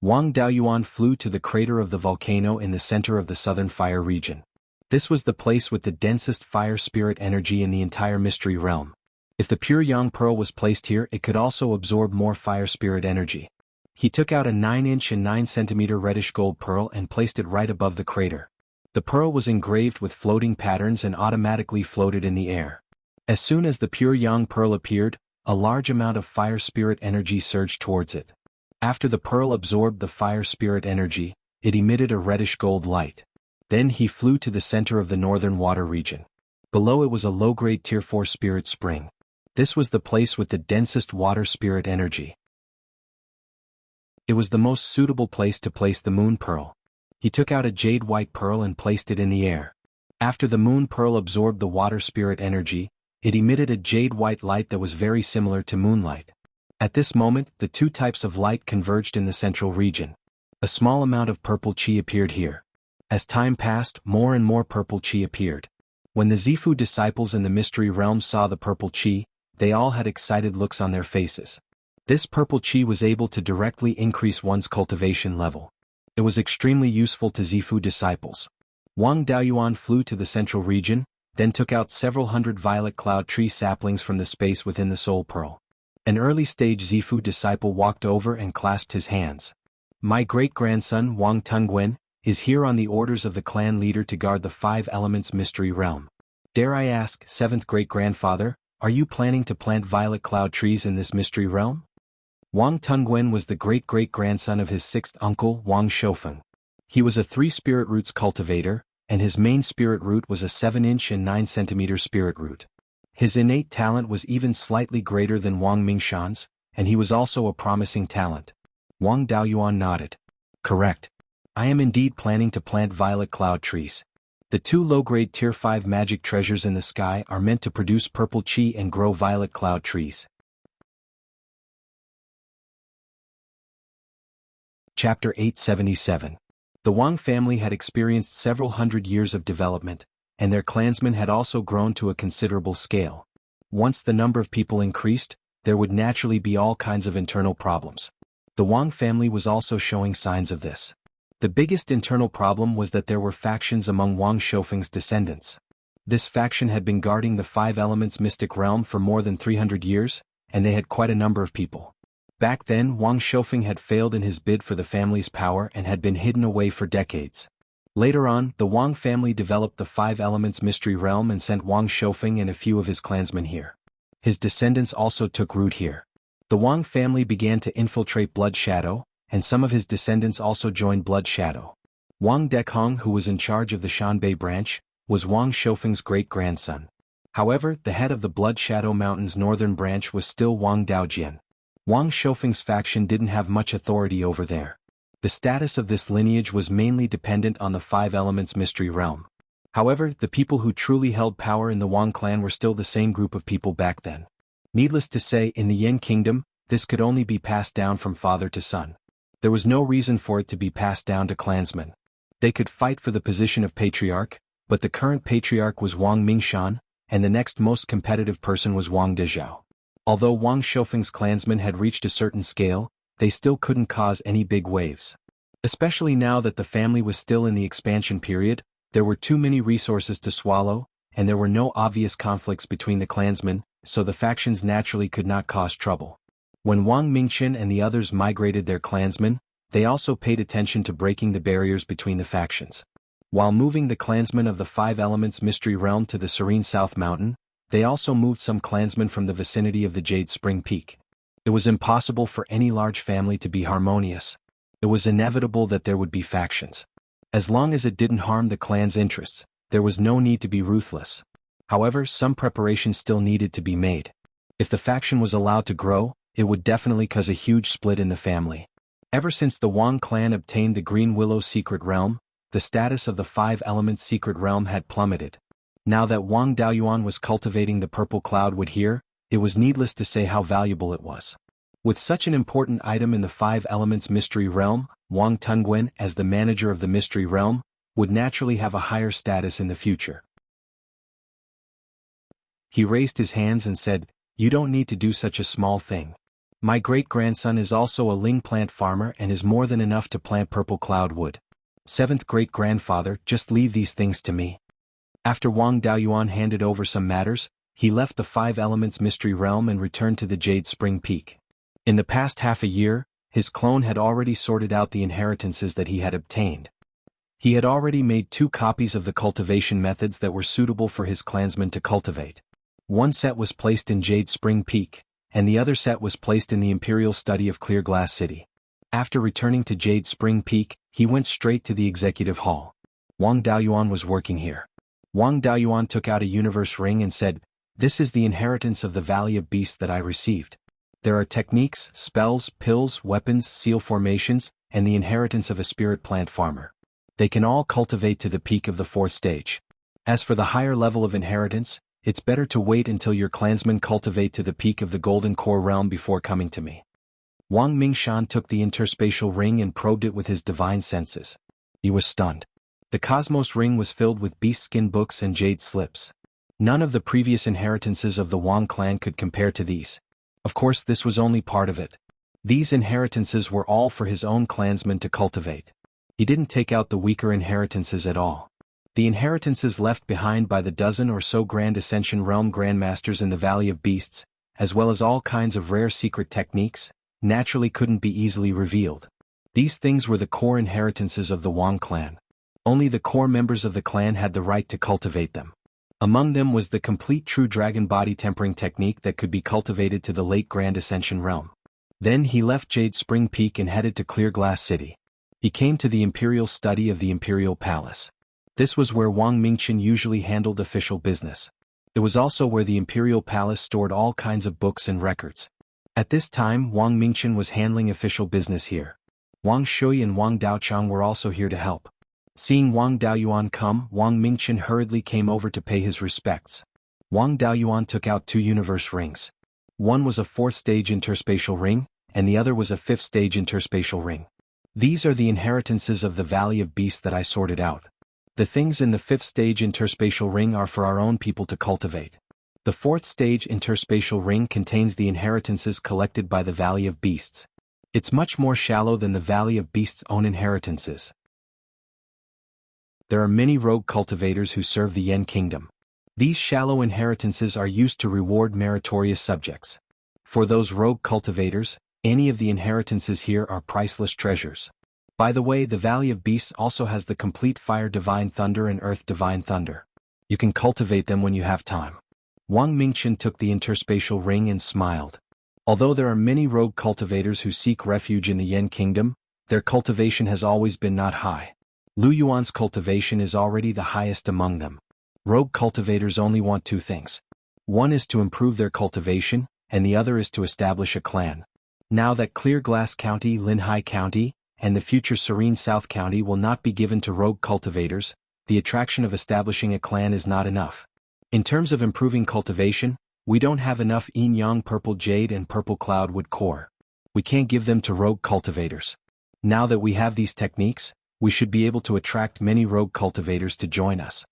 Wang Daoyuan flew to the crater of the volcano in the center of the southern fire region. This was the place with the densest fire spirit energy in the entire mystery realm. If the pure yang pearl was placed here, it could also absorb more fire spirit energy. He took out a 9-inch and 9-centimeter reddish gold pearl and placed it right above the crater. The pearl was engraved with floating patterns and automatically floated in the air. As soon as the pure yang pearl appeared, a large amount of fire spirit energy surged towards it. After the pearl absorbed the fire spirit energy, it emitted a reddish gold light. Then he flew to the center of the northern water region. Below it was a low-grade Tier 4 spirit spring. This was the place with the densest water spirit energy. It was the most suitable place to place the moon pearl. He took out a jade white pearl and placed it in the air. After the moon pearl absorbed the water spirit energy, it emitted a jade white light that was very similar to moonlight. At this moment, the two types of light converged in the central region. A small amount of purple qi appeared here. As time passed, more and more purple qi appeared. When the Zifu disciples in the mystery realm saw the purple qi, they all had excited looks on their faces. This purple qi was able to directly increase one's cultivation level. It was extremely useful to Zifu disciples. Wang Daoyuan flew to the central region, then took out several hundred violet cloud tree saplings from the space within the soul pearl. An early-stage Zifu disciple walked over and clasped his hands. My great-grandson Wang Tungwen is here on the orders of the clan leader to guard the 5 elements mystery realm. Dare I ask, 7th great-grandfather, are you planning to plant violet cloud trees in this mystery realm? Wang Tungwen was the great-great-grandson of his 6th uncle Wang Shoufeng. He was a 3 spirit roots cultivator, and his main spirit root was a 7-inch and 9-centimeter spirit root. His innate talent was even slightly greater than Wang Mingshan's, and he was also a promising talent. Wang Daoyuan nodded. Correct. I am indeed planning to plant violet cloud trees. The 2 low-grade Tier 5 magic treasures in the sky are meant to produce purple qi and grow violet cloud trees. Chapter 877. The Wang family had experienced several hundred years of development, and their clansmen had also grown to a considerable scale. Once the number of people increased, there would naturally be all kinds of internal problems. The Wang family was also showing signs of this. The biggest internal problem was that there were factions among Wang Shoufeng's descendants. This faction had been guarding the 5 elements mystic realm for more than 300 years, and they had quite a number of people. Back then, Wang Shoufeng had failed in his bid for the family's power and had been hidden away for decades. Later on, the Wang family developed the 5 elements mystery realm and sent Wang Shoufeng and a few of his clansmen here. His descendants also took root here. The Wang family began to infiltrate Blood Shadow, and some of his descendants also joined Blood Shadow. Wang Dekong, who was in charge of the Shanbei branch, was Wang Shoufeng's great-grandson. However, the head of the Blood Shadow Mountain's northern branch was still Wang Daojian. Wang Shoufeng's faction didn't have much authority over there. The status of this lineage was mainly dependent on the 5 elements mystery realm. However, the people who truly held power in the Wang clan were still the same group of people back then. Needless to say, in the Yin kingdom, this could only be passed down from father to son. There was no reason for it to be passed down to clansmen. They could fight for the position of patriarch, but the current patriarch was Wang Mingshan, and the next most competitive person was Wang Dezhao. Although Wang Shoufeng's clansmen had reached a certain scale, they still couldn't cause any big waves. Especially now that the family was still in the expansion period, there were too many resources to swallow, and there were no obvious conflicts between the clansmen, so the factions naturally could not cause trouble. When Wang Mingchen and the others migrated their clansmen, they also paid attention to breaking the barriers between the factions. While moving the clansmen of the 5 elements mystery realm to the serene South Mountain, they also moved some clansmen from the vicinity of the Jade Spring Peak. It was impossible for any large family to be harmonious. It was inevitable that there would be factions. As long as it didn't harm the clan's interests, there was no need to be ruthless. However, some preparation still needed to be made. If the faction was allowed to grow, it would definitely cause a huge split in the family. Ever since the Wang clan obtained the Green Willow Secret Realm, the status of the 5 elements Secret Realm had plummeted. Now that Wang Daoyuan was cultivating the Purple Cloud Wood here, it was needless to say how valuable it was. With such an important item in the 5 elements mystery realm, Wang Tungwen, as the manager of the mystery realm, would naturally have a higher status in the future. He raised his hands and said, "You don't need to do such a small thing. My great-grandson is also a ling plant farmer and is more than enough to plant purple cloud wood. Seventh great-grandfather, just leave these things to me. After Wang Daoyuan handed over some matters, he left the Five Elements Mystery Realm and returned to the Jade Spring Peak. In the past half a year, his clone had already sorted out the inheritances that he had obtained. He had already made 2 copies of the cultivation methods that were suitable for his clansmen to cultivate. One set was placed in Jade Spring Peak, and the other set was placed in the Imperial Study of Clear Glass City. After returning to Jade Spring Peak, he went straight to the Executive Hall. Wang Daoyuan was working here. Wang Daoyuan took out a universe ring and said, "This is the inheritance of the Valley of Beasts that I received. There are techniques, spells, pills, weapons, seal formations, and the inheritance of a spirit plant farmer. They can all cultivate to the peak of the 4th stage. As for the higher level of inheritance, it's better to wait until your clansmen cultivate to the peak of the Golden Core realm before coming to me." Wang Mingshan took the interspatial ring and probed it with his divine senses. He was stunned. The Cosmos ring was filled with beast skin books and jade slips. None of the previous inheritances of the Wang clan could compare to these. Of course, this was only part of it. These inheritances were all for his own clansmen to cultivate. He didn't take out the weaker inheritances at all. The inheritances left behind by the dozen or so Grand Ascension Realm Grandmasters in the Valley of Beasts, as well as all kinds of rare secret techniques, naturally couldn't be easily revealed. These things were the core inheritances of the Wang clan. Only the core members of the clan had the right to cultivate them. Among them was the complete true dragon body tempering technique that could be cultivated to the late Grand Ascension realm. Then he left Jade Spring Peak and headed to Clear Glass City. He came to the Imperial Study of the Imperial Palace. This was where Wang Mingchen usually handled official business. It was also where the Imperial Palace stored all kinds of books and records. At this time, Wang Mingchen was handling official business here. Wang Shui and Wang Daochang were also here to help. Seeing Wang Daoyuan come, Wang Mingchen hurriedly came over to pay his respects. Wang Daoyuan took out 2 universe rings. One was a 4th stage interspatial ring, and the other was a 5th stage interspatial ring. These are the inheritances of the Valley of Beasts that I sorted out. The things in the 5th stage interspatial ring are for our own people to cultivate. The 4th stage interspatial ring contains the inheritances collected by the Valley of Beasts. It's much more shallow than the Valley of Beasts' own inheritances. There are many rogue cultivators who serve the Yen Kingdom. These shallow inheritances are used to reward meritorious subjects. For those rogue cultivators, any of the inheritances here are priceless treasures. By the way, the Valley of Beasts also has the complete Fire Divine Thunder and Earth Divine Thunder. You can cultivate them when you have time. Wang Mingchen took the interspatial ring and smiled. Although there are many rogue cultivators who seek refuge in the Yen Kingdom, their cultivation has always been not high. Lu Yuan's cultivation is already the highest among them. Rogue cultivators only want 2 things. One is to improve their cultivation, and the other is to establish a clan. Now that Clear Glass County, Linhai County, and the future Serene South County will not be given to rogue cultivators, the attraction of establishing a clan is not enough. In terms of improving cultivation, we don't have enough yin-yang purple jade and purple cloud wood core. We can't give them to rogue cultivators. Now that we have these techniques, we should be able to attract many rogue cultivators to join us.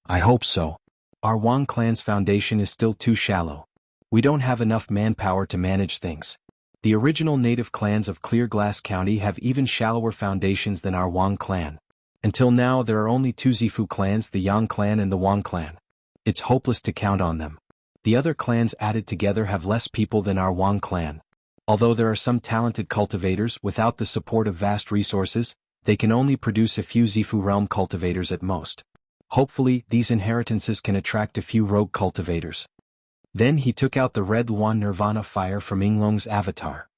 I hope so. Our Wang clan's foundation is still too shallow. We don't have enough manpower to manage things. The original native clans of Clear Glass County have even shallower foundations than our Wang clan. Until now there are only 2 Zifu clans, the Yang clan and the Wang clan. It's hopeless to count on them. The other clans added together have less people than our Wang clan. Although there are some talented cultivators, without the support of vast resources, they can only produce a few Zifu realm cultivators at most. Hopefully, these inheritances can attract a few rogue cultivators. Then he took out the Red Luan Nirvana fire from Yinglong's avatar.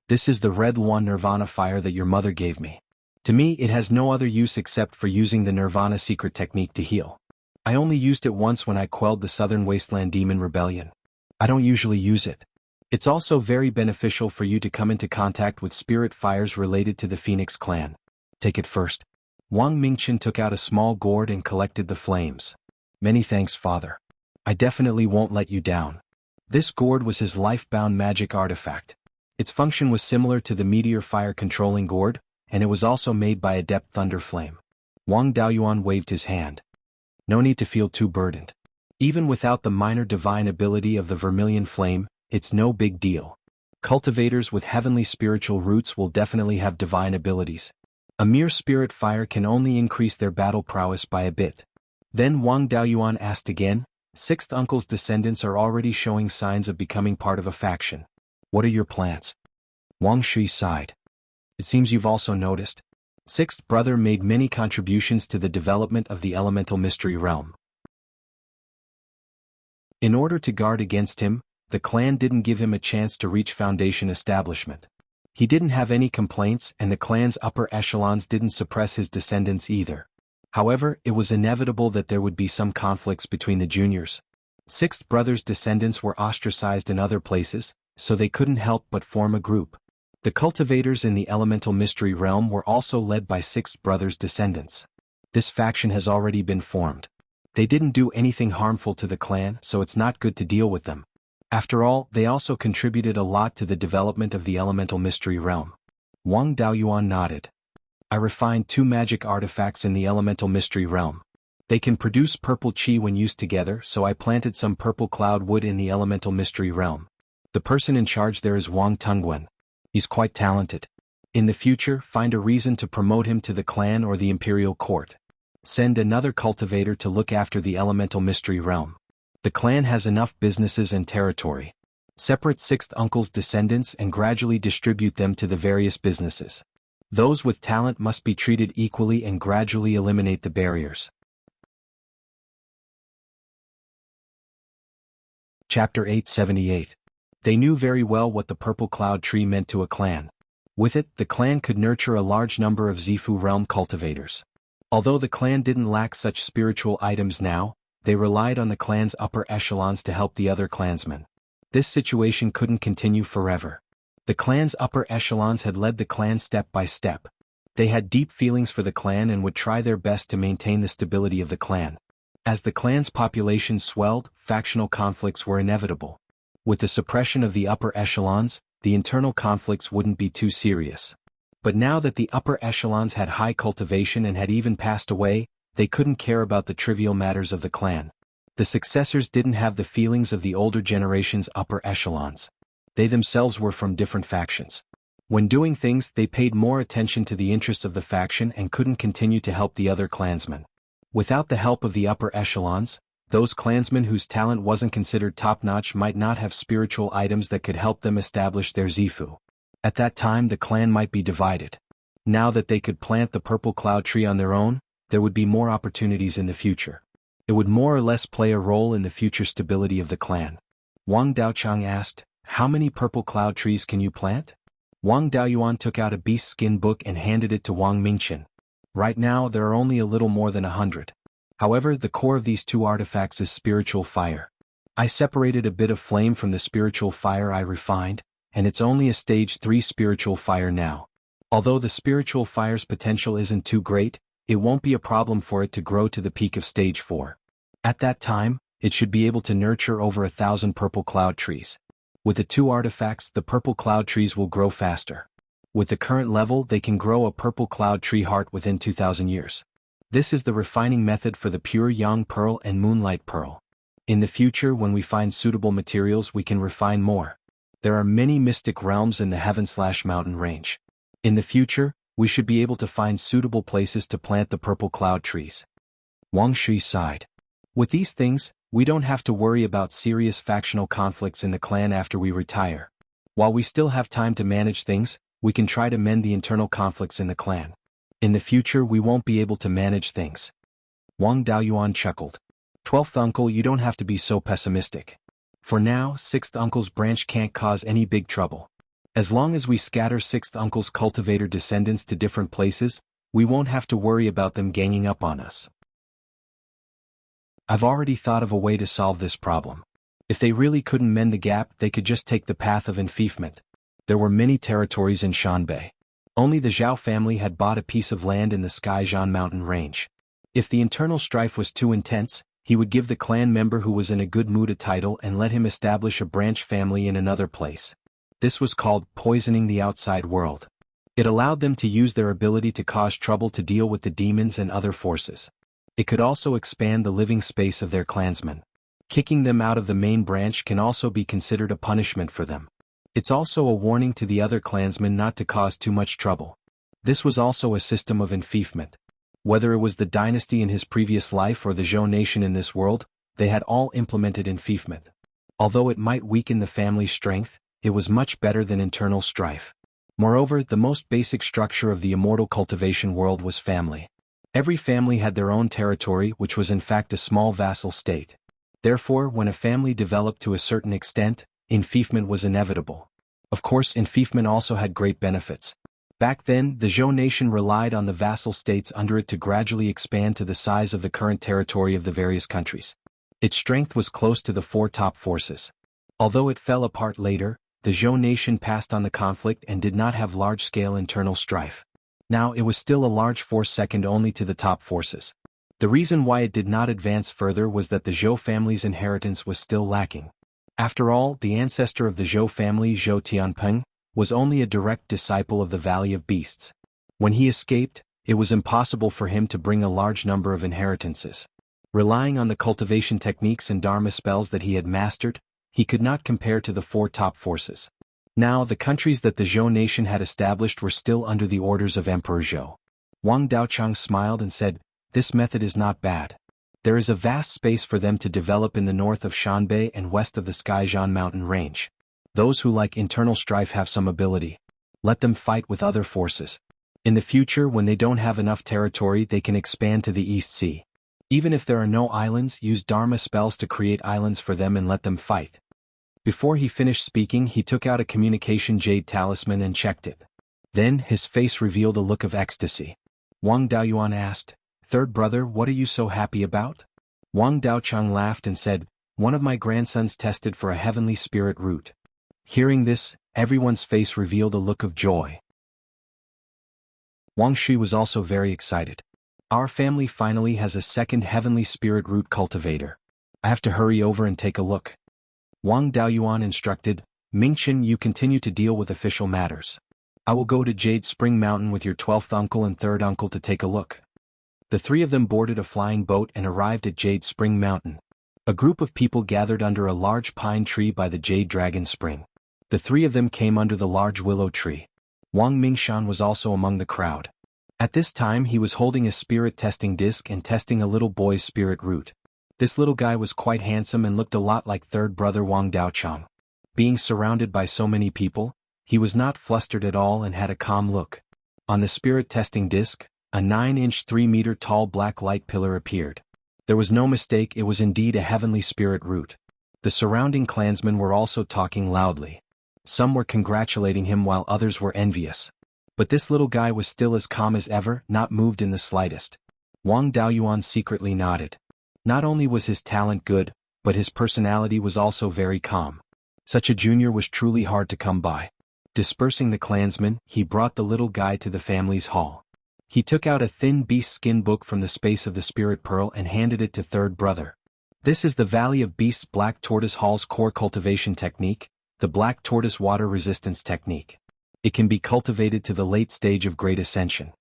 This is the Red Luan Nirvana fire that your mother gave me. To me, it has no other use except for using the Nirvana secret technique to heal. I only used it once when I quelled the Southern Wasteland Demon Rebellion. I don't usually use it. It's also very beneficial for you to come into contact with spirit fires related to the Phoenix clan. Take it first. Wang Mingchen took out a small gourd and collected the flames. Many thanks, Father. I definitely won't let you down. This gourd was his life-bound magic artifact. Its function was similar to the meteor fire controlling gourd, and it was also made by Adept Thunder Flame. Wang Daoyuan waved his hand. No need to feel too burdened. Even without the minor divine ability of the Vermilion Flame, it's no big deal. Cultivators with heavenly spiritual roots will definitely have divine abilities. A mere spirit fire can only increase their battle prowess by a bit. Then Wang Daoyuan asked again, Sixth uncle's descendants are already showing signs of becoming part of a faction. What are your plans? Wang Shui sighed. It seems you've also noticed. Sixth brother made many contributions to the development of the elemental mystery realm. In order to guard against him, the clan didn't give him a chance to reach foundation establishment. He didn't have any complaints and the clan's upper echelons didn't suppress his descendants either. However, it was inevitable that there would be some conflicts between the juniors. Sixth brother's descendants were ostracized in other places, so they couldn't help but form a group. The cultivators in the elemental mystery realm were also led by Sixth brother's descendants. This faction has already been formed. They didn't do anything harmful to the clan, so it's not good to deal with them. After all, they also contributed a lot to the development of the elemental mystery realm. Wang Daoyuan nodded. I refined 2 magic artifacts in the elemental mystery realm. They can produce purple chi when used together, so I planted some purple cloud wood in the elemental mystery realm. The person in charge there is Wang Tongwen. He's quite talented. In the future, find a reason to promote him to the clan or the imperial court. Send another cultivator to look after the elemental mystery realm. The clan has enough businesses and territory. Separate Sixth uncle's descendants and gradually distribute them to the various businesses. Those with talent must be treated equally and gradually eliminate the barriers. Chapter 878. They knew very well what the purple cloud tree meant to a clan. With it, the clan could nurture a large number of Zifu realm cultivators. Although the clan didn't lack such spiritual items now, they relied on the clan's upper echelons to help the other clansmen. This situation couldn't continue forever. The clan's upper echelons had led the clan step by step. They had deep feelings for the clan and would try their best to maintain the stability of the clan. As the clan's population swelled, factional conflicts were inevitable. With the suppression of the upper echelons, the internal conflicts wouldn't be too serious. But now that the upper echelons had high cultivation and had even passed away, they couldn't care about the trivial matters of the clan. The successors didn't have the feelings of the older generation's upper echelons. They themselves were from different factions. When doing things, they paid more attention to the interests of the faction and couldn't continue to help the other clansmen. Without the help of the upper echelons, those clansmen whose talent wasn't considered top-notch might not have spiritual items that could help them establish their Zifu. At that time the clan might be divided. Now that they could plant the purple cloud tree on their own, there would be more opportunities in the future. It would more or less play a role in the future stability of the clan. Wang Daochang asked, How many purple cloud trees can you plant? Wang Daoyuan took out a beast skin book and handed it to Wang Mingqian. Right now there are only a little more than 100. However, the core of these 2 artifacts is spiritual fire. I separated a bit of flame from the spiritual fire I refined, and it's only a stage 3 spiritual fire now. Although the spiritual fire's potential isn't too great, it won't be a problem for it to grow to the peak of stage 4. At that time, it should be able to nurture over 1,000 purple cloud trees. With the 2 artifacts, the purple cloud trees will grow faster. With the current level, they can grow a purple cloud tree heart within 2,000 years. This is the refining method for the pure Yang Pearl and Moonlight Pearl. In the future, when we find suitable materials, we can refine more. There are many mystic realms in the heaven/mountain range. In the future, we should be able to find suitable places to plant the purple cloud trees. Wang Shui sighed. With these things, we don't have to worry about serious factional conflicts in the clan after we retire. While we still have time to manage things, we can try to mend the internal conflicts in the clan. In the future we won't be able to manage things. Wang Daoyuan chuckled. 12th uncle, you don't have to be so pessimistic. For now, 6th uncle's branch can't cause any big trouble. As long as we scatter 6th uncle's cultivator descendants to different places, we won't have to worry about them ganging up on us. I've already thought of a way to solve this problem. If they really couldn't mend the gap, they could just take the path of enfeoffment. There were many territories in Shanbei. Only the Zhao family had bought a piece of land in the Skyzhan mountain range. If the internal strife was too intense, he would give the clan member who was in a good mood a title and let him establish a branch family in another place. This was called poisoning the outside world. It allowed them to use their ability to cause trouble to deal with the demons and other forces. It could also expand the living space of their clansmen. Kicking them out of the main branch can also be considered a punishment for them. It's also a warning to the other clansmen not to cause too much trouble. This was also a system of enfeoffment. Whether it was the dynasty in his previous life or the Zhou nation in this world, they had all implemented enfeoffment. Although it might weaken the family's strength, it was much better than internal strife. Moreover, the most basic structure of the immortal cultivation world was family. Every family had their own territory, which was in fact a small vassal state. Therefore, when a family developed to a certain extent, enfeoffment was inevitable. Of course, enfeoffment also had great benefits. Back then, the Zhou nation relied on the vassal states under it to gradually expand to the size of the current territory of the various countries. Its strength was close to the four top forces. Although it fell apart later, the Zhou nation passed on the conflict and did not have large-scale internal strife. Now it was still a large force second only to the top forces. The reason why it did not advance further was that the Zhou family's inheritance was still lacking. After all, the ancestor of the Zhou family, Zhou Tianpeng, was only a direct disciple of the Valley of Beasts. When he escaped, it was impossible for him to bring a large number of inheritances. Relying on the cultivation techniques and Dharma spells that he had mastered, he could not compare to the four top forces. Now the countries that the Zhou nation had established were still under the orders of Emperor Zhou. Wang Daochang smiled and said, "This method is not bad. There is a vast space for them to develop in the north of Shanbei and west of the Skyzhan mountain range. Those who like internal strife have some ability. Let them fight with other forces. In the future, when they don't have enough territory, they can expand to the East Sea. Even if there are no islands, use Dharma spells to create islands for them and let them fight." Before he finished speaking, he took out a communication jade talisman and checked it. Then, his face revealed a look of ecstasy. Wang Daoyuan asked, "Third brother, what are you so happy about?" Wang Daochang laughed and said, "One of my grandsons tested for a heavenly spirit root." Hearing this, everyone's face revealed a look of joy. Wang Shi was also very excited. "Our family finally has a second heavenly spirit root cultivator. I have to hurry over and take a look." Wang Daoyuan instructed, "Mingchen, you continue to deal with official matters. I will go to Jade Spring Mountain with your 12th uncle and 3rd uncle to take a look." The three of them boarded a flying boat and arrived at Jade Spring Mountain. A group of people gathered under a large pine tree by the Jade Dragon Spring. The three of them came under the large willow tree. Wang Mingshan was also among the crowd. At this time he was holding a spirit testing disc and testing a little boy's spirit root. This little guy was quite handsome and looked a lot like third brother Wang Daochang. Being surrounded by so many people, he was not flustered at all and had a calm look. On the spirit testing disc, a 9-inch 3-meter tall black light pillar appeared. There was no mistake, it was indeed a heavenly spirit root. The surrounding clansmen were also talking loudly. Some were congratulating him while others were envious. But this little guy was still as calm as ever, not moved in the slightest. Wang Daoyuan secretly nodded. Not only was his talent good, but his personality was also very calm. Such a junior was truly hard to come by. Dispersing the clansmen, he brought the little guy to the family's hall. He took out a thin beast skin book from the space of the spirit pearl and handed it to third brother. This is the Valley of Beasts Black Tortoise Hall's core cultivation technique, the Black Tortoise Water Resistance Technique. It can be cultivated to the late stage of Great Ascension.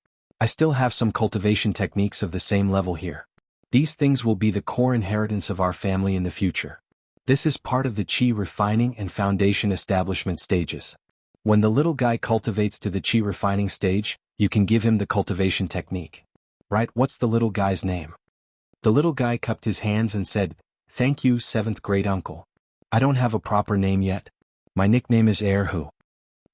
I still have some cultivation techniques of the same level here. These things will be the core inheritance of our family in the future. This is part of the Qi refining and foundation establishment stages. When the little guy cultivates to the Qi refining stage, you can give him the cultivation technique. Right, what's the little guy's name? The little guy cupped his hands and said, "Thank you, 7th great uncle. I don't have a proper name yet. My nickname is Erhu."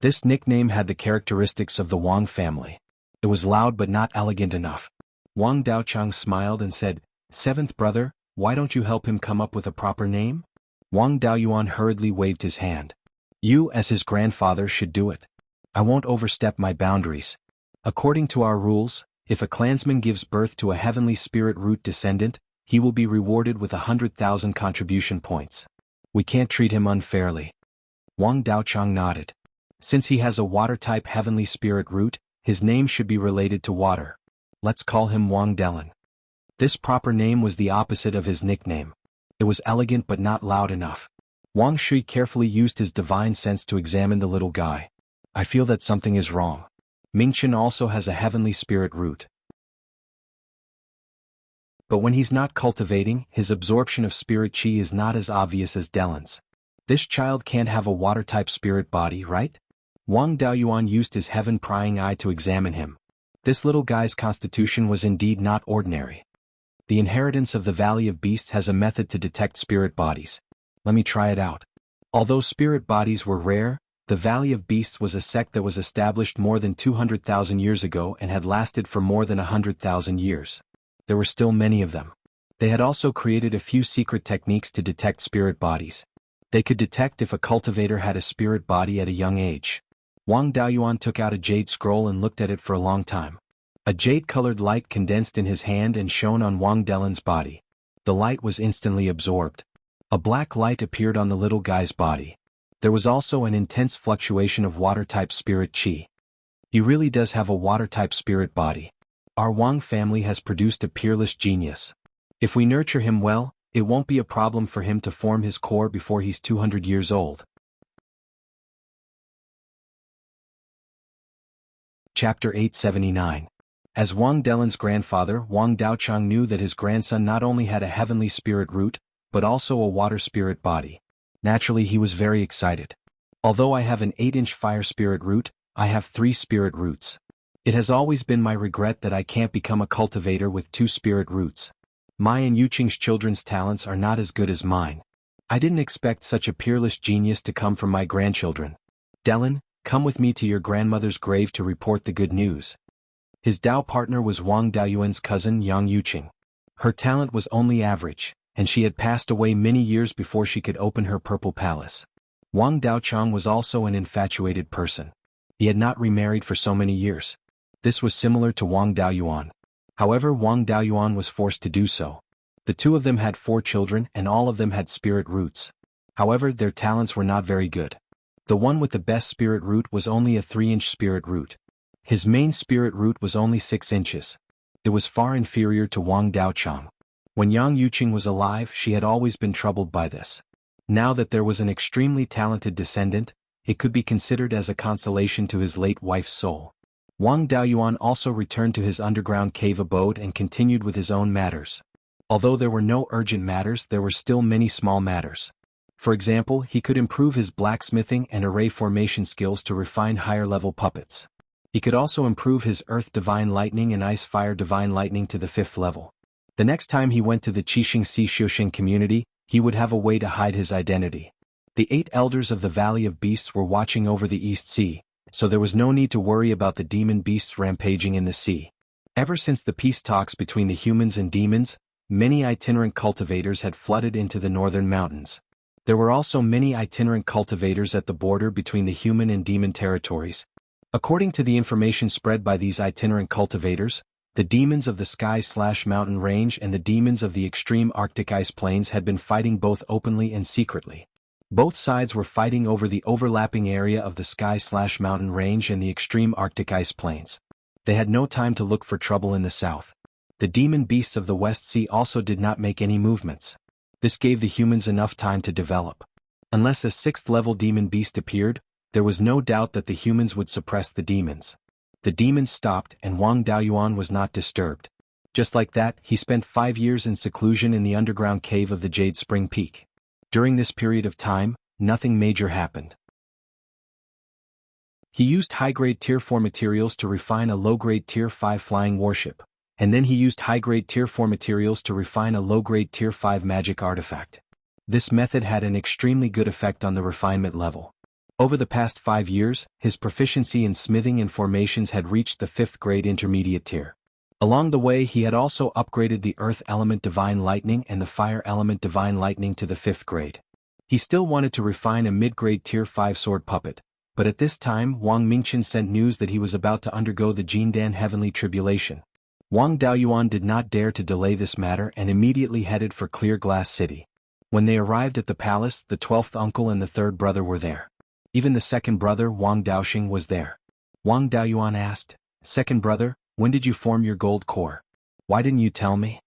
This nickname had the characteristics of the Wang family. It was loud but not elegant enough. Wang Daochang smiled and said, "7th brother, why don't you help him come up with a proper name?" Wang Daoyuan hurriedly waved his hand. "You, as his grandfather, should do it. I won't overstep my boundaries. According to our rules, if a clansman gives birth to a heavenly spirit root descendant, he will be rewarded with 100,000 contribution points. We can't treat him unfairly." Wang Daochang nodded. Since he has a water-type heavenly spirit root, his name should be related to water. Let's call him Wang Delin. This proper name was the opposite of his nickname. It was elegant but not loud enough. Wang Shui carefully used his divine sense to examine the little guy. "I feel that something is wrong. Mingchen also has a heavenly spirit root. But when he's not cultivating, his absorption of spirit qi is not as obvious as Delin's. This child can't have a water-type spirit body, right? Wang Daoyuan used his heaven-prying eye to examine him. This little guy's constitution was indeed not ordinary. The inheritance of the Valley of Beasts has a method to detect spirit bodies. Let me try it out. Although spirit bodies were rare, the Valley of Beasts was a sect that was established more than 200,000 years ago and had lasted for more than 100,000 years. There were still many of them. They had also created a few secret techniques to detect spirit bodies. They could detect if a cultivator had a spirit body at a young age. Wang Daoyuan took out a jade scroll and looked at it for a long time. A jade-colored light condensed in his hand and shone on Wang Delin's body. The light was instantly absorbed. A black light appeared on the little guy's body. There was also an intense fluctuation of water-type spirit qi. He really does have a water-type spirit body. Our Wang family has produced a peerless genius. If we nurture him well, it won't be a problem for him to form his core before he's 200 years old. Chapter 879. As Wang Delin's grandfather, Wang Daochang knew that his grandson not only had a heavenly spirit root, but also a water spirit body. Naturally, he was very excited. Although I have an 8-inch fire spirit root, I have 3 spirit roots. It has always been my regret that I can't become a cultivator with 2 spirit roots. My and Yuqing's children's talents are not as good as mine. I didn't expect such a peerless genius to come from my grandchildren. Delin, come with me to your grandmother's grave to report the good news. His Dao partner was Wang Daoyuan's cousin Yang Yuqing. Her talent was only average, and she had passed away many years before she could open her purple palace. Wang Daochang was also an infatuated person. He had not remarried for so many years. This was similar to Wang Daoyuan. However, Wang Daoyuan was forced to do so. The two of them had 4 children and all of them had spirit roots. However, their talents were not very good. The one with the best spirit root was only a 3-inch spirit root. His main spirit root was only 6 inches. It was far inferior to Wang Daochang. When Yang Yuqing was alive, she had always been troubled by this. Now that there was an extremely talented descendant, it could be considered as a consolation to his late wife's soul. Wang Daoyuan also returned to his underground cave abode and continued with his own matters. Although there were no urgent matters, there were still many small matters. For example, he could improve his blacksmithing and array formation skills to refine higher-level puppets. He could also improve his Earth Divine Lightning and Ice Fire Divine Lightning to the 5th level. The next time he went to the Qixing Si Xiuxing community, he would have a way to hide his identity. The 8 elders of the Valley of Beasts were watching over the East Sea, so there was no need to worry about the demon beasts rampaging in the sea. Ever since the peace talks between the humans and demons, many itinerant cultivators had flooded into the northern mountains. There were also many itinerant cultivators at the border between the human and demon territories. According to the information spread by these itinerant cultivators, the demons of the sky/mountain range and the demons of the extreme Arctic ice plains had been fighting both openly and secretly. Both sides were fighting over the overlapping area of the sky/mountain range and the extreme Arctic ice plains. They had no time to look for trouble in the south. The demon beasts of the West Sea also did not make any movements. This gave the humans enough time to develop. Unless a 6th-level demon beast appeared, there was no doubt that the humans would suppress the demons. The demons stopped and Wang Daoyuan was not disturbed. Just like that, he spent 5 years in seclusion in the underground cave of the Jade Spring Peak. During this period of time, nothing major happened. He used high-grade Tier 4 materials to refine a low-grade Tier 5 flying warship, and then he used high-grade Tier 4 materials to refine a low-grade Tier 5 magic artifact. This method had an extremely good effect on the refinement level. Over the past 5 years, his proficiency in smithing and formations had reached the 5th grade intermediate tier. Along the way, he had also upgraded the Earth Element Divine Lightning and the Fire Element Divine Lightning to the 5th grade. He still wanted to refine a mid-grade Tier 5 sword puppet, but at this time Wang Mingchen sent news that he was about to undergo the Jindan Heavenly Tribulation. Wang Daoyuan did not dare to delay this matter and immediately headed for Clear Glass City. When they arrived at the palace, the 12th uncle and the 3rd brother were there. Even the 2nd brother, Wang Daoxing, was there. Wang Daoyuan asked, "Second brother, when did you form your gold core? Why didn't you tell me?"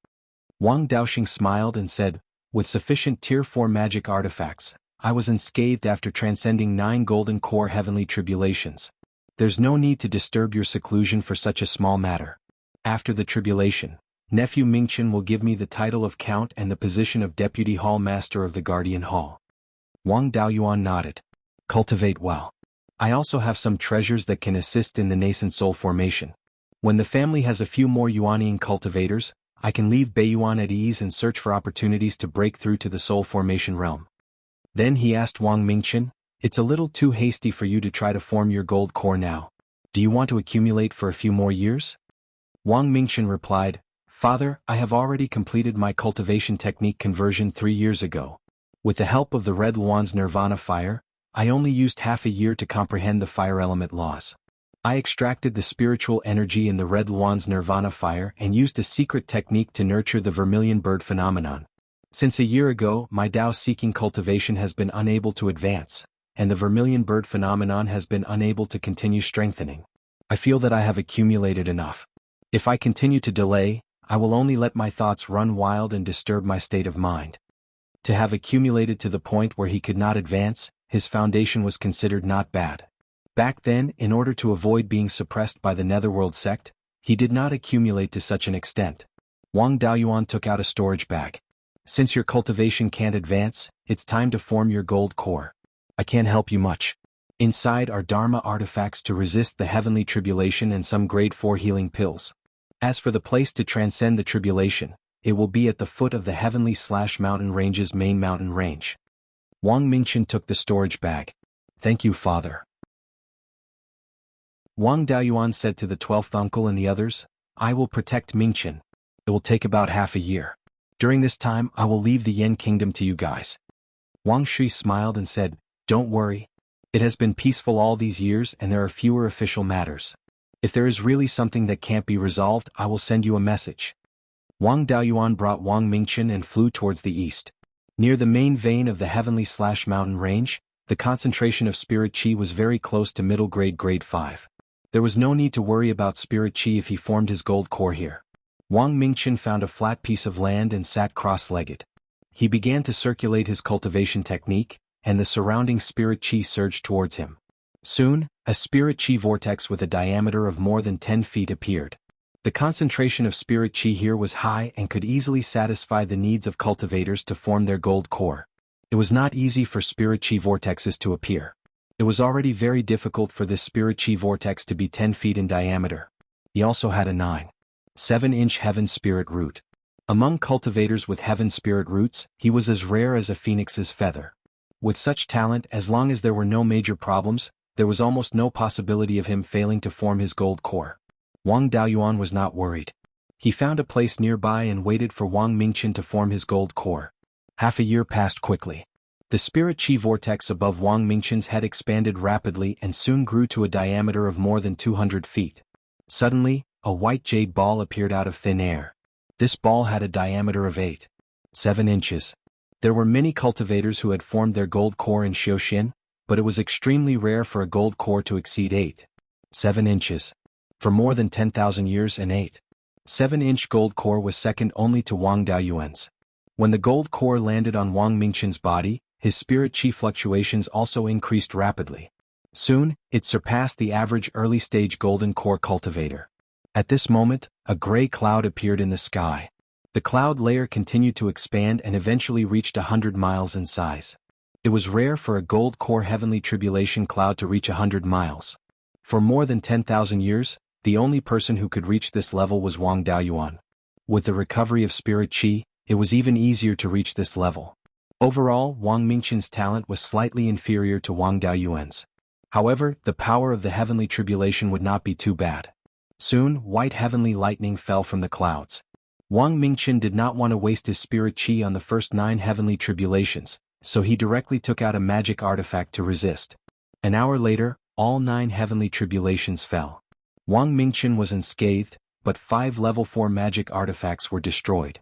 Wang Daoxing smiled and said, "With sufficient Tier 4 magic artifacts, I was unscathed after transcending 9 golden core heavenly tribulations. There's no need to disturb your seclusion for such a small matter. After the tribulation, nephew Mingchen will give me the title of Count and the position of Deputy Hall Master of the Guardian Hall." Wang Daoyuan nodded. Cultivate well. I also have some treasures that can assist in the nascent soul formation. When the family has a few more Yuanian cultivators, I can leave Beiyuan at ease and search for opportunities to break through to the soul formation realm. Then he asked Wang Mingchen, it's a little too hasty for you to try to form your gold core now. Do you want to accumulate for a few more years? Wang Mingchen replied, Father, I have already completed my cultivation technique conversion 3 years ago. With the help of the Red Luan's Nirvana fire, I only used half a year to comprehend the fire element laws. I extracted the spiritual energy in the Red Luan's Nirvana fire and used a secret technique to nurture the vermilion bird phenomenon. Since a year ago, my Tao-seeking cultivation has been unable to advance, and the vermilion bird phenomenon has been unable to continue strengthening. I feel that I have accumulated enough. If I continue to delay, I will only let my thoughts run wild and disturb my state of mind. To have accumulated to the point where he could not advance, his foundation was considered not bad. Back then, in order to avoid being suppressed by the Netherworld sect, he did not accumulate to such an extent. Wang Daoyuan took out a storage bag. Since your cultivation can't advance, it's time to form your gold core. I can't help you much. Inside are Dharma artifacts to resist the heavenly tribulation and some grade 4 healing pills. As for the place to transcend the tribulation, it will be at the foot of the heavenly/mountain range's main mountain range. Wang Mingchen took the storage bag. Thank you, Father. Wang Daoyuan said to the 12th uncle and the others, I will protect Mingchen. It will take about half a year. During this time I will leave the Yen kingdom to you guys. Wang Shi smiled and said, Don't worry. It has been peaceful all these years and there are fewer official matters. If there is really something that can't be resolved, I will send you a message. Wang Daoyuan brought Wang Mingchen and flew towards the east. Near the main vein of the heavenly/mountain range, the concentration of spirit chi was very close to middle grade 5. There was no need to worry about spirit chi if he formed his gold core here. Wang Mingchen found a flat piece of land and sat cross-legged. He began to circulate his cultivation technique, and the surrounding spirit chi surged towards him. Soon, a spirit chi vortex with a diameter of more than 10 feet appeared. The concentration of spirit chi here was high and could easily satisfy the needs of cultivators to form their gold core. It was not easy for spirit chi vortexes to appear. It was already very difficult for this spirit chi vortex to be 10 feet in diameter. He also had a 9.7-inch heaven spirit root. Among cultivators with heaven spirit roots, he was as rare as a phoenix's feather. With such talent, as long as there were no major problems, there was almost no possibility of him failing to form his gold core. Wang Daoyuan was not worried. He found a place nearby and waited for Wang Mingchen to form his gold core. Half a year passed quickly. The spirit chi vortex above Wang Mingchen's head expanded rapidly and soon grew to a diameter of more than 200 feet. Suddenly, a white jade ball appeared out of thin air. This ball had a diameter of 8.7 inches. There were many cultivators who had formed their gold core in Xiaoxian, but it was extremely rare for a gold core to exceed 8.7 inches. For more than 10,000 years an 8.7-inch gold core was second only to Wang Daoyuan's. When the gold core landed on Wang Mingchen's body, his spirit chi fluctuations also increased rapidly. Soon, it surpassed the average early-stage golden core cultivator. At this moment, a gray cloud appeared in the sky. The cloud layer continued to expand and eventually reached 100 miles in size. It was rare for a gold core heavenly tribulation cloud to reach 100 miles. For more than 10,000 years, the only person who could reach this level was Wang Daoyuan. With the recovery of spirit chi, it was even easier to reach this level. Overall, Wang Mingchen's talent was slightly inferior to Wang Daoyuan's. However, the power of the heavenly tribulation would not be too bad. Soon, white heavenly lightning fell from the clouds. Wang Mingchen did not want to waste his spirit chi on the first 9 heavenly tribulations, so he directly took out a magic artifact to resist. An hour later, all 9 heavenly tribulations fell. Wang Mingchen was unscathed, but 5 level 4 magic artifacts were destroyed.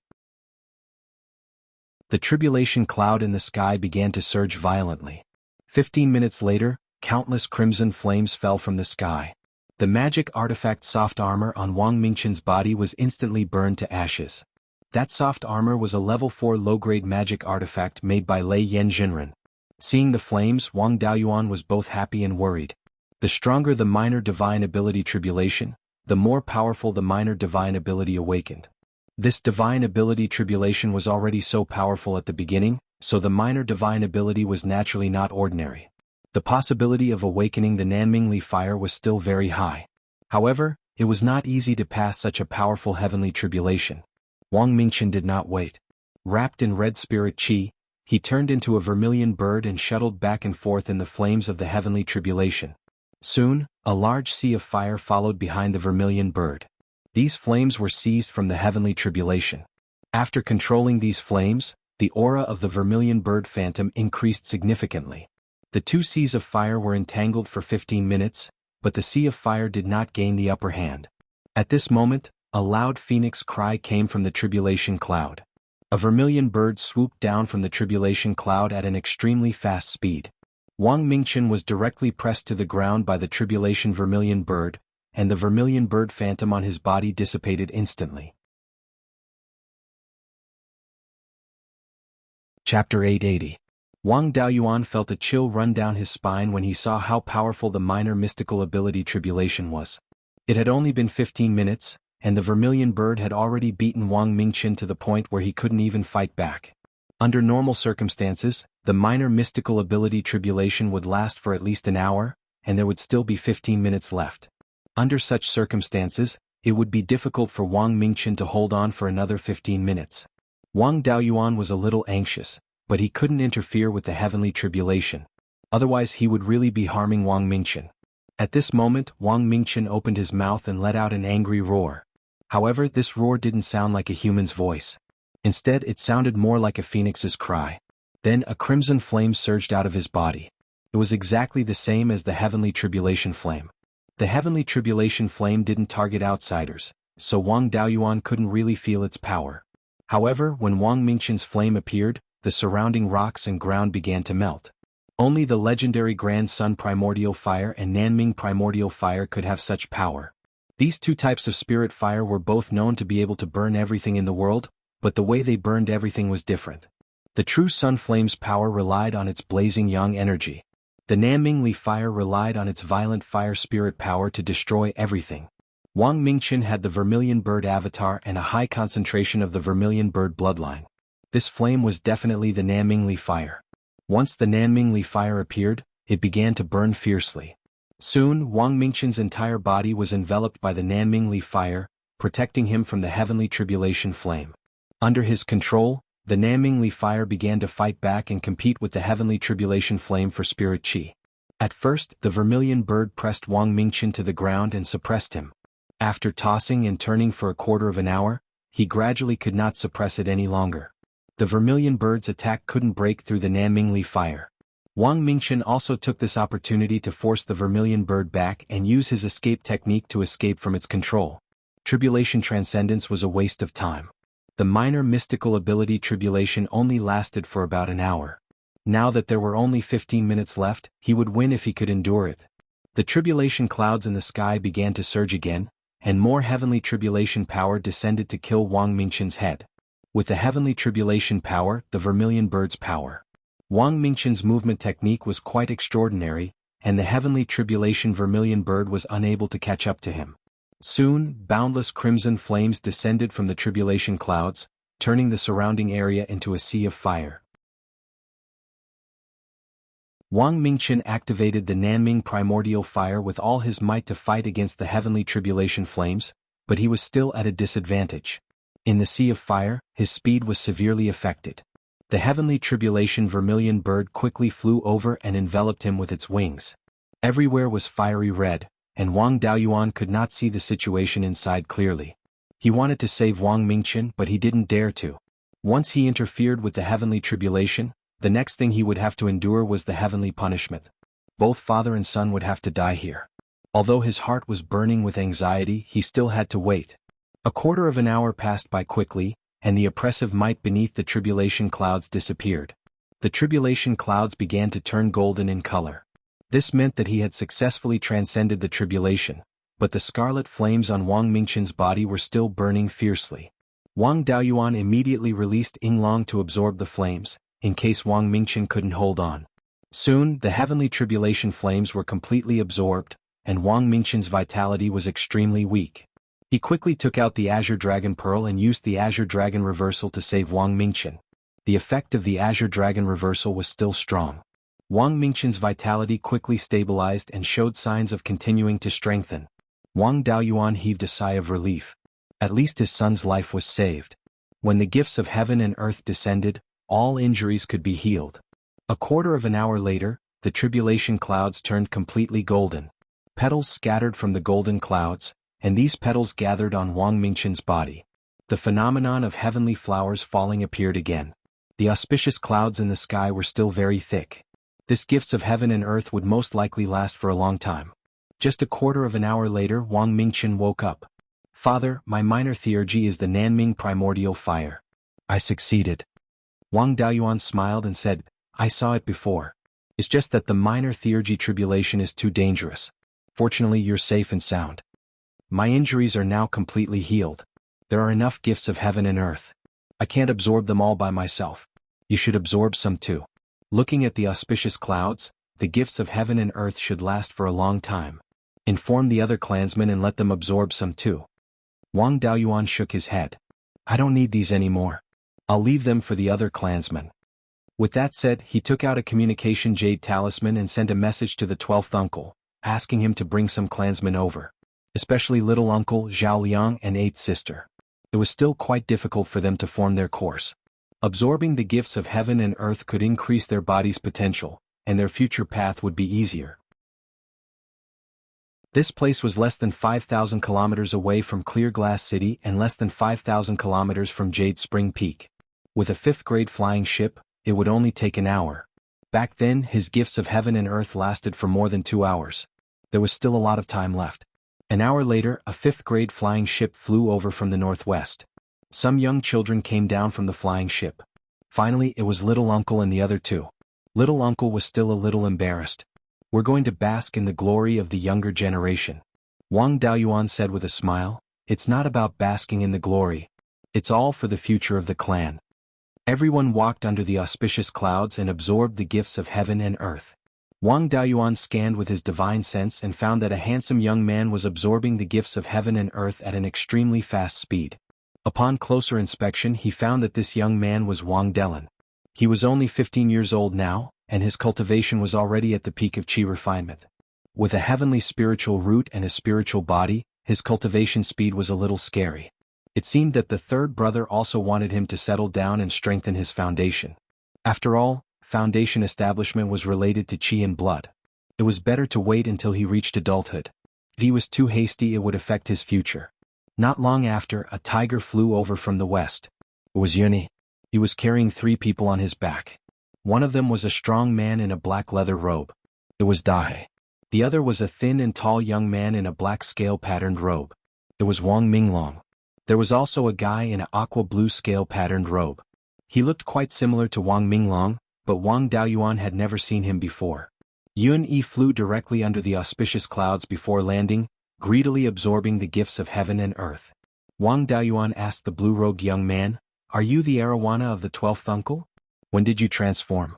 The tribulation cloud in the sky began to surge violently. 15 minutes later, countless crimson flames fell from the sky. The magic artifact soft armor on Wang Mingchen's body was instantly burned to ashes. That soft armor was a level 4 low-grade magic artifact made by Lei Yen Jinren. Seeing the flames, Wang Daoyuan was both happy and worried. The stronger the minor divine ability tribulation, the more powerful the minor divine ability awakened. This divine ability tribulation was already so powerful at the beginning, so the minor divine ability was naturally not ordinary. The possibility of awakening the Nanmingli fire was still very high. However, it was not easy to pass such a powerful heavenly tribulation. Wang Mingchen did not wait. Wrapped in red spirit qi, he turned into a vermilion bird and shuttled back and forth in the flames of the heavenly tribulation. Soon, a large sea of fire followed behind the vermilion bird. These flames were seized from the heavenly tribulation. After controlling these flames, the aura of the vermilion bird phantom increased significantly. The two seas of fire were entangled for 15 minutes, but the sea of fire did not gain the upper hand. At this moment, a loud phoenix cry came from the tribulation cloud. A vermilion bird swooped down from the tribulation cloud at an extremely fast speed. Wang Mingchen was directly pressed to the ground by the tribulation vermilion bird, and the vermilion bird phantom on his body dissipated instantly. Chapter 880. Wang Daoyuan felt a chill run down his spine when he saw how powerful the minor mystical ability tribulation was. It had only been 15 minutes, and the vermilion bird had already beaten Wang Mingchen to the point where he couldn't even fight back. Under normal circumstances, the minor mystical ability tribulation would last for at least an hour, and there would still be 15 minutes left. Under such circumstances, it would be difficult for Wang Mingchen to hold on for another 15 minutes. Wang Daoyuan was a little anxious, but he couldn't interfere with the heavenly tribulation. Otherwise he would really be harming Wang Mingchen. At this moment, Wang Mingchen opened his mouth and let out an angry roar. However, this roar didn't sound like a human's voice. Instead, it sounded more like a phoenix's cry. Then a crimson flame surged out of his body. It was exactly the same as the heavenly tribulation flame. The heavenly tribulation flame didn't target outsiders, so Wang Daoyuan couldn't really feel its power. However, when Wang Mingchen's flame appeared, the surrounding rocks and ground began to melt. Only the legendary Grand Sun Primordial Fire and Nanming Primordial Fire could have such power. These two types of spirit fire were both known to be able to burn everything in the world, but the way they burned everything was different. The true sun flame's power relied on its blazing yang energy. The Nanmingli fire relied on its violent fire spirit power to destroy everything. Wang Mingchen had the vermilion bird avatar and a high concentration of the vermilion bird bloodline. This flame was definitely the Nanmingli fire. Once the Nanmingli fire appeared, it began to burn fiercely. Soon, Wang Mingchen's entire body was enveloped by the Nanmingli fire, protecting him from the heavenly tribulation flame. Under his control, the Nanmingli fire began to fight back and compete with the heavenly tribulation flame for spirit qi. At first, the vermilion bird pressed Wang Mingchen to the ground and suppressed him. After tossing and turning for a quarter of an hour, he gradually could not suppress it any longer. The vermilion bird's attack couldn't break through the Nanmingli fire. Wang Mingchen also took this opportunity to force the vermilion bird back and use his escape technique to escape from its control. Tribulation Transcendence was a waste of time. The minor mystical ability tribulation only lasted for about an hour. Now that there were only 15 minutes left, he would win if he could endure it. The tribulation clouds in the sky began to surge again, and more heavenly tribulation power descended to kill Wang Mingchen's head. With the heavenly tribulation power, the vermilion bird's power. Wang Mingchen's movement technique was quite extraordinary, and the heavenly tribulation vermilion bird was unable to catch up to him. Soon, boundless crimson flames descended from the tribulation clouds, turning the surrounding area into a sea of fire. Wang Mingchen activated the Nanming primordial fire with all his might to fight against the heavenly tribulation flames, but he was still at a disadvantage. In the sea of fire, his speed was severely affected. The heavenly tribulation vermilion bird quickly flew over and enveloped him with its wings. Everywhere was fiery red, and Wang Daoyuan could not see the situation inside clearly. He wanted to save Wang Mingchen, but he didn't dare to. Once he interfered with the heavenly tribulation, the next thing he would have to endure was the heavenly punishment. Both father and son would have to die here. Although his heart was burning with anxiety, he still had to wait. A quarter of an hour passed by quickly, and the oppressive might beneath the tribulation clouds disappeared. The tribulation clouds began to turn golden in color. This meant that he had successfully transcended the tribulation, but the scarlet flames on Wang Mingchen's body were still burning fiercely. Wang Daoyuan immediately released Yinglong to absorb the flames, in case Wang Mingchen couldn't hold on. Soon, the heavenly tribulation flames were completely absorbed, and Wang Mingchen's vitality was extremely weak. He quickly took out the Azure Dragon Pearl and used the Azure Dragon Reversal to save Wang Mingchen. The effect of the Azure Dragon reversal was still strong. Wang Mingqian's vitality quickly stabilized and showed signs of continuing to strengthen. Wang Daoyuan heaved a sigh of relief. At least his son's life was saved. When the gifts of heaven and earth descended, all injuries could be healed. A quarter of an hour later, the tribulation clouds turned completely golden. Petals scattered from the golden clouds, and these petals gathered on Wang Mingqian's body. The phenomenon of heavenly flowers falling appeared again. The auspicious clouds in the sky were still very thick. This gifts of heaven and earth would most likely last for a long time. Just a quarter of an hour later, Wang Mingqian woke up. Father, my minor theurgy is the Nanming primordial fire. I succeeded. Wang Daoyuan smiled and said, I saw it before. It's just that the minor theurgy tribulation is too dangerous. Fortunately, you're safe and sound. My injuries are now completely healed. There are enough gifts of heaven and earth. I can't absorb them all by myself. You should absorb some too. Looking at the auspicious clouds, the gifts of heaven and earth should last for a long time. Inform the other clansmen and let them absorb some too. Wang Daoyuan shook his head. I don't need these anymore. I'll leave them for the other clansmen. With that said, he took out a communication jade talisman and sent a message to the 12th uncle, asking him to bring some clansmen over. Especially little uncle Zhao Liang and 8th sister. It was still quite difficult for them to form their course. Absorbing the gifts of heaven and earth could increase their body's potential, and their future path would be easier. This place was less than 5,000 kilometers away from Clear Glass City and less than 5,000 kilometers from Jade Spring Peak. With a 5th-grade flying ship, it would only take an hour. Back then, his gifts of heaven and earth lasted for more than 2 hours. There was still a lot of time left. An hour later, a 5th-grade flying ship flew over from the northwest. Some young children came down from the flying ship. Finally, it was little uncle and the other two. Little uncle was still a little embarrassed. We're going to bask in the glory of the younger generation. Wang Daoyuan said with a smile, it's not about basking in the glory. It's all for the future of the clan. Everyone walked under the auspicious clouds and absorbed the gifts of heaven and earth. Wang Daoyuan scanned with his divine sense and found that a handsome young man was absorbing the gifts of heaven and earth at an extremely fast speed. Upon closer inspection, he found that this young man was Wang Delan. He was only 15 years old now, and his cultivation was already at the peak of qi refinement. With a heavenly spiritual root and a spiritual body, his cultivation speed was a little scary. It seemed that the third brother also wanted him to settle down and strengthen his foundation. After all, foundation establishment was related to qi and blood. It was better to wait until he reached adulthood. If he was too hasty, it would affect his future. Not long after, a tiger flew over from the west. It was Yuni. He was carrying 3 people on his back. One of them was a strong man in a black leather robe. It was Dahe. The other was a thin and tall young man in a black scale-patterned robe. It was Wang Minglong. There was also a guy in an aqua blue scale-patterned robe. He looked quite similar to Wang Minglong, but Wang Daoyuan had never seen him before. Yun Yi flew directly under the auspicious clouds before landing, greedily absorbing the gifts of heaven and earth. Wang Daoyuan asked the blue-robed young man, "Are you the Arowana of the 12th uncle? When did you transform?"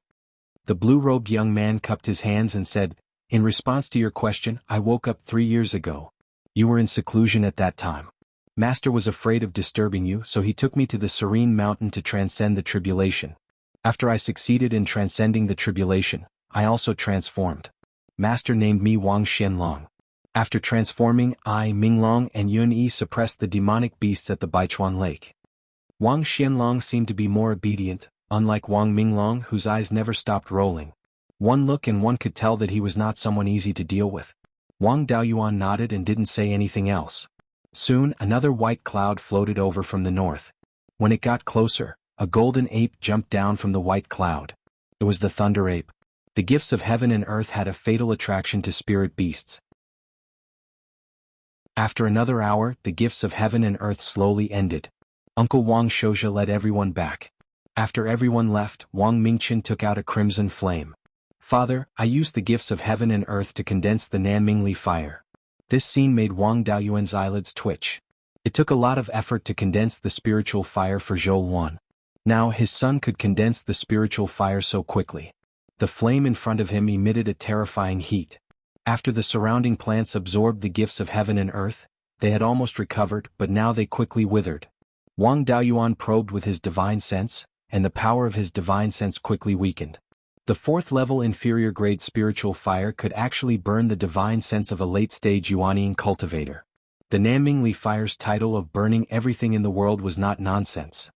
The blue-robed young man cupped his hands and said, "In response to your question, I woke up 3 years ago. You were in seclusion at that time. Master was afraid of disturbing you, so he took me to the serene mountain to transcend the tribulation. After I succeeded in transcending the tribulation, I also transformed. Master named me Wang Xianlong. After transforming, I, Minglong and Yun Yi suppressed the demonic beasts at the Baichuan Lake." Wang Xianlong seemed to be more obedient, unlike Wang Minglong, whose eyes never stopped rolling. One look and one could tell that he was not someone easy to deal with. Wang Daoyuan nodded and didn't say anything else. Soon, another white cloud floated over from the north. When it got closer, a golden ape jumped down from the white cloud. It was the thunder ape. The gifts of heaven and earth had a fatal attraction to spirit beasts. After another hour, the gifts of heaven and earth slowly ended. Uncle Wang Shouja led everyone back. After everyone left, Wang Mingqian took out a crimson flame. "Father, I used the gifts of heaven and earth to condense the Nanmingli fire." This scene made Wang Daoyuan's eyelids twitch. It took a lot of effort to condense the spiritual fire for Zhou Luan. Now his son could condense the spiritual fire so quickly. The flame in front of him emitted a terrifying heat. After the surrounding plants absorbed the gifts of heaven and earth, they had almost recovered, but now they quickly withered. Wang Daoyuan probed with his divine sense, and the power of his divine sense quickly weakened. The fourth-level inferior-grade spiritual fire could actually burn the divine sense of a late-stage Yuanian cultivator. The Nanmingli fire's title of burning everything in the world was not nonsense.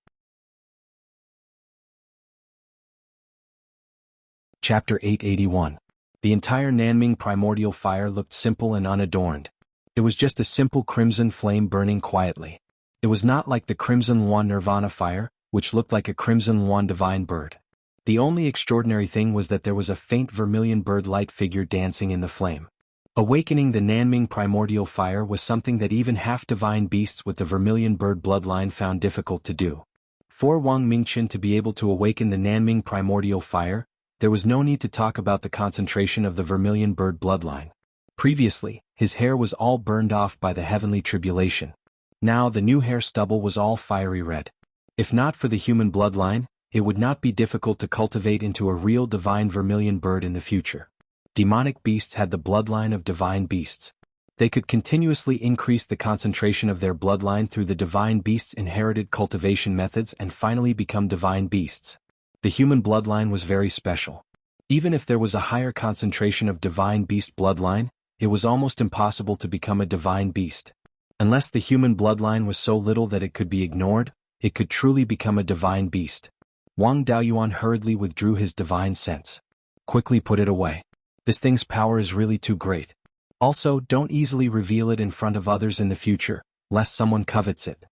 Chapter 881. The entire Nanming primordial fire looked simple and unadorned. It was just a simple crimson flame burning quietly. It was not like the Crimson Yuan Nirvana fire, which looked like a Crimson Yuan divine bird. The only extraordinary thing was that there was a faint vermilion bird-like figure dancing in the flame. Awakening the Nanming primordial fire was something that even half-divine beasts with the vermilion bird bloodline found difficult to do. For Wang Mingchen to be able to awaken the Nanming primordial fire, there was no need to talk about the concentration of the vermilion bird bloodline. Previously, his hair was all burned off by the heavenly tribulation. Now the new hair stubble was all fiery red. If not for the human bloodline, it would not be difficult to cultivate into a real divine vermilion bird in the future. Demonic beasts had the bloodline of divine beasts. They could continuously increase the concentration of their bloodline through the divine beasts' inherited cultivation methods and finally become divine beasts. The human bloodline was very special. Even if there was a higher concentration of divine beast bloodline, it was almost impossible to become a divine beast. Unless the human bloodline was so little that it could be ignored, it could truly become a divine beast. Wang Daoyuan hurriedly withdrew his divine sense. Quickly put it away. This thing's power is really too great. Also, don't easily reveal it in front of others in the future, lest someone covets it.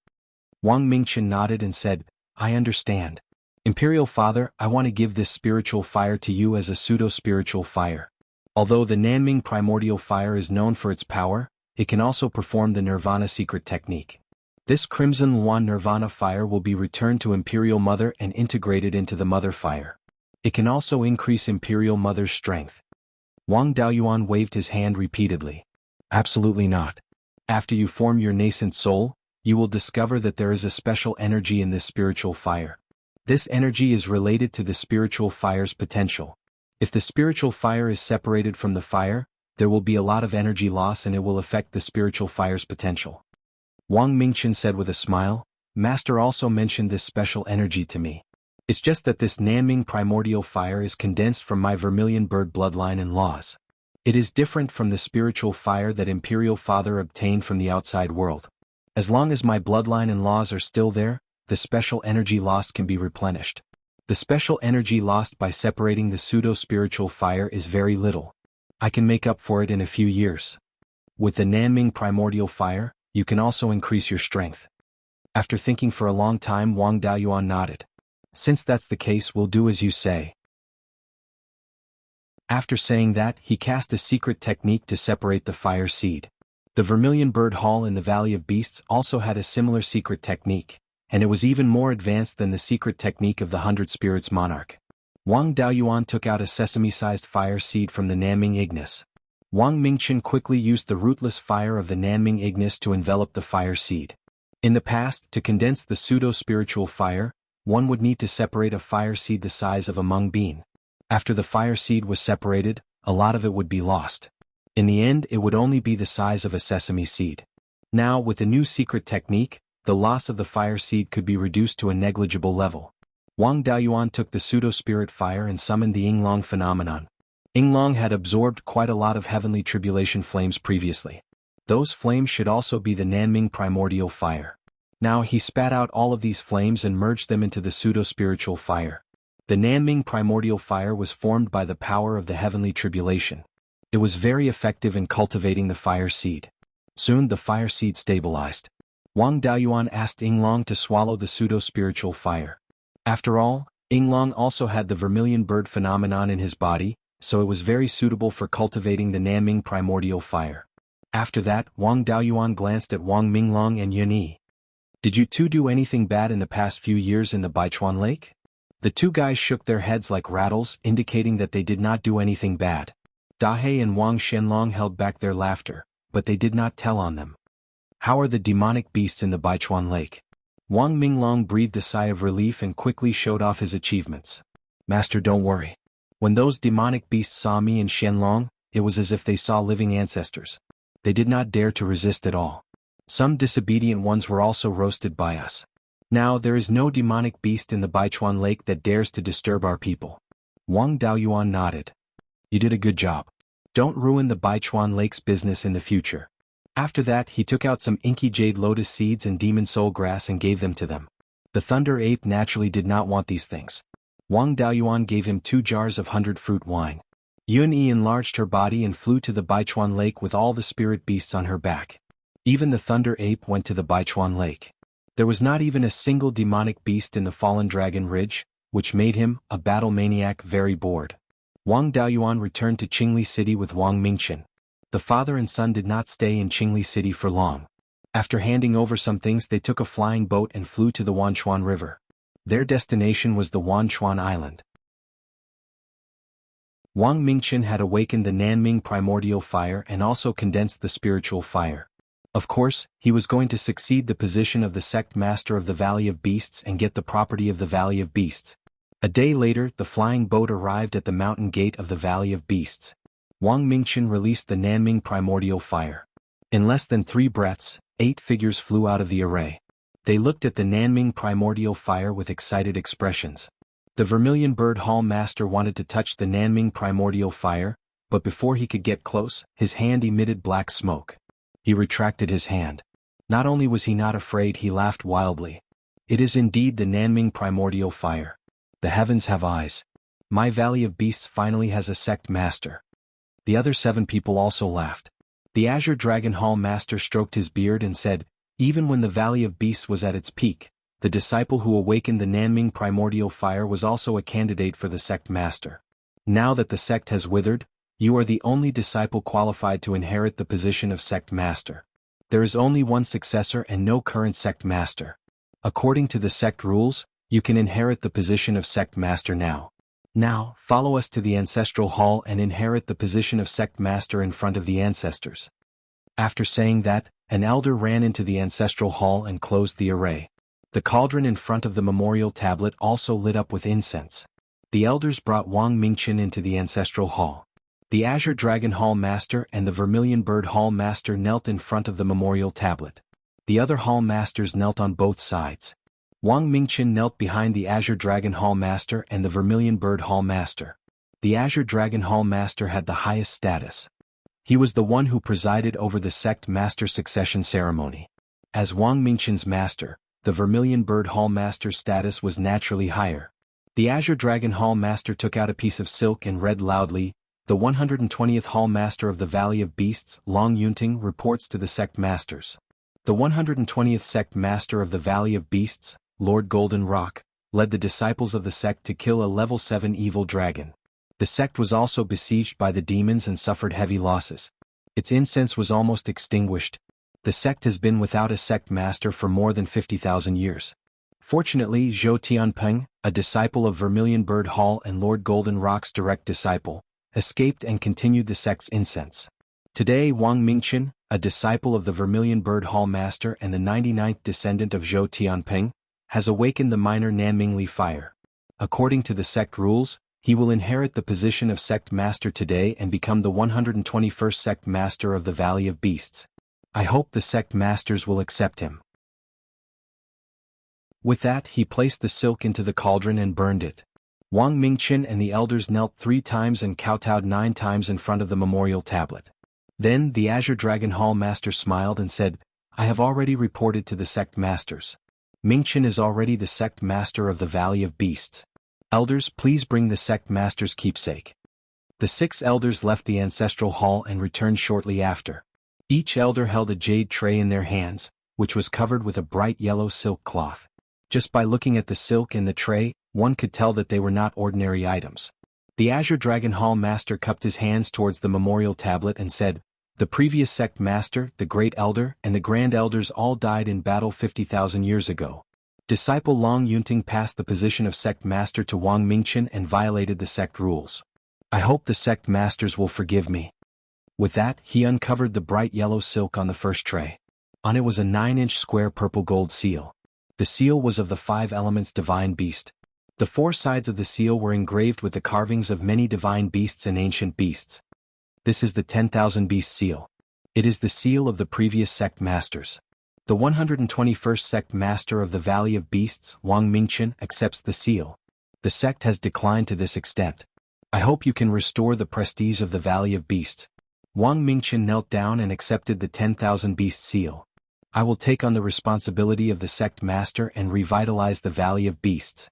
Wang Mingchen nodded and said, I understand. Imperial Father, I want to give this spiritual fire to you as a pseudo-spiritual fire. Although the Nanming primordial fire is known for its power, it can also perform the Nirvana secret technique. This Crimson Yuan Nirvana fire will be returned to Imperial Mother and integrated into the Mother fire. It can also increase Imperial Mother's strength. Wang Daoyuan waved his hand repeatedly. Absolutely not. After you form your nascent soul, you will discover that there is a special energy in this spiritual fire. This energy is related to the spiritual fire's potential. If the spiritual fire is separated from the fire, there will be a lot of energy loss and it will affect the spiritual fire's potential. Wang Mingchen said with a smile, Master also mentioned this special energy to me. It's just that this Nanming primordial fire is condensed from my vermilion bird bloodline and laws. It is different from the spiritual fire that Imperial Father obtained from the outside world. As long as my bloodline and laws are still there, the special energy lost can be replenished. The special energy lost by separating the pseudo-spiritual fire is very little. I can make up for it in a few years. With the Nanming primordial fire, you can also increase your strength. After thinking for a long time, Wang Daoyuan nodded. Since that's the case, we'll do as you say. After saying that, he cast a secret technique to separate the fire seed. The Vermilion Bird Hall in the Valley of Beasts also had a similar secret technique, and it was even more advanced than the secret technique of the 100 Spirits Monarch. Wang Daoyuan took out a sesame-sized fire seed from the Nanming Ignis. Wang Mingchen quickly used the rootless fire of the Nanming Ignis to envelop the fire seed. In the past, to condense the pseudo-spiritual fire, one would need to separate a fire seed the size of a mung bean. After the fire seed was separated, a lot of it would be lost. In the end, it would only be the size of a sesame seed. Now, with the new secret technique, the loss of the fire seed could be reduced to a negligible level. Wang Daoyuan took the pseudo-spirit fire and summoned the Yinglong phenomenon. Yinglong had absorbed quite a lot of heavenly tribulation flames previously. Those flames should also be the Nanming primordial fire. Now he spat out all of these flames and merged them into the pseudo-spiritual fire. The Nanming primordial fire was formed by the power of the heavenly tribulation. It was very effective in cultivating the fire seed. Soon the fire seed stabilized. Wang Daoyuan asked Yinglong to swallow the pseudo-spiritual fire. After all, Yinglong also had the vermilion bird phenomenon in his body, so it was very suitable for cultivating the Nanming primordial fire. After that, Wang Daoyuan glanced at Wang Minglong and Yunyi. Did you two do anything bad in the past few years in the Baichuan Lake? The two guys shook their heads like rattles, indicating that they did not do anything bad. Dahe and Wang Shenlong held back their laughter, but they did not tell on them. How are the demonic beasts in the Baichuan Lake? Wang Minglong breathed a sigh of relief and quickly showed off his achievements. Master, don't worry. When those demonic beasts saw me and Shenlong, it was as if they saw living ancestors. They did not dare to resist at all. Some disobedient ones were also roasted by us. Now there is no demonic beast in the Beichuan Lake that dares to disturb our people. Wang Daoyuan nodded. You did a good job. Don't ruin the Beichuan Lake's business in the future. After that he took out some inky jade lotus seeds and demon soul grass and gave them to them. The thunder ape naturally did not want these things. Wang Daoyuan gave him 2 jars of 100-fruit wine. Yun-Yi enlarged her body and flew to the Beichuan Lake with all the spirit beasts on her back. Even the thunder ape went to the Beichuan Lake. There was not even a single demonic beast in the Fallen Dragon Ridge, which made him, a battle maniac, very bored. Wang Daoyuan returned to Qingli City with Wang Mingqian. The father and son did not stay in Qingli City for long. After handing over some things they took a flying boat and flew to the Wanchuan River. Their destination was the Wanchuan Island. Wang Mingqian had awakened the Nanming primordial fire and also condensed the spiritual fire. Of course, he was going to succeed the position of the sect master of the Valley of Beasts and get the property of the Valley of Beasts. A day later the flying boat arrived at the mountain gate of the Valley of Beasts. Wang Mingqian released the Nanming primordial fire. In less than 3 breaths, 8 figures flew out of the array. They looked at the Nanming primordial fire with excited expressions. The Vermilion Bird Hall Master wanted to touch the Nanming primordial fire, but before he could get close, his hand emitted black smoke. He retracted his hand. Not only was he not afraid, he laughed wildly. It is indeed the Nanming primordial fire. The heavens have eyes. My Valley of Beasts finally has a sect master. The other 7 people also laughed. The Azure Dragon Hall Master stroked his beard and said, even when the Valley of Beasts was at its peak, the disciple who awakened the Nanming primordial fire was also a candidate for the sect master. Now that the sect has withered, you are the only disciple qualified to inherit the position of sect master. There is only one successor and no current sect master. According to the sect rules, you can inherit the position of sect master now. Now, follow us to the ancestral hall and inherit the position of sect master in front of the ancestors. After saying that, an elder ran into the ancestral hall and closed the array. The cauldron in front of the memorial tablet also lit up with incense. The elders brought Wang Mingqian into the ancestral hall. The Azure Dragon Hall Master and the Vermilion Bird Hall Master knelt in front of the memorial tablet. The other hall masters knelt on both sides. Wang Mingqian knelt behind the Azure Dragon Hall Master and the Vermilion Bird Hall Master. The Azure Dragon Hall Master had the highest status. He was the one who presided over the sect master succession ceremony. As Wang Mingqian's master, the Vermilion Bird Hall Master's status was naturally higher. The Azure Dragon Hall Master took out a piece of silk and read loudly, the 120th Hall Master of the Valley of Beasts, Long Yunting, reports to the sect masters. The 120th sect master of the Valley of Beasts, Lord Golden Rock, led the disciples of the sect to kill a level 7 evil dragon. The sect was also besieged by the demons and suffered heavy losses. Its incense was almost extinguished. The sect has been without a sect master for more than 50,000 years. Fortunately, Zhou Tianpeng, a disciple of Vermilion Bird Hall and Lord Golden Rock's direct disciple, escaped and continued the sect's incense. Today Wang Mingqian, a disciple of the Vermilion Bird Hall Master and the 99th descendant of Zhou Tianpeng, has awakened the minor Nanmingli fire. According to the sect rules, he will inherit the position of sect master today and become the 121st sect master of the Valley of Beasts. I hope the sect masters will accept him. With that he placed the silk into the cauldron and burned it. Wang Mingqian and the elders knelt 3 times and kowtowed 9 times in front of the memorial tablet. Then the Azure Dragon Hall Master smiled and said, I have already reported to the sect masters. Mingqian is already the sect master of the Valley of Beasts. Elders, please bring the sect master's keepsake. The 6 elders left the ancestral hall and returned shortly after. Each elder held a jade tray in their hands, which was covered with a bright yellow silk cloth. Just by looking at the silk in the tray, one could tell that they were not ordinary items. The Azure Dragon Hall Master cupped his hands towards the memorial tablet and said, the previous sect master, the Great Elder, and the Grand Elders all died in battle 50,000 years ago. Disciple Long Yunting passed the position of sect master to Wang Mingqian and violated the sect rules. I hope the sect masters will forgive me. With that, he uncovered the bright yellow silk on the first tray. On it was a 9-inch square purple gold seal. The seal was of the 5 elements divine beast. The 4 sides of the seal were engraved with the carvings of many divine beasts and ancient beasts. This is the 10,000 beast seal. It is the seal of the previous sect masters. The 121st sect master of the Valley of Beasts, Wang Mingchen, accepts the seal. The sect has declined to this extent. I hope you can restore the prestige of the Valley of Beasts. Wang Mingchen knelt down and accepted the 10,000 Beast seal. I will take on the responsibility of the sect master and revitalize the Valley of Beasts.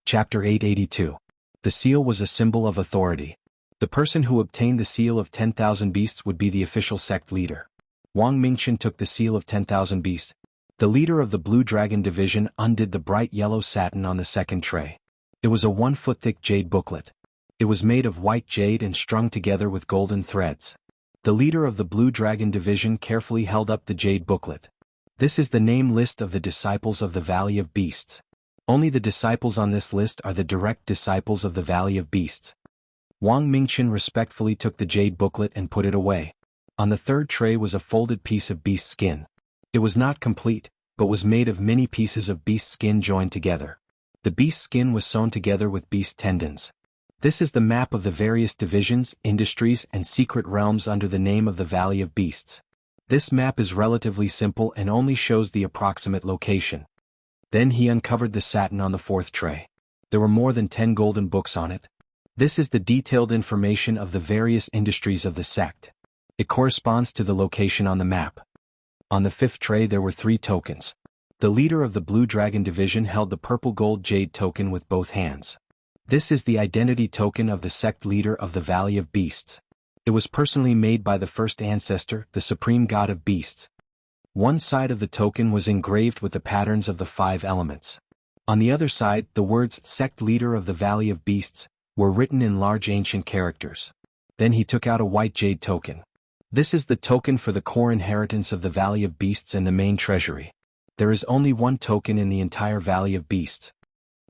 Chapter 882. The seal was a symbol of authority. The person who obtained the seal of 10,000 beasts would be the official sect leader. Wang Mingchen took the seal of 10,000 beasts. The leader of the Blue Dragon Division undid the bright yellow satin on the second tray. It was a 1-foot-thick jade booklet. It was made of white jade and strung together with golden threads. The leader of the Blue Dragon Division carefully held up the jade booklet. This is the name list of the disciples of the Valley of Beasts. Only the disciples on this list are the direct disciples of the Valley of Beasts. Wang Mingchen respectfully took the jade booklet and put it away. On the third tray was a folded piece of beast skin. It was not complete, but was made of many pieces of beast skin joined together. The beast skin was sewn together with beast tendons. This is the map of the various divisions, industries, and secret realms under the name of the Valley of Beasts. This map is relatively simple and only shows the approximate location. Then he uncovered the satin on the fourth tray. There were more than 10 golden books on it. This is the detailed information of the various industries of the sect. It corresponds to the location on the map. On the fifth tray there were 3 tokens. The leader of the Blue Dragon Division held the purple gold jade token with both hands. This is the identity token of the sect leader of the Valley of Beasts. It was personally made by the first ancestor, the supreme god of beasts. One side of the token was engraved with the patterns of the 5 elements. On the other side, the words "Sect Leader of the Valley of Beasts" were written in large ancient characters. Then he took out a white jade token. This is the token for the core inheritance of the Valley of Beasts and the main treasury. There is only 1 token in the entire Valley of Beasts.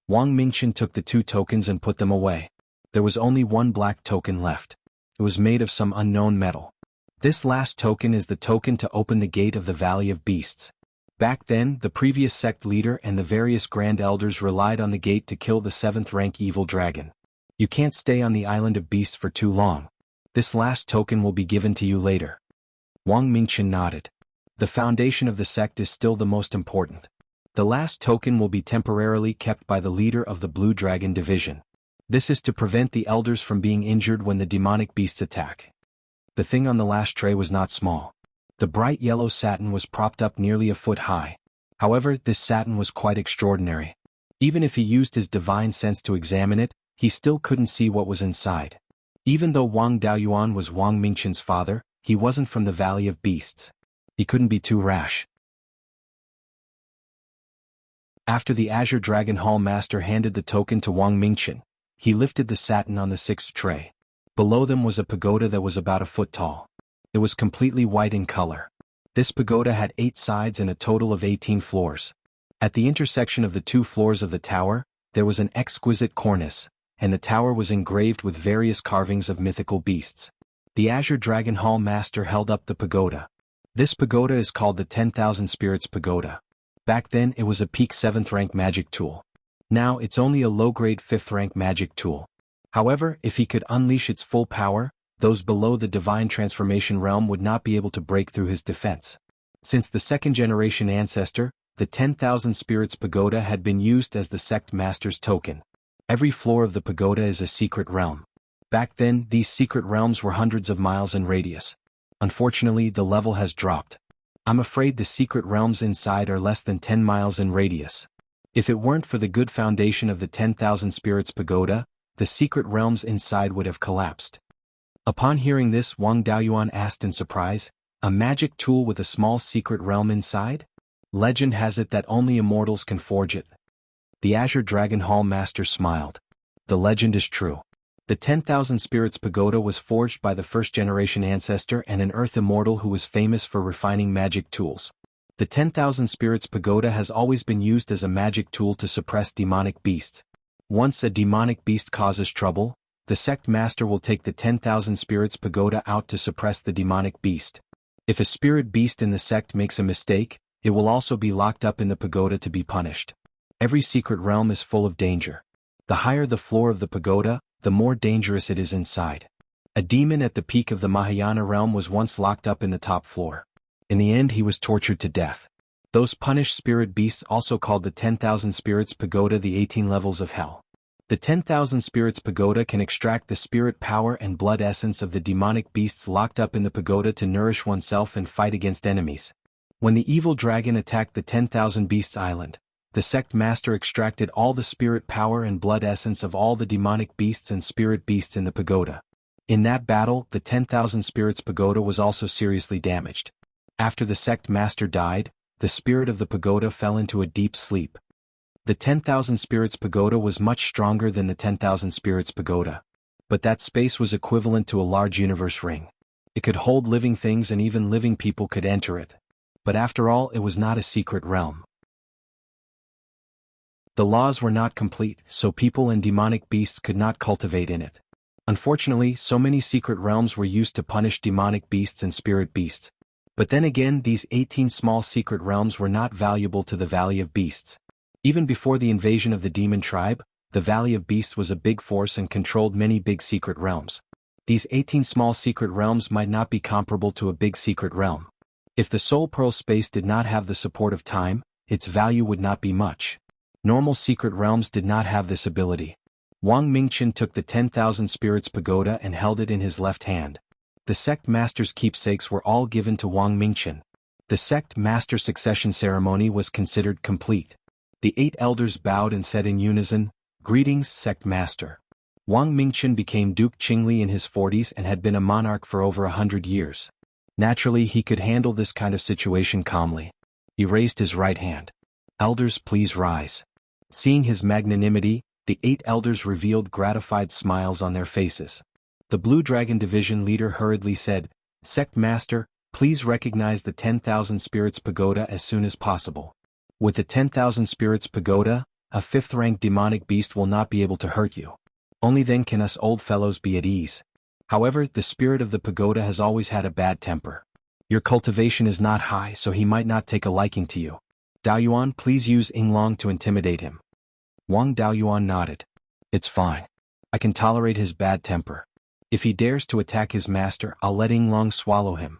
Wang Mingchen took the 2 tokens and put them away. There was only 1 black token left. It was made of some unknown metal. This last token is the token to open the gate of the Valley of Beasts. Back then, the previous sect leader and the various grand elders relied on the gate to kill the 7th rank evil dragon. You can't stay on the island of beasts for too long. This last token will be given to you later. Wang Mingchen nodded. The foundation of the sect is still the most important. The last token will be temporarily kept by the leader of the Blue Dragon Division. This is to prevent the elders from being injured when the demonic beasts attack. The thing on the last tray was not small. The bright yellow satin was propped up nearly a foot high. However, this satin was quite extraordinary. Even if he used his divine sense to examine it, he still couldn't see what was inside. Even though Wang Daoyuan was Wang Mingchen's father, he wasn't from the Valley of Beasts. He couldn't be too rash. After the Azure Dragon Hall Master handed the token to Wang Mingchen, he lifted the satin on the 6th tray. Below them was a pagoda that was about a foot tall. It was completely white in color. This pagoda had 8 sides and a total of 18 floors. At the intersection of the 2 floors of the tower, there was an exquisite cornice, and the tower was engraved with various carvings of mythical beasts. The Azure Dragon Hall Master held up the pagoda. This pagoda is called the 10,000 Spirits Pagoda. Back then it was a peak 7th rank magic tool. Now it's only a low-grade 5th rank magic tool. However, if he could unleash its full power, those below the divine transformation realm would not be able to break through his defense. Since the 2nd generation ancestor, the 10,000 Spirits Pagoda had been used as the sect master's token. Every floor of the pagoda is a secret realm. Back then, these secret realms were hundreds of miles in radius. Unfortunately, the level has dropped. I'm afraid the secret realms inside are less than 10 miles in radius. If it weren't for the good foundation of the 10,000 Spirits Pagoda, the secret realms inside would have collapsed. Upon hearing this, Wang Daoyuan asked in surprise, "A magic tool with a small secret realm inside? Legend has it that only immortals can forge it." The Azure Dragon Hall Master smiled. The legend is true. The 10,000 Spirits Pagoda was forged by the 1st generation ancestor and an earth immortal who was famous for refining magic tools. The 10,000 Spirits Pagoda has always been used as a magic tool to suppress demonic beasts. Once a demonic beast causes trouble, the sect master will take the 10,000 Spirits Pagoda out to suppress the demonic beast. If a spirit beast in the sect makes a mistake, it will also be locked up in the pagoda to be punished. Every secret realm is full of danger. The higher the floor of the pagoda, the more dangerous it is inside. A demon at the peak of the Mahayana realm was once locked up in the top floor. In the end he was tortured to death. Those punished spirit beasts also called the 10,000 Spirits Pagoda the 18 levels of hell. The 10,000 Spirits Pagoda can extract the spirit power and blood essence of the demonic beasts locked up in the pagoda to nourish oneself and fight against enemies. When the evil dragon attacked the 10,000 Beasts Island, the sect master extracted all the spirit power and blood essence of all the demonic beasts and spirit beasts in the pagoda. In that battle, the 10,000 Spirits Pagoda was also seriously damaged. After the sect master died, the spirit of the pagoda fell into a deep sleep. The 10,000 Spirits Pagoda was much stronger than the 10,000 Spirits Pagoda. But that space was equivalent to a large universe ring. It could hold living things and even living people could enter it. But after all, it was not a secret realm. The laws were not complete, so people and demonic beasts could not cultivate in it. Unfortunately, so many secret realms were used to punish demonic beasts and spirit beasts. But then again, these 18 small secret realms were not valuable to the Valley of Beasts. Even before the invasion of the demon tribe, the Valley of Beasts was a big force and controlled many big secret realms. These 18 small secret realms might not be comparable to a big secret realm. If the Soul Pearl space did not have the support of time, its value would not be much. Normal secret realms did not have this ability. Wang Mingchen took the 10,000 Spirits Pagoda and held it in his left hand. The sect master's keepsakes were all given to Wang Mingchen. The sect master succession ceremony was considered complete. The 8 elders bowed and said in unison, "Greetings, sect master." Wang Mingchen became Duke Qingli in his 40s and had been a monarch for over 100 years. Naturally, he could handle this kind of situation calmly. He raised his right hand. "Elders, please rise." Seeing his magnanimity, the 8 elders revealed gratified smiles on their faces. The Blue Dragon Division leader hurriedly said, "Sect Master, please recognize the 10,000 Spirits Pagoda as soon as possible. With the 10,000 Spirits Pagoda, a 5th-rank demonic beast will not be able to hurt you. Only then can us old fellows be at ease. However, the spirit of the pagoda has always had a bad temper. Your cultivation is not high, so he might not take a liking to you. Daoyuan, please use Yinglong to intimidate him." Wang Daoyuan nodded. "It's fine. I can tolerate his bad temper. If he dares to attack his master, I'll let Yinglong swallow him."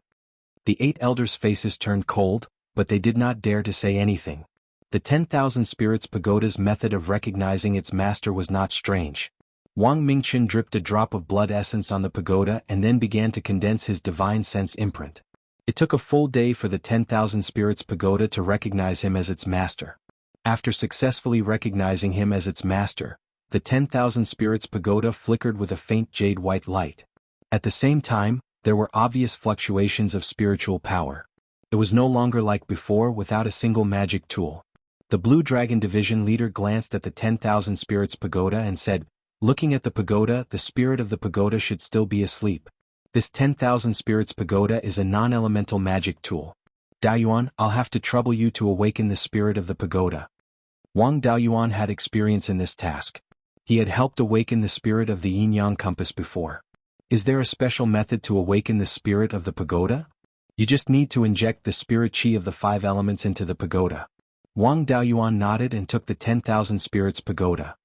The 8 elders' faces turned cold, but they did not dare to say anything. The 10,000 Spirits Pagoda's method of recognizing its master was not strange. Wang Mingchen dripped a drop of blood essence on the pagoda and then began to condense his divine sense imprint. It took a full day for the 10,000 Spirits Pagoda to recognize him as its master. After successfully recognizing him as its master, the 10,000 Spirits Pagoda flickered with a faint jade-white light. At the same time, there were obvious fluctuations of spiritual power. It was no longer like before without a single magic tool. The Blue Dragon Division leader glanced at the 10,000 Spirits Pagoda and said, "Looking at the pagoda, the spirit of the pagoda should still be asleep. This 10,000 Spirits Pagoda is a non-elemental magic tool. Daoyuan, I'll have to trouble you to awaken the spirit of the pagoda." Wang Daoyuan had experience in this task. He had helped awaken the spirit of the yin-yang compass before. Is there a special method to awaken the spirit of the pagoda? You just need to inject the spirit chi of the 5 elements into the pagoda. Wang Daoyuan nodded and took the 10,000 Spirits Pagoda.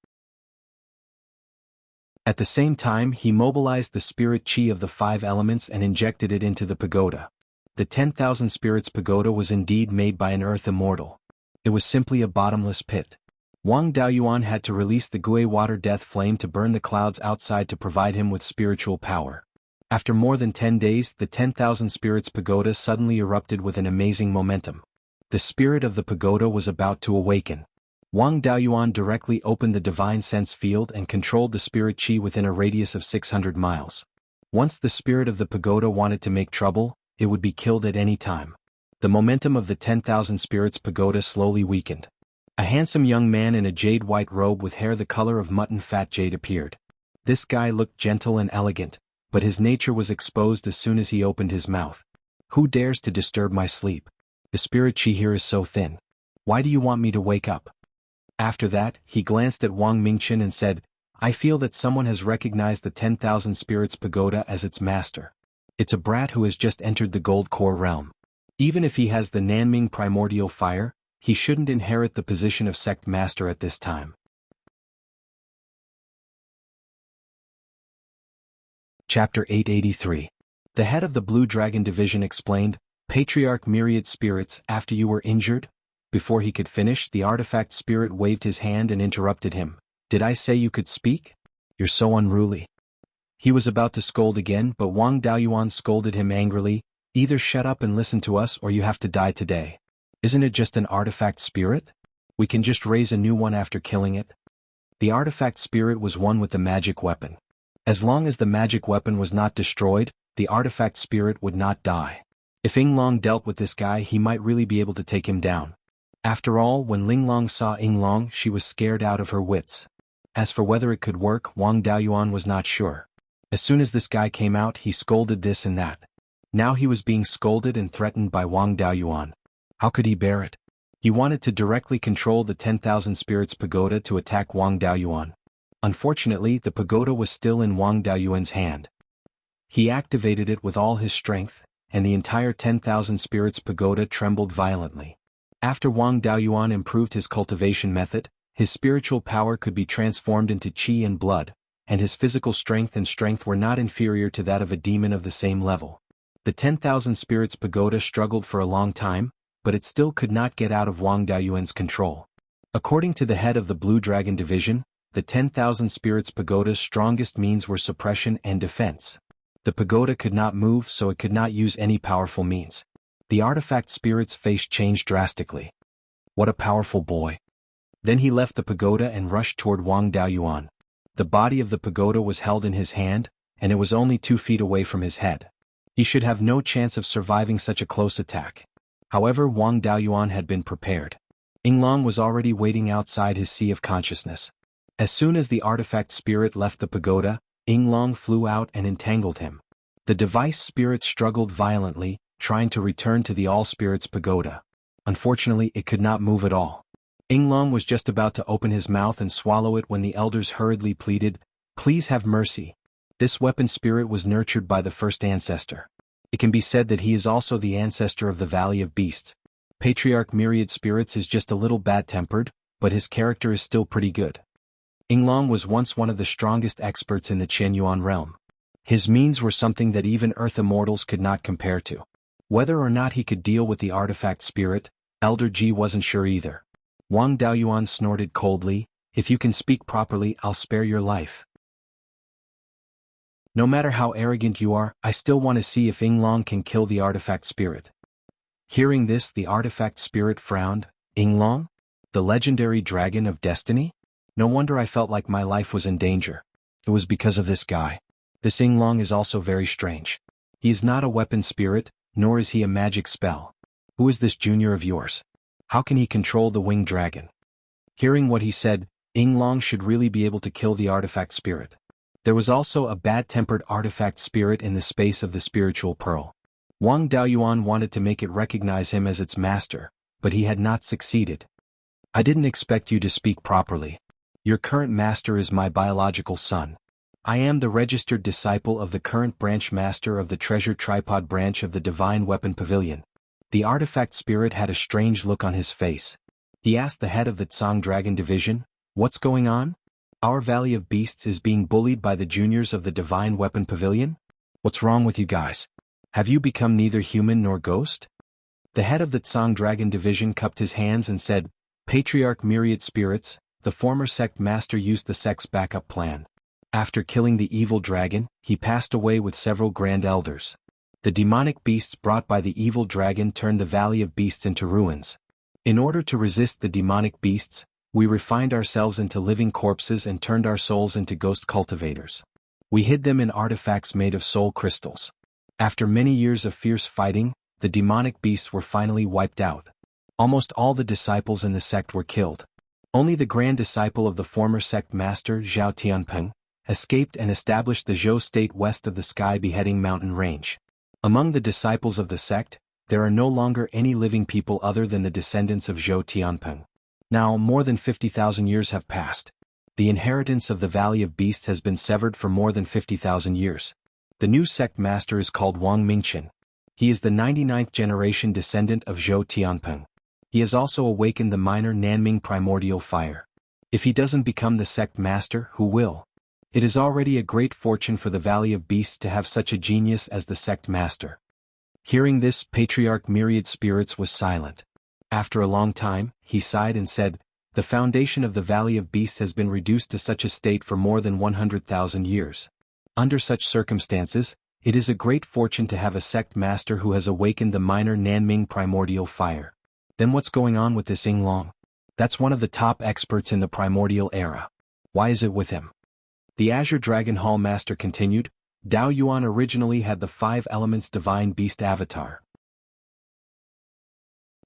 At the same time, he mobilized the spirit chi of the 5 elements and injected it into the pagoda. The 10,000 Spirits Pagoda was indeed made by an earth immortal. It was simply a bottomless pit. Wang Daoyuan had to release the Gui water death flame to burn the clouds outside to provide him with spiritual power. After more than 10 days, the 10,000 Spirits Pagoda suddenly erupted with an amazing momentum. The spirit of the pagoda was about to awaken. Wang Daoyuan directly opened the divine sense field and controlled the spirit chi within a radius of 600 miles. Once the spirit of the pagoda wanted to make trouble, it would be killed at any time. The momentum of the 10,000 Spirits Pagoda slowly weakened. A handsome young man in a jade-white robe with hair the color of mutton fat jade appeared. This guy looked gentle and elegant, but his nature was exposed as soon as he opened his mouth. "Who dares to disturb my sleep? The spirit chi here is so thin. Why do you want me to wake up?" After that, he glanced at Wang Mingchen and said, "I feel that someone has recognized the 10,000 Spirits Pagoda as its master. It's a brat who has just entered the Gold Core realm. Even if he has the Nanming primordial fire, he shouldn't inherit the position of sect master at this time." Chapter 883. The head of the Blue Dragon Division explained, Patriarch Myriad Spirits, after you were injured? Before he could finish, the artifact spirit waved his hand and interrupted him. Did I say you could speak? You're so unruly. He was about to scold again, but Wang Daoyuan scolded him angrily. Either shut up and listen to us or you have to die today. Isn't it just an artifact spirit? We can just raise a new one after killing it. The artifact spirit was one with the magic weapon. As long as the magic weapon was not destroyed, the artifact spirit would not die. If Yinglong dealt with this guy, he might really be able to take him down. After all, when Linglong saw Yinglong, she was scared out of her wits. As for whether it could work, Wang Daoyuan was not sure. As soon as this guy came out, he scolded this and that. Now he was being scolded and threatened by Wang Daoyuan. How could he bear it? He wanted to directly control the 10,000 Spirits Pagoda to attack Wang Daoyuan. Unfortunately, the pagoda was still in Wang Daoyuan's hand. He activated it with all his strength, and the entire 10,000 Spirits Pagoda trembled violently. After Wang Daoyuan improved his cultivation method, his spiritual power could be transformed into qi and blood, and his physical strength were not inferior to that of a demon of the same level. The 10,000 Spirits Pagoda struggled for a long time, but it still could not get out of Wang Daoyuan's control. According to the head of the Blue Dragon Division, the 10,000 Spirits Pagoda's strongest means were suppression and defense. The pagoda could not move, so it could not use any powerful means. The artifact spirit's face changed drastically. What a powerful boy. Then he left the pagoda and rushed toward Wang Daoyuan. The body of the pagoda was held in his hand, and it was only 2 feet away from his head. He should have no chance of surviving such a close attack. However, Wang Daoyuan had been prepared. Yinglong was already waiting outside his sea of consciousness. As soon as the artifact spirit left the pagoda, Yinglong flew out and entangled him. The device spirit struggled violently, trying to return to the All-Spirits Pagoda. Unfortunately, it could not move at all. Yinglong was just about to open his mouth and swallow it when the elders hurriedly pleaded, Please have mercy. This weapon spirit was nurtured by the first ancestor. It can be said that he is also the ancestor of the Valley of Beasts. Patriarch Myriad Spirits is just a little bad-tempered, but his character is still pretty good. Yinglong was once one of the strongest experts in the Qianyuan realm. His means were something that even Earth immortals could not compare to. Whether or not he could deal with the artifact spirit, Elder Ji wasn't sure either. Wang Daoyuan snorted coldly, If you can speak properly, I'll spare your life. No matter how arrogant you are, I still want to see if Yinglong can kill the artifact spirit. Hearing this, the artifact spirit frowned. Yinglong? The legendary dragon of destiny? No wonder I felt like my life was in danger. It was because of this guy. This Yinglong is also very strange. He is not a weapon spirit, nor is he a magic spell. Who is this junior of yours? How can he control the winged dragon? Hearing what he said, Yinglong should really be able to kill the artifact spirit. There was also a bad-tempered artifact spirit in the space of the spiritual pearl. Wang Daoyuan wanted to make it recognize him as its master, but he had not succeeded. I didn't expect you to speak properly. Your current master is my biological son. I am the registered disciple of the current branch master of the treasure tripod branch of the Divine Weapon Pavilion. The artifact spirit had a strange look on his face. He asked the head of the Tsang Dragon Division, What's going on? Our Valley of Beasts is being bullied by the juniors of the Divine Weapon Pavilion? What's wrong with you guys? Have you become neither human nor ghost? The head of the Tsang Dragon Division cupped his hands and said, Patriarch Myriad Spirits, the former sect master used the sect's backup plan. After killing the evil dragon, he passed away with several grand elders. The demonic beasts brought by the evil dragon turned the Valley of Beasts into ruins. In order to resist the demonic beasts, we refined ourselves into living corpses and turned our souls into ghost cultivators. We hid them in artifacts made of soul crystals. After many years of fierce fighting, the demonic beasts were finally wiped out. Almost all the disciples in the sect were killed. Only the grand disciple of the former sect master Zhao Tianpeng escaped and established the Zhou state west of the Sky Beheading Mountain Range. Among the disciples of the sect, there are no longer any living people other than the descendants of Zhou Tianpeng. Now, more than 50,000 years have passed. The inheritance of the Valley of Beasts has been severed for more than 50,000 years. The new sect master is called Wang Mingqian. He is the 99th generation descendant of Zhou Tianpeng. He has also awakened the minor Nanming primordial fire. If he doesn't become the sect master, who will? It is already a great fortune for the Valley of Beasts to have such a genius as the sect master. Hearing this, Patriarch Myriad Spirits was silent. After a long time, he sighed and said, "The foundation of the Valley of Beasts has been reduced to such a state for more than 100,000 years. Under such circumstances, it is a great fortune to have a sect master who has awakened the minor Nanming primordial fire." Then what's going on with this Yinglong? That's one of the top experts in the primordial era. Why is it with him? The Azure Dragon Hall Master continued, Dao Yuan originally had the 5 elements divine beast avatar.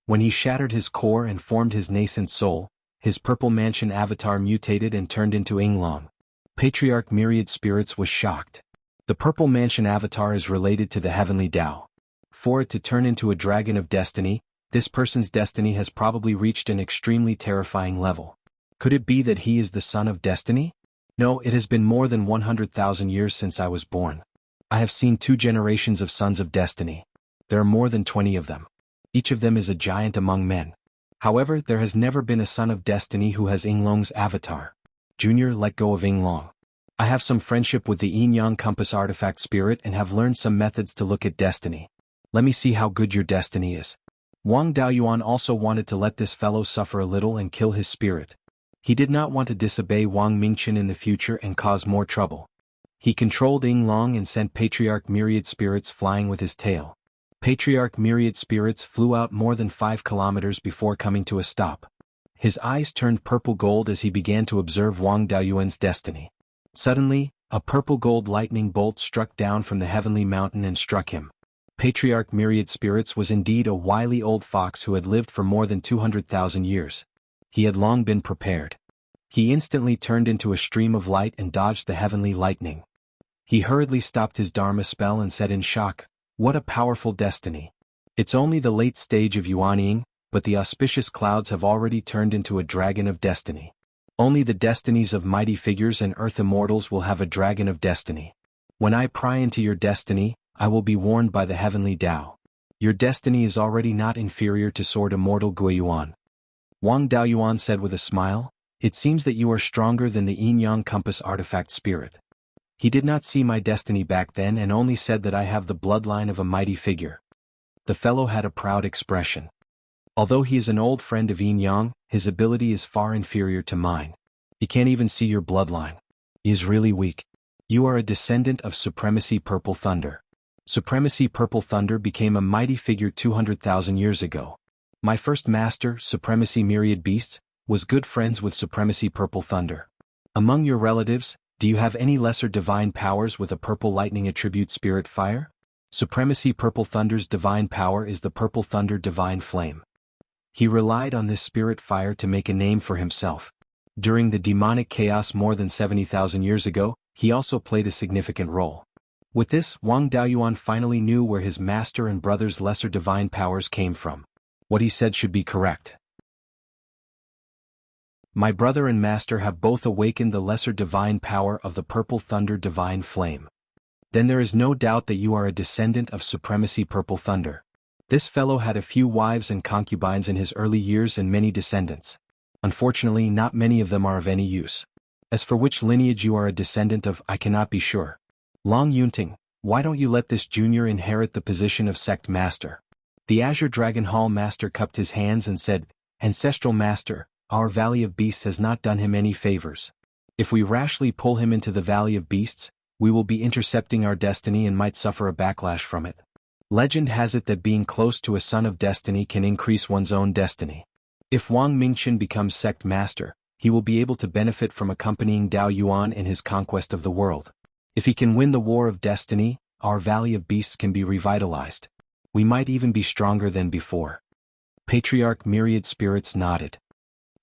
When he shattered his core and formed his nascent soul, his purple mansion avatar mutated and turned into Yinglong. Patriarch Myriad Spirits was shocked. The purple mansion avatar is related to the heavenly Dao. For it to turn into a dragon of destiny, this person's destiny has probably reached an extremely terrifying level. Could it be that he is the son of destiny? No, it has been more than 100,000 years since I was born. I have seen 2 generations of sons of destiny. There are more than 20 of them. Each of them is a giant among men. However, there has never been a son of destiny who has Yinglong's avatar. Junior, let go of Yinglong. I have some friendship with the Yin-Yang Compass artifact spirit and have learned some methods to look at destiny. Let me see how good your destiny is. Wang Daoyuan also wanted to let this fellow suffer a little and kill his spirit. He did not want to disobey Wang Mingchen in the future and cause more trouble. He controlled Yinglong and sent Patriarch Myriad Spirits flying with his tail. Patriarch Myriad Spirits flew out more than 5 kilometers before coming to a stop. His eyes turned purple gold as he began to observe Wang Daoyuan's destiny. Suddenly, a purple gold lightning bolt struck down from the heavenly mountain and struck him. Patriarch Myriad Spirits was indeed a wily old fox who had lived for more than 200,000 years. He had long been prepared. He instantly turned into a stream of light and dodged the heavenly lightning. He hurriedly stopped his Dharma spell and said in shock, "What a powerful destiny. It's only the late stage of Yuanying, but the auspicious clouds have already turned into a dragon of destiny. Only the destinies of mighty figures and earth immortals will have a dragon of destiny. When I pry into your destiny, I will be warned by the heavenly Tao. Your destiny is already not inferior to Sword Immortal Guiyuan." Wang Daoyuan said with a smile, "It seems that you are stronger than the Yin-Yang Compass artifact spirit." He did not see my destiny back then and only said that I have the bloodline of a mighty figure. The fellow had a proud expression. Although he is an old friend of Yin-Yang, his ability is far inferior to mine. He can't even see your bloodline. He is really weak. You are a descendant of Supremacy Purple Thunder. Supremacy Purple Thunder became a mighty figure 200,000 years ago. My first master, Supremacy Myriad Beasts, was good friends with Supremacy Purple Thunder. Among your relatives, do you have any lesser divine powers with a purple lightning attribute spirit fire? Supremacy Purple Thunder's divine power is the Purple Thunder Divine Flame. He relied on this spirit fire to make a name for himself. During the demonic chaos more than 70,000 years ago, he also played a significant role. With this, Wang Daoyuan finally knew where his master and brother's lesser divine powers came from. What he said should be correct. My brother and master have both awakened the lesser divine power of the Purple Thunder Divine Flame. Then there is no doubt that you are a descendant of Supremacy Purple Thunder. This fellow had a few wives and concubines in his early years and many descendants. Unfortunately, not many of them are of any use. As for which lineage you are a descendant of, I cannot be sure. Long Yunting, why don't you let this junior inherit the position of sect master? The Azure Dragon Hall Master cupped his hands and said, "Ancestral Master, our Valley of Beasts has not done him any favors. If we rashly pull him into the Valley of Beasts, we will be intercepting our destiny and might suffer a backlash from it. Legend has it that being close to a son of destiny can increase one's own destiny. If Wang Mingchen becomes sect master, he will be able to benefit from accompanying Dao Yuan in his conquest of the world. If he can win the war of destiny, our Valley of Beasts can be revitalized. We might even be stronger than before." Patriarch Myriad Spirits nodded.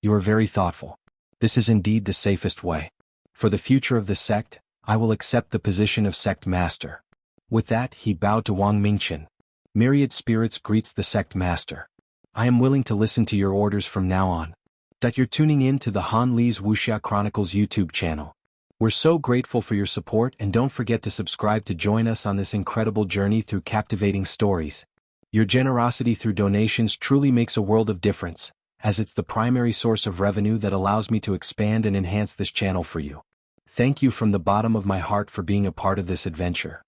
"You are very thoughtful. This is indeed the safest way. For the future of the sect, I will accept the position of sect master." With that, he bowed to Wang Mingchen. "Myriad Spirits greets the sect master. I am willing to listen to your orders from now on." That you're tuning in to the Han Li's Wuxia Chronicles YouTube channel. We're so grateful for your support, and don't forget to subscribe to join us on this incredible journey through captivating stories. Your generosity through donations truly makes a world of difference, as it's the primary source of revenue that allows me to expand and enhance this channel for you. Thank you from the bottom of my heart for being a part of this adventure.